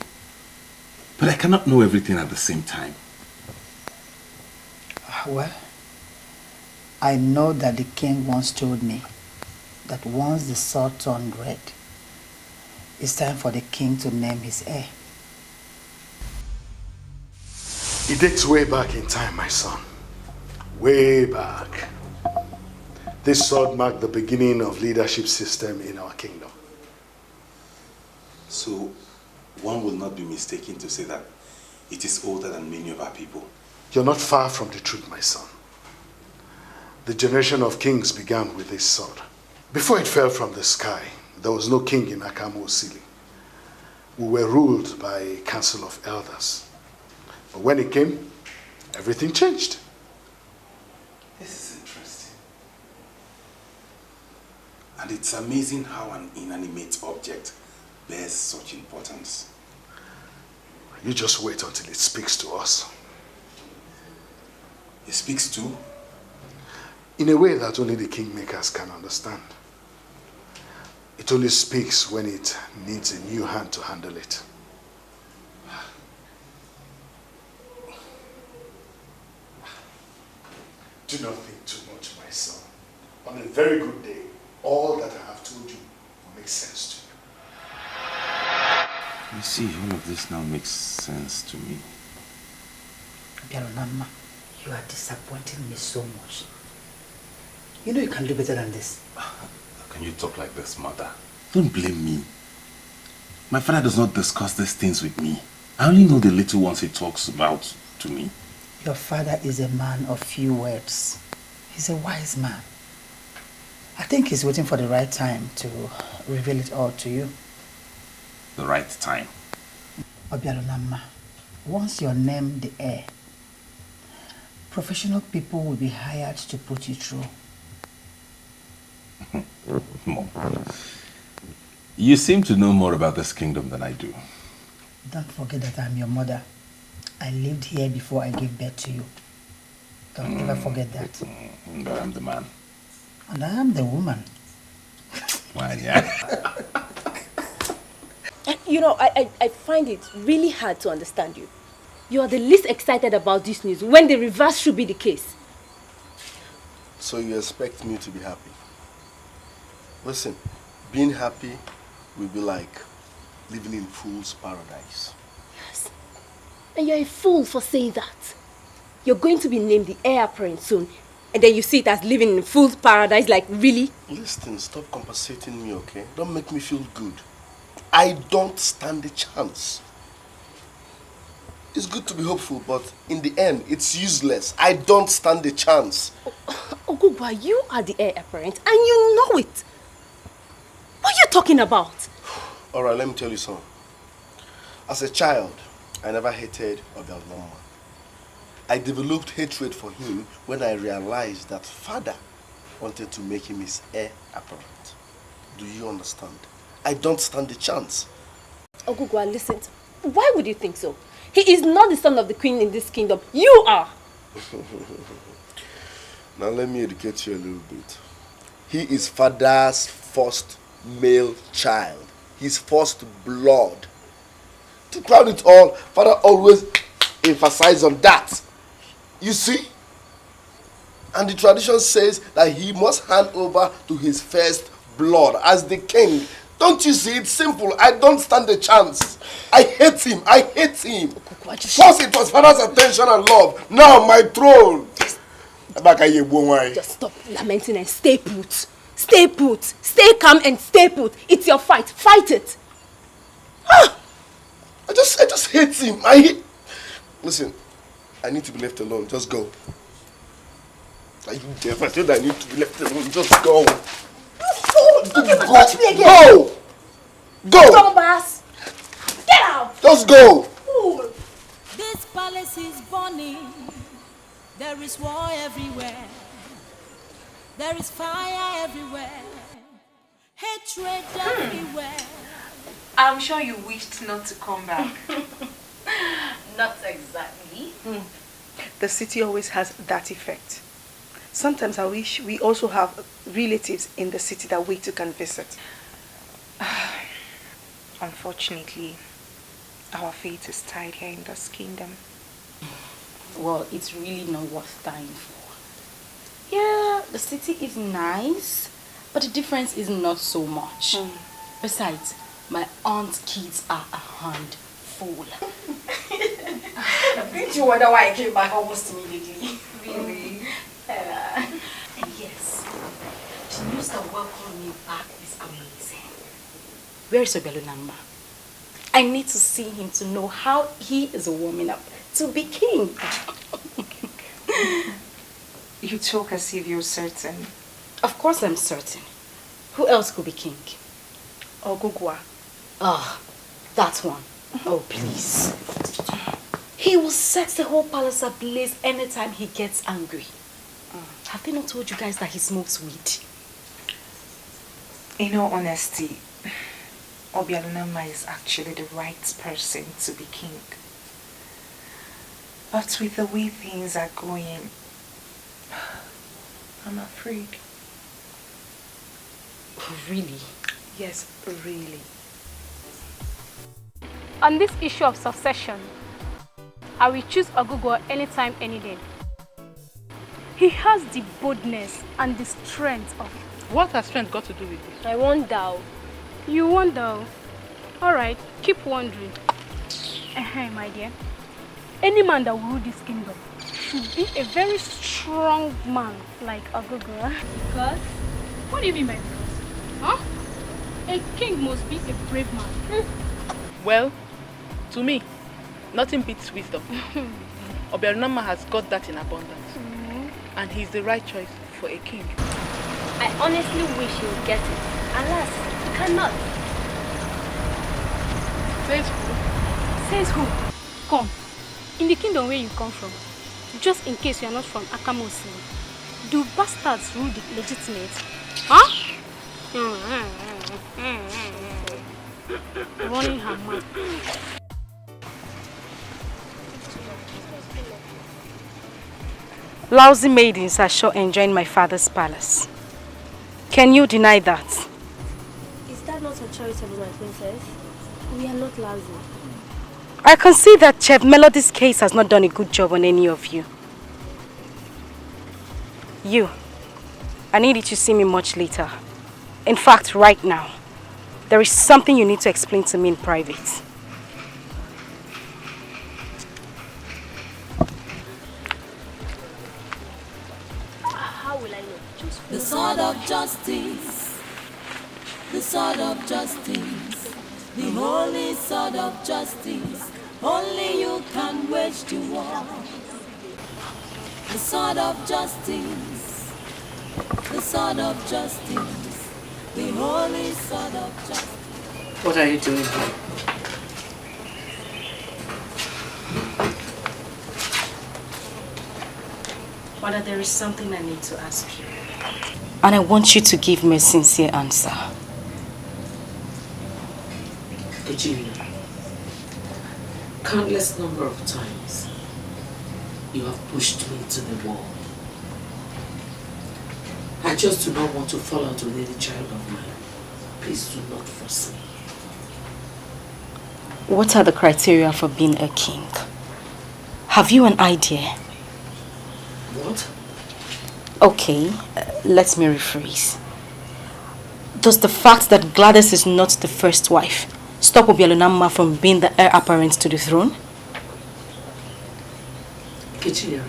[SPEAKER 2] but I cannot know everything at the same time.
[SPEAKER 20] Well, I know that the king once told me that once the sword turned red, it's time for the king to name his heir.
[SPEAKER 1] It dates way back in time, my son. Way back.
[SPEAKER 6] This sword marked the beginning of leadership system in our kingdom.
[SPEAKER 2] So, one will not be mistaken to say that it is older than many of our people.
[SPEAKER 6] You're not far from the truth, my son. The generation of kings began with this sword. Before it fell from the sky, there was no king in Akamu Osili. We were ruled by a council of elders. But when it came, everything changed.
[SPEAKER 2] This is interesting. And it's amazing how an inanimate object bears such importance.
[SPEAKER 6] You just wait until it speaks to us.
[SPEAKER 2] It speaks to?
[SPEAKER 6] In a way that only the kingmakers can understand. It only speaks when it needs a new hand to handle it. Do not think too much, my son. On a very good day, all that I have told you will make sense to you.
[SPEAKER 2] You see, all of this now makes sense to me.
[SPEAKER 20] Bialonama, you are disappointing me so much. You know you can do better than this.
[SPEAKER 2] How can you talk like this, mother? Don't blame me. My father does not discuss these things with me. I only know the little ones he talks about to me.
[SPEAKER 20] Your father is a man of few words. He's a wise man. I think he's waiting for the right time to reveal it all to you.
[SPEAKER 2] The right time?
[SPEAKER 20] Obialonama, once you're named the heir, professional people will be hired to put you through.
[SPEAKER 2] Mom, you seem to know more about this kingdom than I do.
[SPEAKER 20] Don't forget that I'm your mother. I lived here before I gave birth to you. Don't ever forget that.
[SPEAKER 2] But I'm the man.
[SPEAKER 20] And I am the woman.
[SPEAKER 2] Why, yeah.
[SPEAKER 19] You know, I find it really hard to understand you. You are the least excited about this news when the reverse should be the case.
[SPEAKER 16] So you expect me to be happy? Listen, being happy will be like living in fool's paradise.
[SPEAKER 19] Yes. And you're a fool for saying that. You're going to be named the heir apparent soon, and then you see it as living in fool's paradise, like really?
[SPEAKER 16] Listen, stop compensating me, okay? Don't make me feel good. I don't stand a chance. It's good to be hopeful, but in the end, it's useless. I don't stand a chance.
[SPEAKER 19] Ogugwa, you are the heir apparent, and you know it. What are you talking about?
[SPEAKER 16] Alright, let me tell you something. As a child, I never hated Obiago. I developed hatred for him when I realized that father wanted to make him his heir apparent. Do you understand? I don't stand a chance.
[SPEAKER 19] Ogugwa, listen. Why would you think so? He is not the son of the queen in this kingdom. You are.
[SPEAKER 16] Now let me educate you a little bit. He is father's first male child. His first blood. To crown it all, father always emphasizes on that. You see? And the tradition says that he must hand over to his first blood as the king. Don't you see? It's simple. I don't stand a chance. I hate him. I hate him. First it was father's attention and love. Now my throne.
[SPEAKER 19] Just stop lamenting and stay put. Stay put. Stay calm and stay put. It's your fight. Fight it.
[SPEAKER 16] I just hate him. Listen, I need to be left alone. Just go. Are you deaf? I said I need to be left alone. Just go.
[SPEAKER 19] Touch me again.
[SPEAKER 16] Go. Go.
[SPEAKER 19] Don't pass. Get out.
[SPEAKER 16] Just go.
[SPEAKER 21] This palace is burning. There is war everywhere. There is fire everywhere. Hatred everywhere.
[SPEAKER 11] I'm sure you wished not to come back.
[SPEAKER 17] Not exactly. The city always has that effect. Sometimes I wish we also have relatives in the city that we too can visit.
[SPEAKER 11] Unfortunately, our fate is tied here in this kingdom.
[SPEAKER 8] Well, it's really not worth dying for. Yeah, the city is nice, but the difference is not so much. Besides, my aunt's kids are a handful.
[SPEAKER 17] Didn't you wonder why I came back almost immediately?
[SPEAKER 8] Really?
[SPEAKER 17] Yes.
[SPEAKER 8] Master welcomed me back is amazing. Where is Obialunamba? I need to see him to know how he is warming up to be king.
[SPEAKER 18] You talk as if you're certain.
[SPEAKER 8] Of course I'm certain. Who else could be king?
[SPEAKER 18] Ogugwa.
[SPEAKER 8] Ah, that one. Oh, please. He will set the whole palace ablaze anytime he gets angry. Have they not told you guys that he smokes weed?
[SPEAKER 18] In all honesty, Obialunamba is actually the right person to be king. But with the way things are going, I'm afraid.
[SPEAKER 8] Really?
[SPEAKER 18] Yes, really.
[SPEAKER 9] On this issue of succession, I will choose Ogugwa anytime, any day. He has the boldness and the strength of...
[SPEAKER 10] What has strength got to do with this?
[SPEAKER 9] I wonder. You wonder? Alright, keep wondering. My dear. Any man that will rule this kingdom should be a very strong man like Ogugwa.
[SPEAKER 22] Because? What do you mean by because? Huh? A king must be a brave man.
[SPEAKER 10] Well, to me, nothing beats wisdom. Obialunamba has got that in abundance. And he's the right choice for a king.
[SPEAKER 22] I honestly wish he would get it. Alas, he cannot.
[SPEAKER 10] Says who?
[SPEAKER 9] Says who? Come. In the kingdom where you come from, just in case you are not from Akamosi, do bastards rule the legitimate? Huh? Running her mouth.
[SPEAKER 8] Lousy maidens are sure enjoying my father's palace. Can you deny that?
[SPEAKER 22] Is that not uncharitable, my princess? We are not lousy.
[SPEAKER 8] I can see that Chef Melody's case has not done a good job on any of you. You, I need you to see me much later. In fact, right now. There is something you need to explain to me in private.
[SPEAKER 22] How will I know?
[SPEAKER 21] The sword of justice, the sword of justice, the holy sword of justice, only you can wage the war. The sword of justice, the sword of justice, the holy sword of justice.
[SPEAKER 3] What are you doing here?
[SPEAKER 8] Mother, there is something I need to ask you. And I want you to give me a sincere answer.
[SPEAKER 3] Virginia, countless number of times you have pushed me to the wall. I just do not want to fall out with any child of mine. Please do not force me.
[SPEAKER 8] What are the criteria for being a king? Have you an idea?
[SPEAKER 3] What?
[SPEAKER 8] Okay, let me rephrase. Does the fact that Gladys is not the first wife stop Obialunamba from being the heir apparent to the throne?
[SPEAKER 3] Virginia,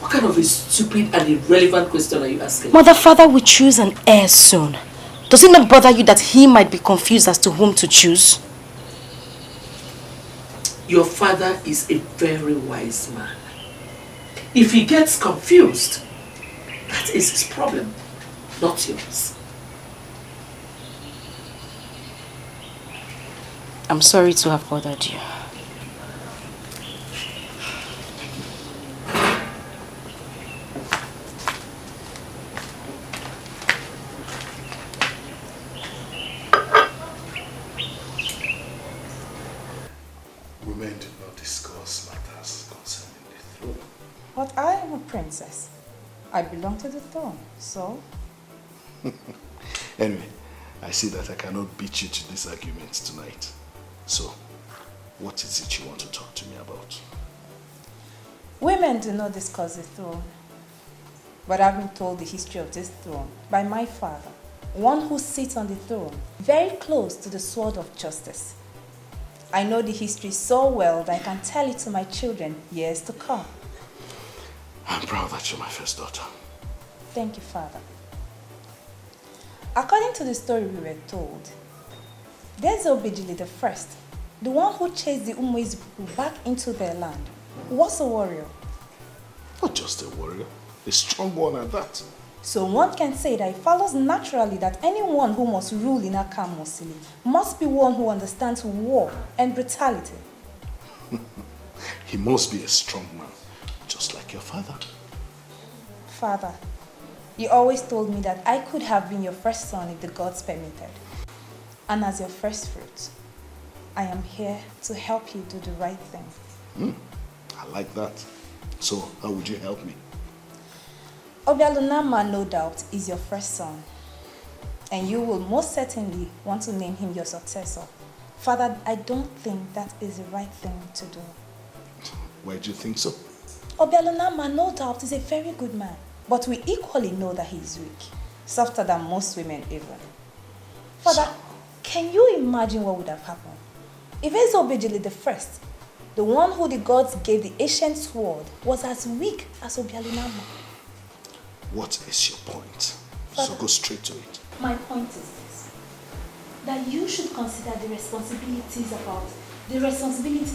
[SPEAKER 3] what kind of a stupid and irrelevant question are you asking?
[SPEAKER 8] Mother, father will choose an heir soon. Does it not bother you that he might be confused as to whom to choose?
[SPEAKER 3] Your father is a very wise man. If he gets confused, that is his problem, not yours.
[SPEAKER 8] I'm sorry to have bothered you.
[SPEAKER 6] Women do not discuss matters concerning the throne.
[SPEAKER 23] But I am a princess. I belong to the throne, so...
[SPEAKER 6] Anyway, I see that I cannot beat you to this argument tonight. So, what is it you want to talk to me about?
[SPEAKER 23] Women do not discuss the throne. But I've been told the history of this throne by my father, one who sits on the throne, very close to the sword of justice. I know the history so well that I can tell it to my children years to come.
[SPEAKER 6] I'm proud that you're my first daughter.
[SPEAKER 23] Thank you, Father. According to the story we were told, there's Obijili the first, the one who chased the Umwezi people back into their land, was a warrior.
[SPEAKER 6] Not just a warrior, a strong one at that.
[SPEAKER 23] So one can say that it follows naturally that anyone who must rule in Aka Mosili must be one who understands war and brutality.
[SPEAKER 6] He must be a strong man, just like your father.
[SPEAKER 23] Father, you always told me that I could have been your first son if the gods permitted. And as your first fruit, I am here to help you do the right thing.
[SPEAKER 6] I like that. So, how would you help me?
[SPEAKER 23] Obialunama, no doubt, is your first son. And you will most certainly want to name him your successor. Father, I don't think that is the right thing to do.
[SPEAKER 6] Why do you think so?
[SPEAKER 23] Obialunama, no doubt, is a very good man. But we equally know that he is weak. Softer than most women even. Father, can you imagine what would have happened? If Ezobejili the first, the one who the gods gave the ancient sword, was as weak as Obialunama.
[SPEAKER 6] What is your point?
[SPEAKER 23] Father,
[SPEAKER 6] So go straight to it.
[SPEAKER 23] my point is this. That you should consider the responsibilities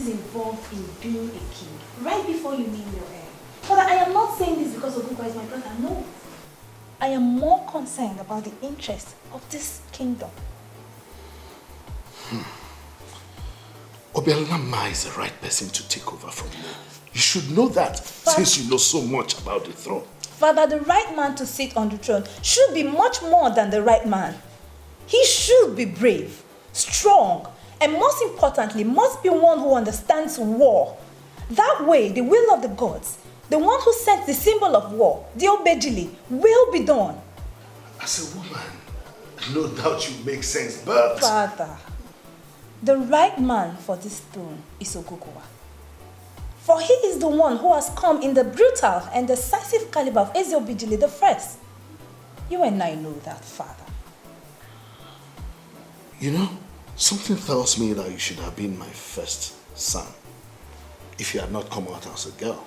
[SPEAKER 23] involved in being a king right before you name your heir. Father, I am not saying this because Ogugwa is my brother, no. I am more concerned about the interest of this kingdom.
[SPEAKER 6] Obialunama is the right person to take over from you. You should know that, since you know so much about the throne.
[SPEAKER 23] Father, the right man to sit on the throne should be much more than the right man. He should be brave, strong, and most importantly, must be one who understands war. That way, the will of the gods, the one who sets the symbol of war, the Obejili, will be done.
[SPEAKER 6] As a woman, no doubt you make sense, but...
[SPEAKER 23] Father, the right man for this throne is Ogugwa. For he is the one who has come in the brutal and decisive caliber of Ezobijili the first. You and I know that, Father.
[SPEAKER 6] You know, something tells me that you should have been my first son. If you had not come out as a girl.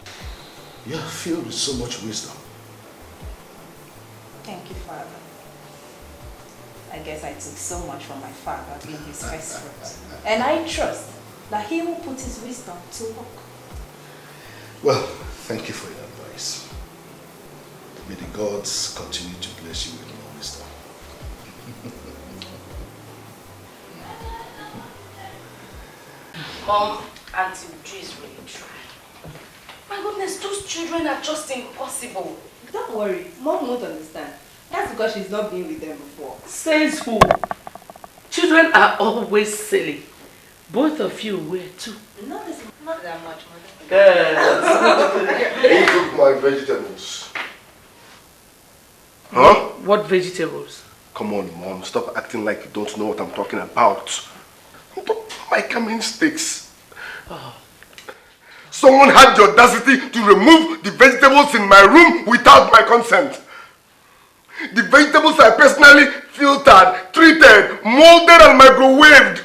[SPEAKER 6] You are filled with so much wisdom.
[SPEAKER 23] Thank you, Father. I guess I took so much from my father being his first fruit. And I trust that he will put his wisdom to work.
[SPEAKER 6] Well, thank you for your advice. May the gods continue to bless you with more wisdom.
[SPEAKER 3] Mom, Auntie Uju is really trying. My goodness, those children are just impossible.
[SPEAKER 11] Don't worry, Mom won't understand. That's because she's not been with them before.
[SPEAKER 3] Says who? Children are always silly. Both of you were too.
[SPEAKER 11] Not that much, Mother.
[SPEAKER 1] Who took my vegetables? Huh?
[SPEAKER 3] What vegetables?
[SPEAKER 1] Come on, Mom. Stop acting like you don't know what I'm talking about. My coming sticks.
[SPEAKER 3] Oh.
[SPEAKER 1] Someone had the audacity to remove the vegetables in my room without my consent. The vegetables I personally filtered, treated, molded and microwaved.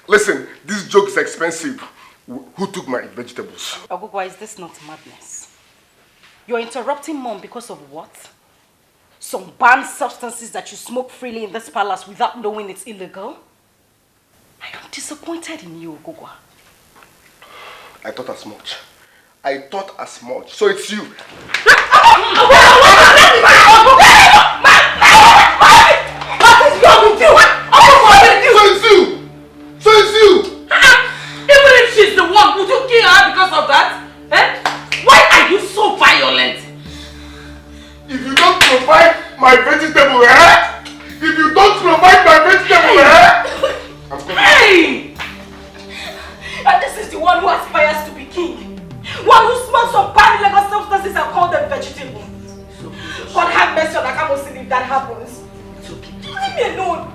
[SPEAKER 1] Listen, this joke is expensive. Who took my vegetables?
[SPEAKER 18] Ogugwa, is this not madness? You're interrupting Mom because of what? Some banned substances that you smoke freely in this palace without knowing it's illegal? I am disappointed in you, Ogugwa.
[SPEAKER 1] I thought as much. I thought as much. So it's you.
[SPEAKER 3] What is wrong with you?
[SPEAKER 1] So it's you. So it's you.
[SPEAKER 3] Even if she's the one, would you kill her because of that? Eh? Why are you so violent?
[SPEAKER 1] If you don't provide my vegetable, If you don't provide my vegetable, I'm coming.
[SPEAKER 3] Hey! And this is the one who aspires to be king. One who smokes some bad illegal substances and calls them vegetables. God have mercy on Akamosin if that happens.
[SPEAKER 12] It's okay.
[SPEAKER 3] Leave me alone.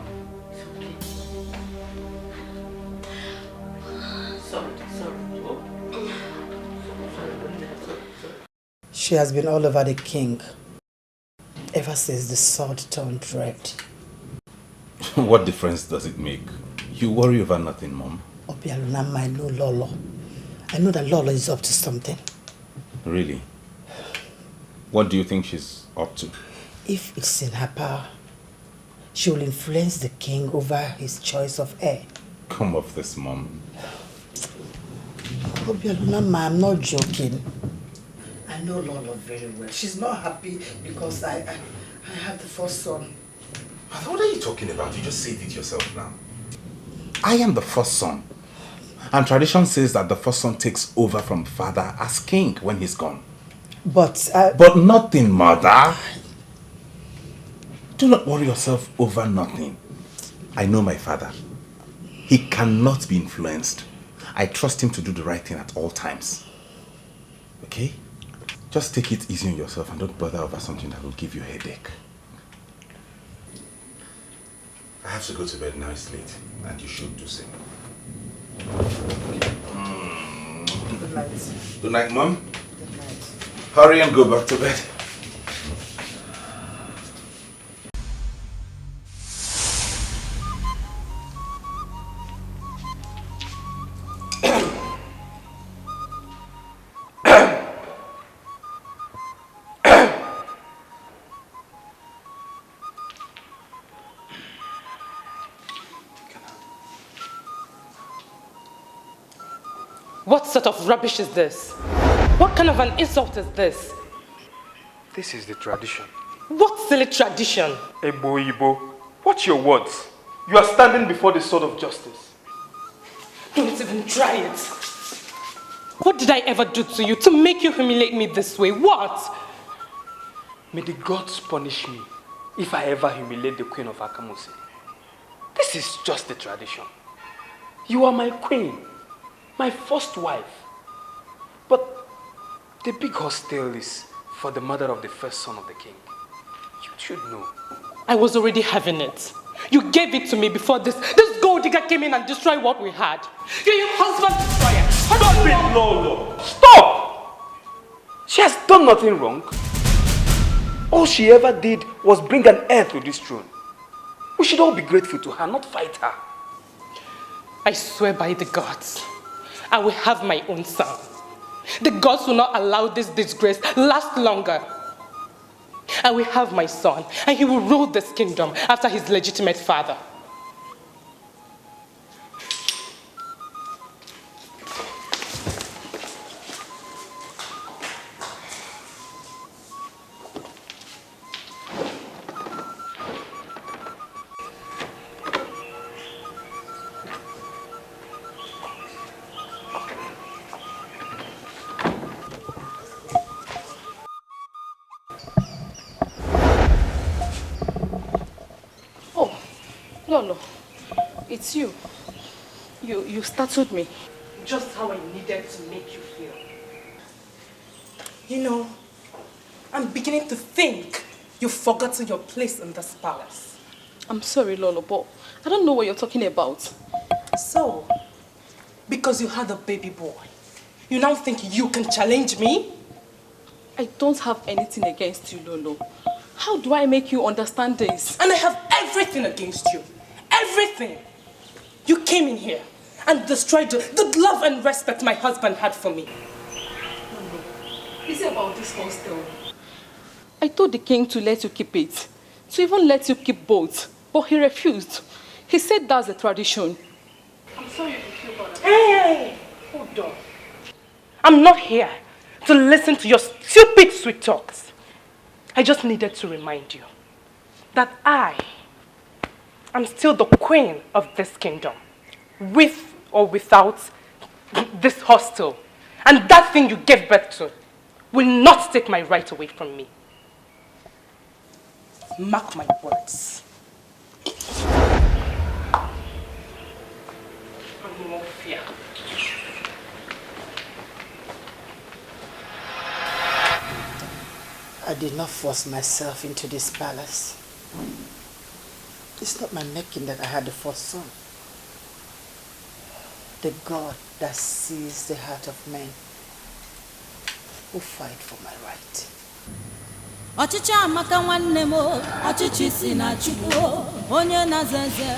[SPEAKER 12] Sorry.
[SPEAKER 13] She has been all over the king ever since the sword turned red.
[SPEAKER 2] What difference does it make? You worry over nothing, Mom.
[SPEAKER 13] Obialunama, I know Lolo. I know that Lolo is up to something.
[SPEAKER 2] Really? What do you think she's up to?
[SPEAKER 13] If it's in her power, she will influence the king over his choice of heir.
[SPEAKER 2] Come off this, Mom.
[SPEAKER 13] Obiago, Ma, I'm not joking. I know Lolo very well. She's not happy because I have the first son.
[SPEAKER 2] What are you talking about? You just said it yourself now. I am the first son. And tradition says that the first son takes over from father as king when he's gone.
[SPEAKER 13] But
[SPEAKER 2] nothing, Mother. Do not worry yourself over nothing. I know my father. He cannot be influenced. I trust him to do the right thing at all times. Okay? Just take it easy on yourself and don't bother over something that will give you a headache. I have to go to bed now, it's late. And you should do same.
[SPEAKER 13] Good night.
[SPEAKER 2] Good night, Mom. Good night. Hurry and go back to bed.
[SPEAKER 10] What sort of rubbish is this? What kind of an insult is this?
[SPEAKER 4] This is the tradition.
[SPEAKER 10] What silly tradition?
[SPEAKER 4] Ibo, watch your words. You are standing before the sword of justice.
[SPEAKER 10] Don't even try it. What did I ever do to you to make you humiliate me this way? What?
[SPEAKER 4] May the gods punish me if I ever humiliate the queen of Akamusi. This is just the tradition. You are my queen. My first wife. But the big hostel is for the mother of the first son of the king. You should know.
[SPEAKER 10] I was already having it. You gave it to me before this gold digger came in and destroyed what we had. You're your husband destroyer.
[SPEAKER 4] Stop it, Lolo. Stop! She has done nothing wrong. All she ever did was bring an heir to this throne. We should all be grateful to her, not fight her.
[SPEAKER 10] I swear by the gods, I will have my own son. The gods will not allow this disgrace last longer. I will have my son, and he will rule this kingdom after his legitimate father. Lolo, it's you. You startled me. Just how I needed to make you feel.
[SPEAKER 17] You know, I'm beginning to think you've forgotten your place in this palace.
[SPEAKER 22] I'm sorry, Lolo, but I don't know what you're talking about.
[SPEAKER 17] So, because you had a baby boy, you now think you can challenge me?
[SPEAKER 22] I don't have anything against you, Lolo. How do I make you understand this?
[SPEAKER 17] And I have everything against you. Everything. You came in here and destroyed the love and respect my husband had for me.
[SPEAKER 22] Is it about this hostel? I told the king to let you keep it, to even let you keep both, but he refused. He said that's a tradition.
[SPEAKER 10] I'm sorry if you feel bad. Hey, hold on. I'm not here to listen to your stupid sweet talks. I just needed to remind you that I'm still the queen of this kingdom, with or without this hostel. And that thing you gave birth to will not take my right away from me.
[SPEAKER 17] Mark my words.
[SPEAKER 10] No fear.
[SPEAKER 13] I did not force myself into this palace. It's not my making that I had the first son. The God that sees the heart of men who fight for my right.
[SPEAKER 21] Ọchịchị amaka nwanne m, ọchịchị si na Chukwu, onye na-azeze,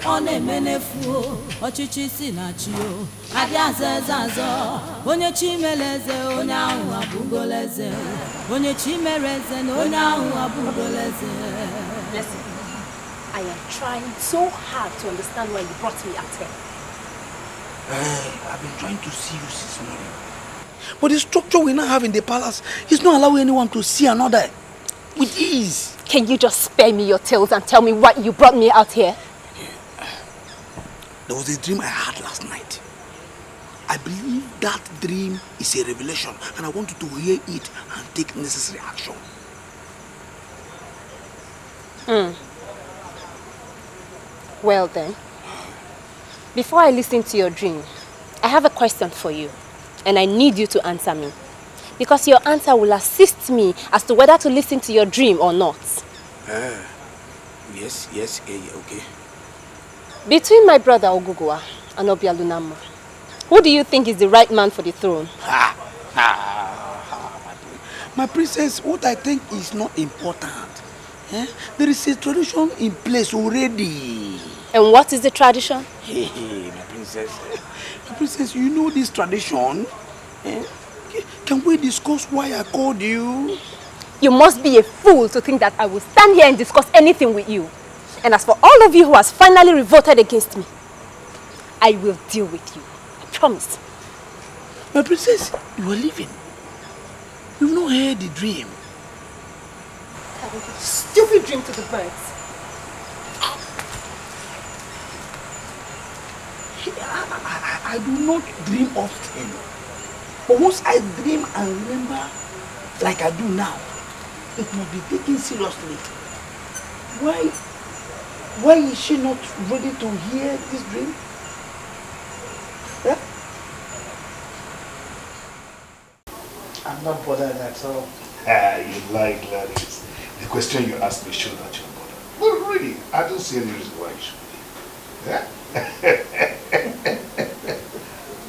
[SPEAKER 21] ọ na-eme n'efu, ọchịchị si na Chi, adị azeze azọ, onye chi mere eze, onye ahụ abụgola eze, onye chi mere eze, onye ahụ abụgola eze.
[SPEAKER 19] I am trying so hard to understand why you brought me out here.
[SPEAKER 7] I've been trying to see you since morning. But the structure we now have in the palace is not allowing anyone to see another with ease.
[SPEAKER 19] Can you just spare me your tales and tell me why you brought me out here?
[SPEAKER 7] There was a dream I had last night. I believe that dream is a revelation, and I want you to hear it and take necessary action.
[SPEAKER 19] Well then, before I listen to your dream, I have a question for you, and I need you to answer me. Because your answer will assist me as to whether to listen to your dream or not.
[SPEAKER 7] Yes, okay.
[SPEAKER 19] Between my brother Ogugua and Obialunama, who do you think is the right man for the throne?
[SPEAKER 7] My princess, what I think is not important. There is a tradition in place already.
[SPEAKER 19] And what is the tradition?
[SPEAKER 7] Hey, my princess. My princess, you know this tradition? Can we discuss why I called you?
[SPEAKER 19] You must be a fool to think that I will stand here and discuss anything with you. And as for all of you who has finally revolted against me, I will deal with you. I promise.
[SPEAKER 7] My princess, you are leaving. You've not heard the dream.
[SPEAKER 19] Stupid dream to the birds.
[SPEAKER 7] I do not dream often. But once I dream and remember, like I do now, it must be taken seriously. Why is she not ready to hear this dream?
[SPEAKER 20] I'm not bothered at all.
[SPEAKER 6] You lie, Gladys. The question you asked me showed that you're bothered. But really, I don't see any reason why you should be. Yeah?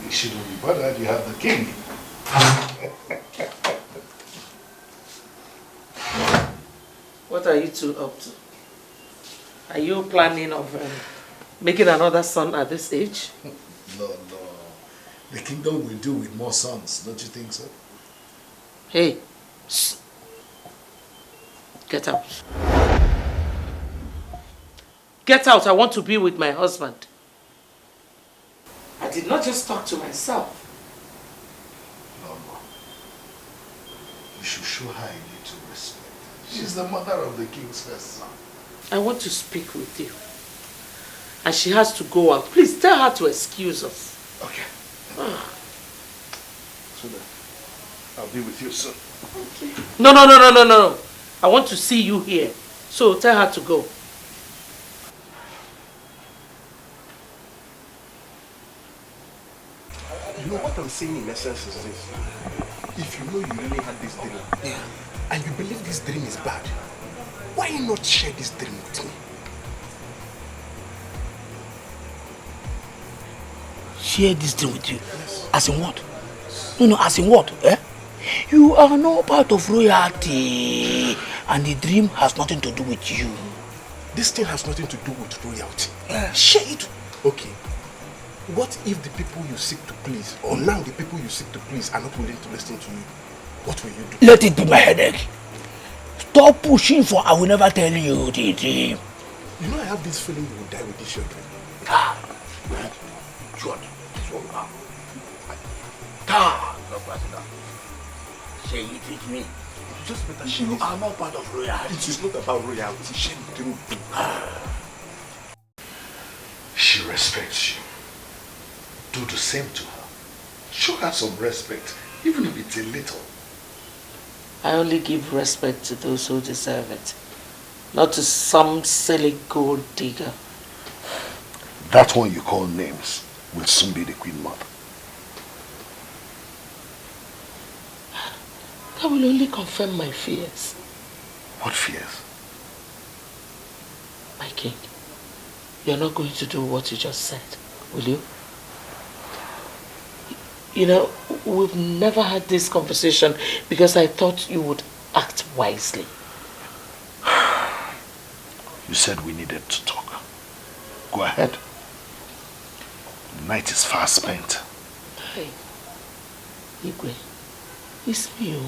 [SPEAKER 6] You shouldn't be bothered, you have the king.
[SPEAKER 3] What are you two up to? Are you planning of making another son at this age?
[SPEAKER 1] No. The kingdom will do with more sons, don't you think so?
[SPEAKER 3] Hey, get out. Get out, I want to be with my husband. I did not just talk to myself.
[SPEAKER 1] No. You should show her a little respect. She's the mother of the king's first son.
[SPEAKER 3] I want to speak with you. And she has to go out. Please tell her to excuse us.
[SPEAKER 6] Okay. So then, I'll be with you soon.
[SPEAKER 3] Okay. No. I want to see you here. So tell her to go.
[SPEAKER 16] You know what I'm saying in essence is this. If you know you really had this dream, and you believe this dream is bad, why not share this dream with me?
[SPEAKER 7] Share this dream with you? Yes. As in what? No, as in what? You are not part of royalty, and the dream has nothing to do with you.
[SPEAKER 16] This thing has nothing to do with royalty.
[SPEAKER 7] Share it.
[SPEAKER 16] Okay. What if the people you seek to please, or now the people you seek to please, are not willing to listen to you? What will you do?
[SPEAKER 7] Let it be my headache. Stop pushing for I will never tell you the dream.
[SPEAKER 16] You know I have this feeling you will die with this children.
[SPEAKER 7] Say it with me.
[SPEAKER 16] Just better
[SPEAKER 7] share. You are not part of royalty.
[SPEAKER 16] It is not about royalty. Share the dream with me.
[SPEAKER 6] She respects you. Do the same to her. Show her some respect, even if it's a little.
[SPEAKER 3] I only give respect to those who deserve it, not to some silly gold digger.
[SPEAKER 6] That one you call names will soon be the Queen Mother.
[SPEAKER 3] That will only confirm my fears.
[SPEAKER 6] What fears?
[SPEAKER 3] My king, you're not going to do what you just said, will you? You know, we've never had this conversation because I thought you would act wisely.
[SPEAKER 6] You said we needed to talk. Go ahead. The night is far spent.
[SPEAKER 3] Hey, Igwe, it's me,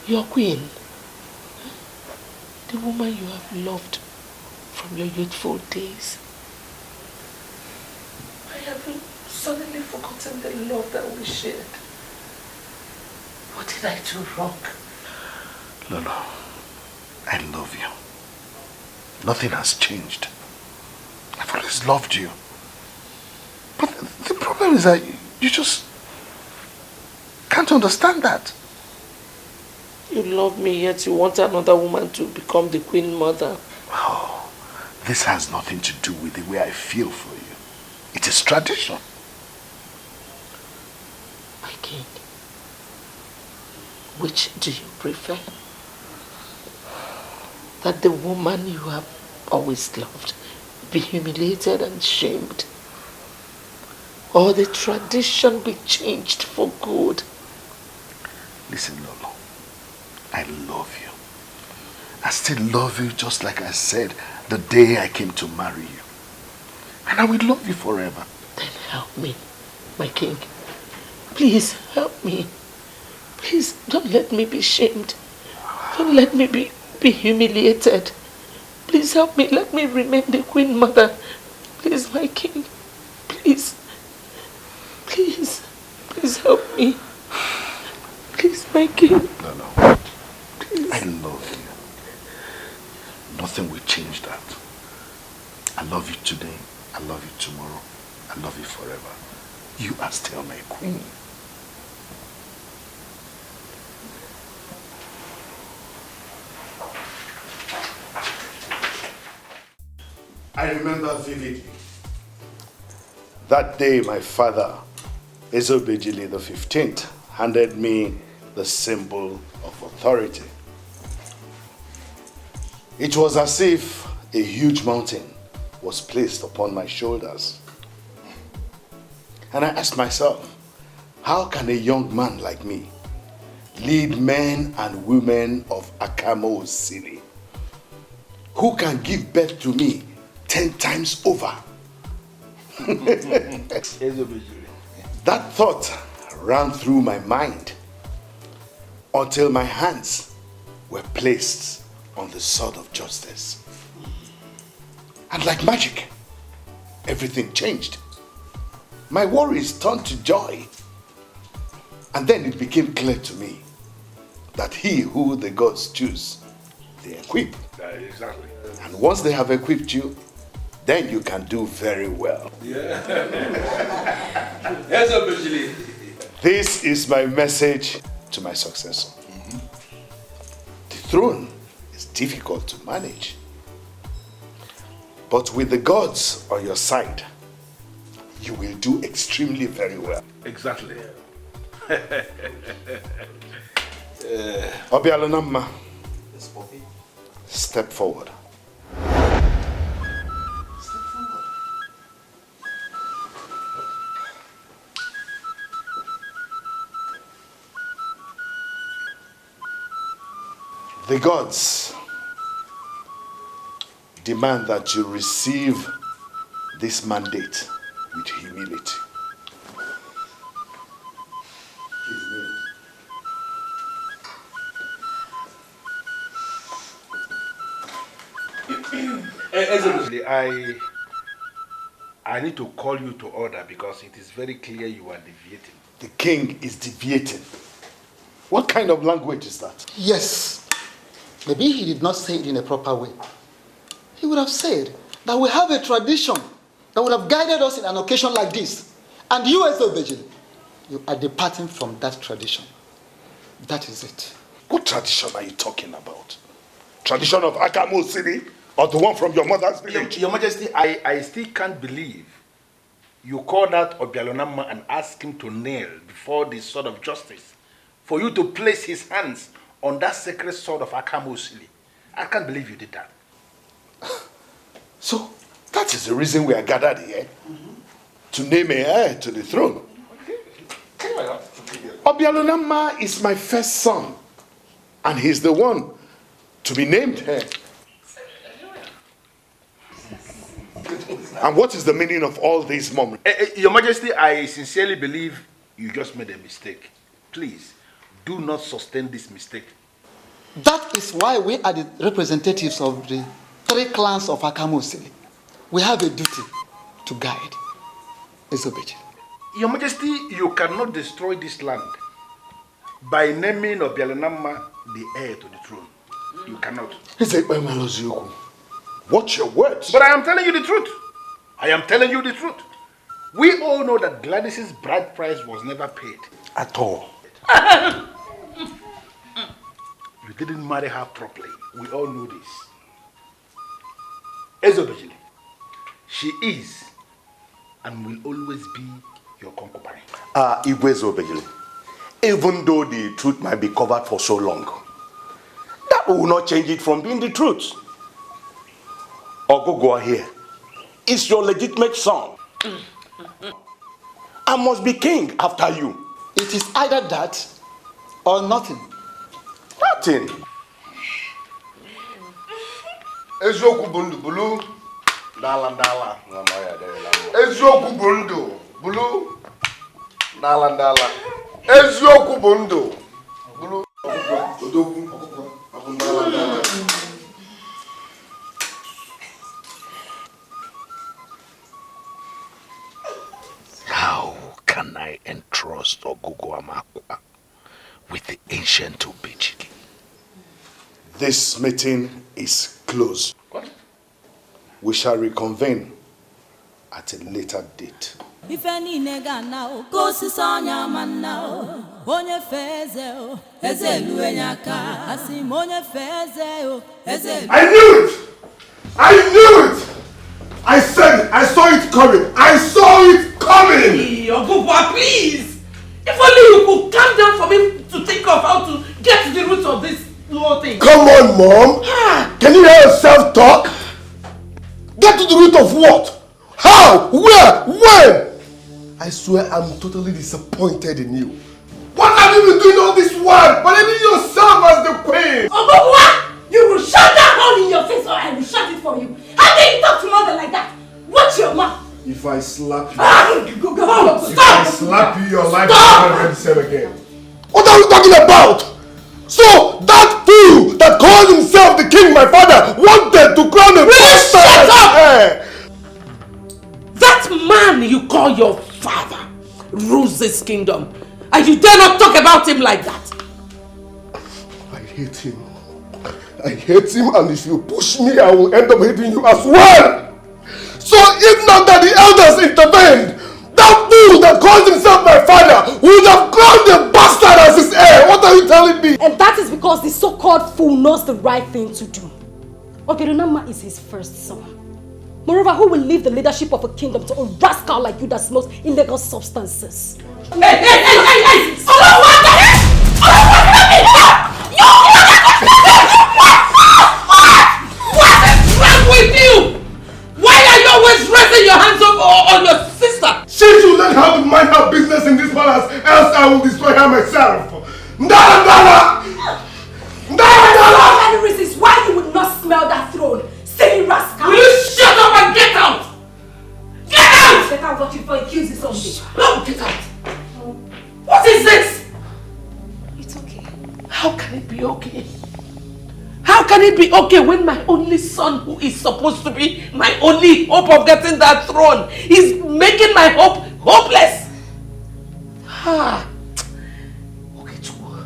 [SPEAKER 3] your queen. The woman you have loved from your youthful days. I haven't suddenly forgotten the love that we shared. What did I do wrong?
[SPEAKER 6] Lolo, I love you. Nothing has changed. I've always loved you. But the problem is that you just can't understand that.
[SPEAKER 3] You love me, yet you want another woman to become the queen mother.
[SPEAKER 6] Oh, this has nothing to do with the way I feel for you. It is tradition.
[SPEAKER 3] My king, which do you prefer? That the woman you have always loved be humiliated and shamed, or the tradition be changed for good?
[SPEAKER 6] Listen, Lolo, I love you. I still love you just like I said the day I came to marry you. And I will love you forever.
[SPEAKER 3] Then help me, my king. Please help me. Please don't let me be shamed. Don't let me be humiliated. Please help me. Let me remain the queen mother. Please, my king. Please. Please. Please help me. Please, my king.
[SPEAKER 6] No. Please. I love you. Nothing will change that. I love you today. I love you tomorrow. I love you forever. You are still my queen. I remember vividly that day my father, Ezeonu the 15th, handed me the symbol of authority. It was as if a huge mountain was placed upon my shoulders. And I asked myself, how can a young man like me lead men and women of Akamo City who can give birth to me 10 times over? That thought ran through my mind until my hands were placed on the sword of justice. And like magic, everything changed. My worries turned to joy. And then it became clear to me that he who the gods choose, they equip.
[SPEAKER 1] Exactly.
[SPEAKER 6] And once they have equipped you, then you can do very well. This is my message to my successor. The throne is difficult to manage. But with the gods on your side, you will do extremely very well.
[SPEAKER 1] Exactly.
[SPEAKER 6] Obialonamma, step forward. The gods demand that you receive this mandate with humility.
[SPEAKER 1] I need to call you to order because it is very clear you are deviating.
[SPEAKER 6] The king is deviating. What kind of language is that?
[SPEAKER 5] Yes. Maybe he did not say it in a proper way. He would have said that we have a tradition that would have guided us in an occasion like this. And you, Ezeonu, you are departing from that tradition. That is it.
[SPEAKER 6] What tradition are you talking about? Tradition of Akamo City or the one from your mother's village?
[SPEAKER 1] Your Majesty, I still can't believe you called out Obialonamma and asked him to kneel before the sword of justice for you to place his hands on that sacred sword of Akamo City. I can't believe you did that.
[SPEAKER 6] So, that is the reason we are gathered here. To name a heir to the throne. Obialonamma is my first son. And he's the one to be named heir. And what is the meaning of all these moments?
[SPEAKER 1] Your Majesty, I sincerely believe you just made a mistake. Please, do not sustain this mistake.
[SPEAKER 5] That is why we are the representatives of the 3 clans of Akamusili, we have a duty to guide. Disobedience.
[SPEAKER 12] Your Majesty, you cannot destroy this land by naming Obiago the heir to the throne. You cannot.
[SPEAKER 16] Watch your words.
[SPEAKER 12] But I am telling you the truth. I am telling you the truth. We all know that Gladys's bride price was never paid.
[SPEAKER 16] At all.
[SPEAKER 12] You didn't marry her properly. We all know this. Ezeonu, she is and will always be your concubine.
[SPEAKER 16] Ezeonu, even though the truth might be covered for so long, that will not change it from being the truth. Ogogo here is your legitimate son. I must be king after you.
[SPEAKER 5] It is either that or nothing.
[SPEAKER 16] Nothing.
[SPEAKER 1] Eziokwu bundu bulu dala. Eziokwu bundu bulu dala. Eziokwu bundu bulu odogwu dala.
[SPEAKER 6] How can I entrust Ogogo Amakwa with the ancient Obejili?
[SPEAKER 16] This meeting is closed.
[SPEAKER 12] What?
[SPEAKER 16] We shall reconvene at a later date.
[SPEAKER 21] If any nega now goes to Sonya man now, onye feze, Ezelu enyaka, asim onye feze, Ezelu.
[SPEAKER 1] I knew it! I knew it! I said it! I saw it coming! I saw it coming!
[SPEAKER 3] Hey, Ogugwa, please! If only you could calm down for me to think of how to get to the root of this whole thing.
[SPEAKER 1] Come on, Mom! Can you hear yourself talk? Get to the root of what? How? Where? When? I swear I'm totally disappointed in you. What have you been doing all this while? Believing yourself as the queen!
[SPEAKER 17] Ogugwa! You will shut that hole in your face or I will shut it for you. How can you talk to mother like that? Watch your mouth.
[SPEAKER 1] If I slap you...
[SPEAKER 17] Stop!
[SPEAKER 1] If I slap you, your life is not going to sell again. What are you talking about? So, that fool that called himself the king, my father, wanted to crown a
[SPEAKER 3] Shut up! That man you call your father rules this kingdom. And you dare not talk about him like that.
[SPEAKER 1] I hate him. I hate him, and if you push me, I will end up hating you as well. So if not that the elders intervened, that fool that calls himself my father would have crowned the bastard as his heir. What are you telling me?
[SPEAKER 17] And that is because the so-called fool knows the right thing to do. Obiago is his first son. Moreover, who will leave the leadership of a kingdom to a rascal like you that smokes illegal substances?
[SPEAKER 3] Hey! What is wrong with you? Why are you always raising your hands up on your sister?
[SPEAKER 1] She should learn how to mind her business in this palace, else I will destroy her myself. Ndala!
[SPEAKER 17] Many reasons why you would not smell that throne. Silly rascal!
[SPEAKER 3] Will you shut up and get out? Get out!
[SPEAKER 17] Get out what you for accuse someday.
[SPEAKER 3] No, get out! What is this?
[SPEAKER 17] It's okay.
[SPEAKER 3] How can it be okay? How can it be okay when my only son, who is supposed to be my only hope of getting that throne, is making my hope hopeless? Okay, true.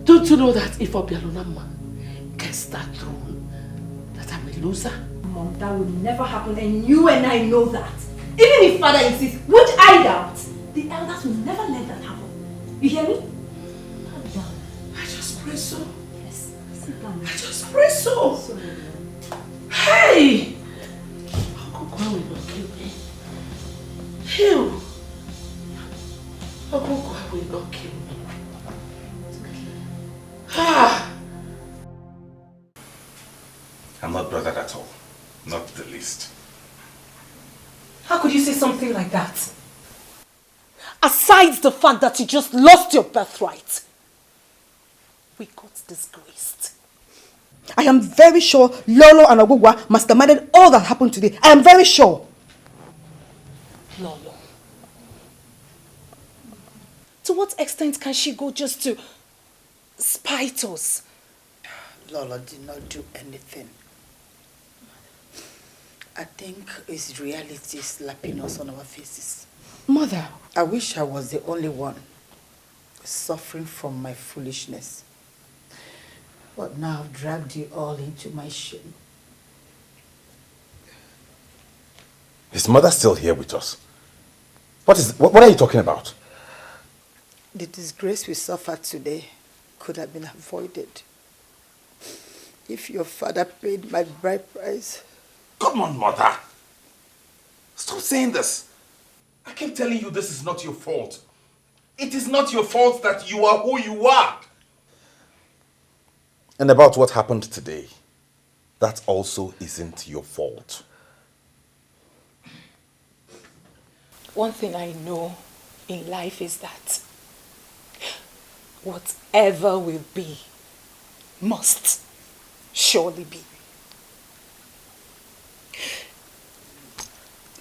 [SPEAKER 3] Don't you know that if Obiago gets that throne, that I'm a loser?
[SPEAKER 17] Mom, that will never happen, and you and I know that. Even if father insists, which I doubt, the elders will never let that happen. You hear me?
[SPEAKER 3] I just pray so.
[SPEAKER 17] Yes, sit down.
[SPEAKER 3] I just pray so. Hey! Okugwa will not kill me. Hell! Okugwa will not kill me.
[SPEAKER 2] I'm not bothered at all. Not the least.
[SPEAKER 17] How could you say something like that? Aside the fact that you just lost your birthright, we got disgraced. I am very sure Lolo and Ogugwa masterminded all that happened today. I am very sure.
[SPEAKER 3] Lolo.
[SPEAKER 17] To what extent can she go just to spite us?
[SPEAKER 13] Lola did not do anything. I think it's reality slapping us on our faces.
[SPEAKER 17] Mother.
[SPEAKER 13] I wish I was the only one suffering from my foolishness. But now I've dragged you all into my shame.
[SPEAKER 2] His mother's still here with us. What are you talking about?
[SPEAKER 13] The disgrace we suffered today could have been avoided if your father paid my bride price.
[SPEAKER 2] Come on, mother. Stop saying this. I keep telling you this is not your fault. It is not your fault that you are who you are. And about what happened today, that also isn't your fault.
[SPEAKER 17] One thing I know in life is that whatever will be must surely be.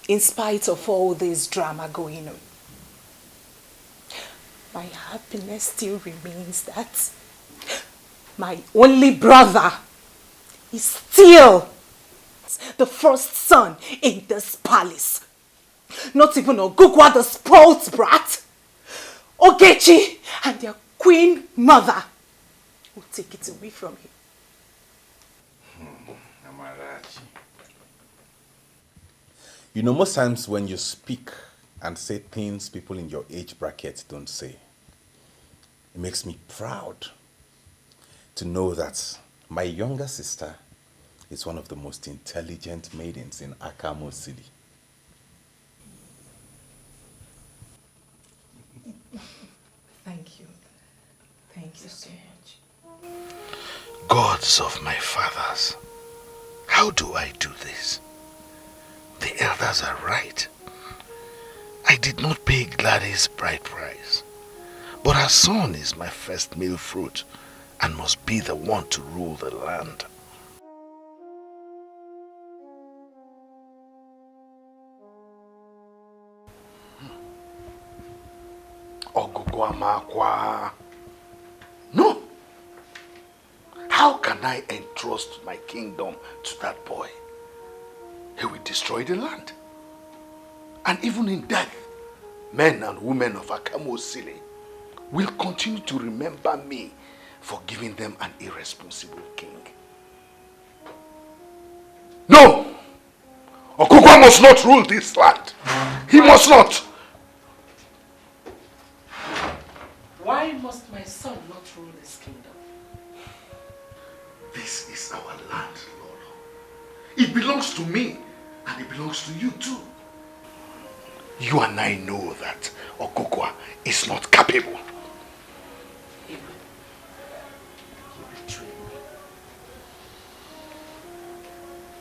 [SPEAKER 17] In spite of all this drama going on, my happiness still remains that my only brother is still the first son in this palace. Not even Ogugwa, the spoilt brat, Ogechi, and their queen mother will take it away from him.
[SPEAKER 2] You know, most times when you speak and say things people in your age bracket don't say, it makes me proud to know that my younger sister is one of the most intelligent maidens in Akamo City.
[SPEAKER 17] Thank you. Thank you so much.
[SPEAKER 6] Gods of my fathers, how do I do this? The elders are right. I did not pay Gladys bride price, but her son is my first male fruit and must be the one to rule the land.
[SPEAKER 1] Ogugwamakwa. No! How can I entrust my kingdom to that boy? He will destroy the land. And even in death, men and women of Akamo City will continue to remember me for giving them an irresponsible king. No! Okugwa must not rule this land. He must not.
[SPEAKER 3] Why must my son not rule this kingdom?
[SPEAKER 1] This is our land, Lord. It belongs to me, and it belongs to you too. You and I know that Okugwa is not capable.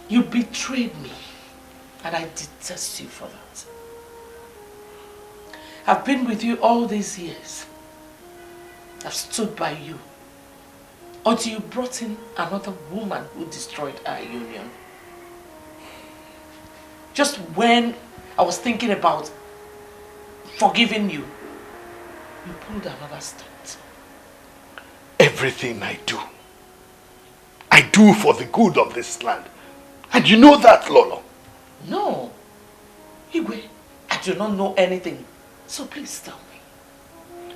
[SPEAKER 3] You betrayed me, and I detest you for that. I've been with you all these years. I've stood by you until you brought in another woman who destroyed our union. Just when I was thinking about forgiving you, you pulled another stunt.
[SPEAKER 1] Everything I do for the good of this land. And you know that, Lolo.
[SPEAKER 3] No. Igwe, I do not know anything. So please tell me.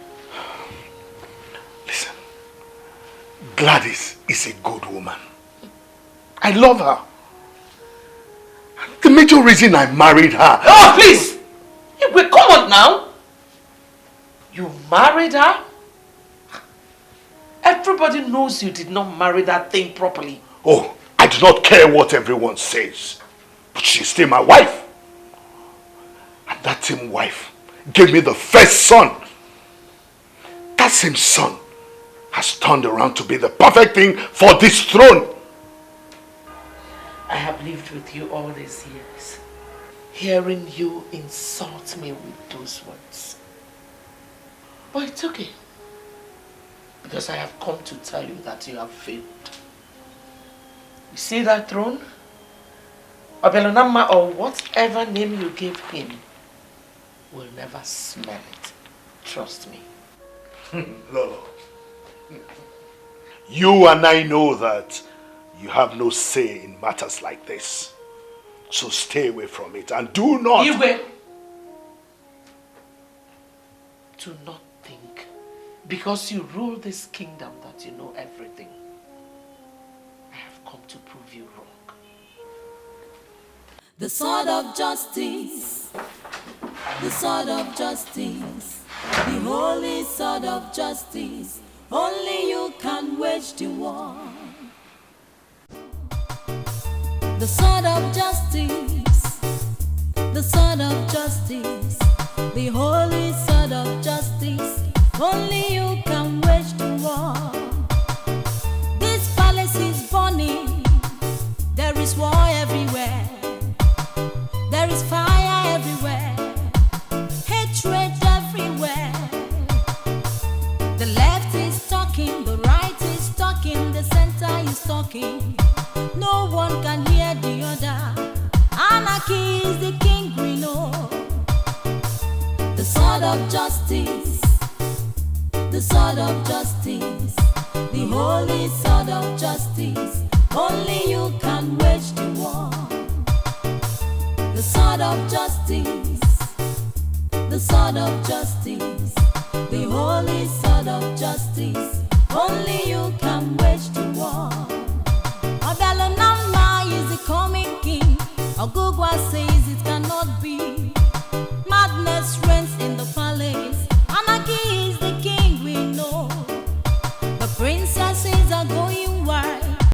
[SPEAKER 1] Listen. Gladys is a good woman. I love her. The major reason I married her...
[SPEAKER 3] Oh, please! Igwe, come on now. You married her? Everybody knows you did not marry that thing properly.
[SPEAKER 1] Oh, I do not care what everyone says. But she's still my wife. And that same wife gave me the first son. That same son has turned around to be the perfect thing for this throne.
[SPEAKER 3] I have lived with you all these years. Hearing you insult me with those words. But it's okay. Because I have come to tell you that you have failed. You see that throne? Obelonama, or whatever name you gave him, will never smell it. Trust me.
[SPEAKER 1] Lolo,
[SPEAKER 6] You and I know that you have no say in matters like this. So stay away from it and do not...
[SPEAKER 3] Do not think, because you rule this kingdom, that you know everything. I have come to prove you wrong.
[SPEAKER 21] The sword of justice, the sword of justice, the holy sword of justice. Only you can wage the war. The sword of justice, the sword of justice, the holy sword of justice. Only you can wage the war. This palace is burning. There is war everywhere. There is fire everywhere. Hatred everywhere. The left is talking, the right is talking, the center is talking. No one can hear the other. Anarchy is the king we know. The sword of justice, the sword of justice, the holy sword of justice. Only you can wage the war. The sword of justice, the sword of justice, the holy sword of justice. Only you can wage the war. Obiago is the coming king. Ogugwa says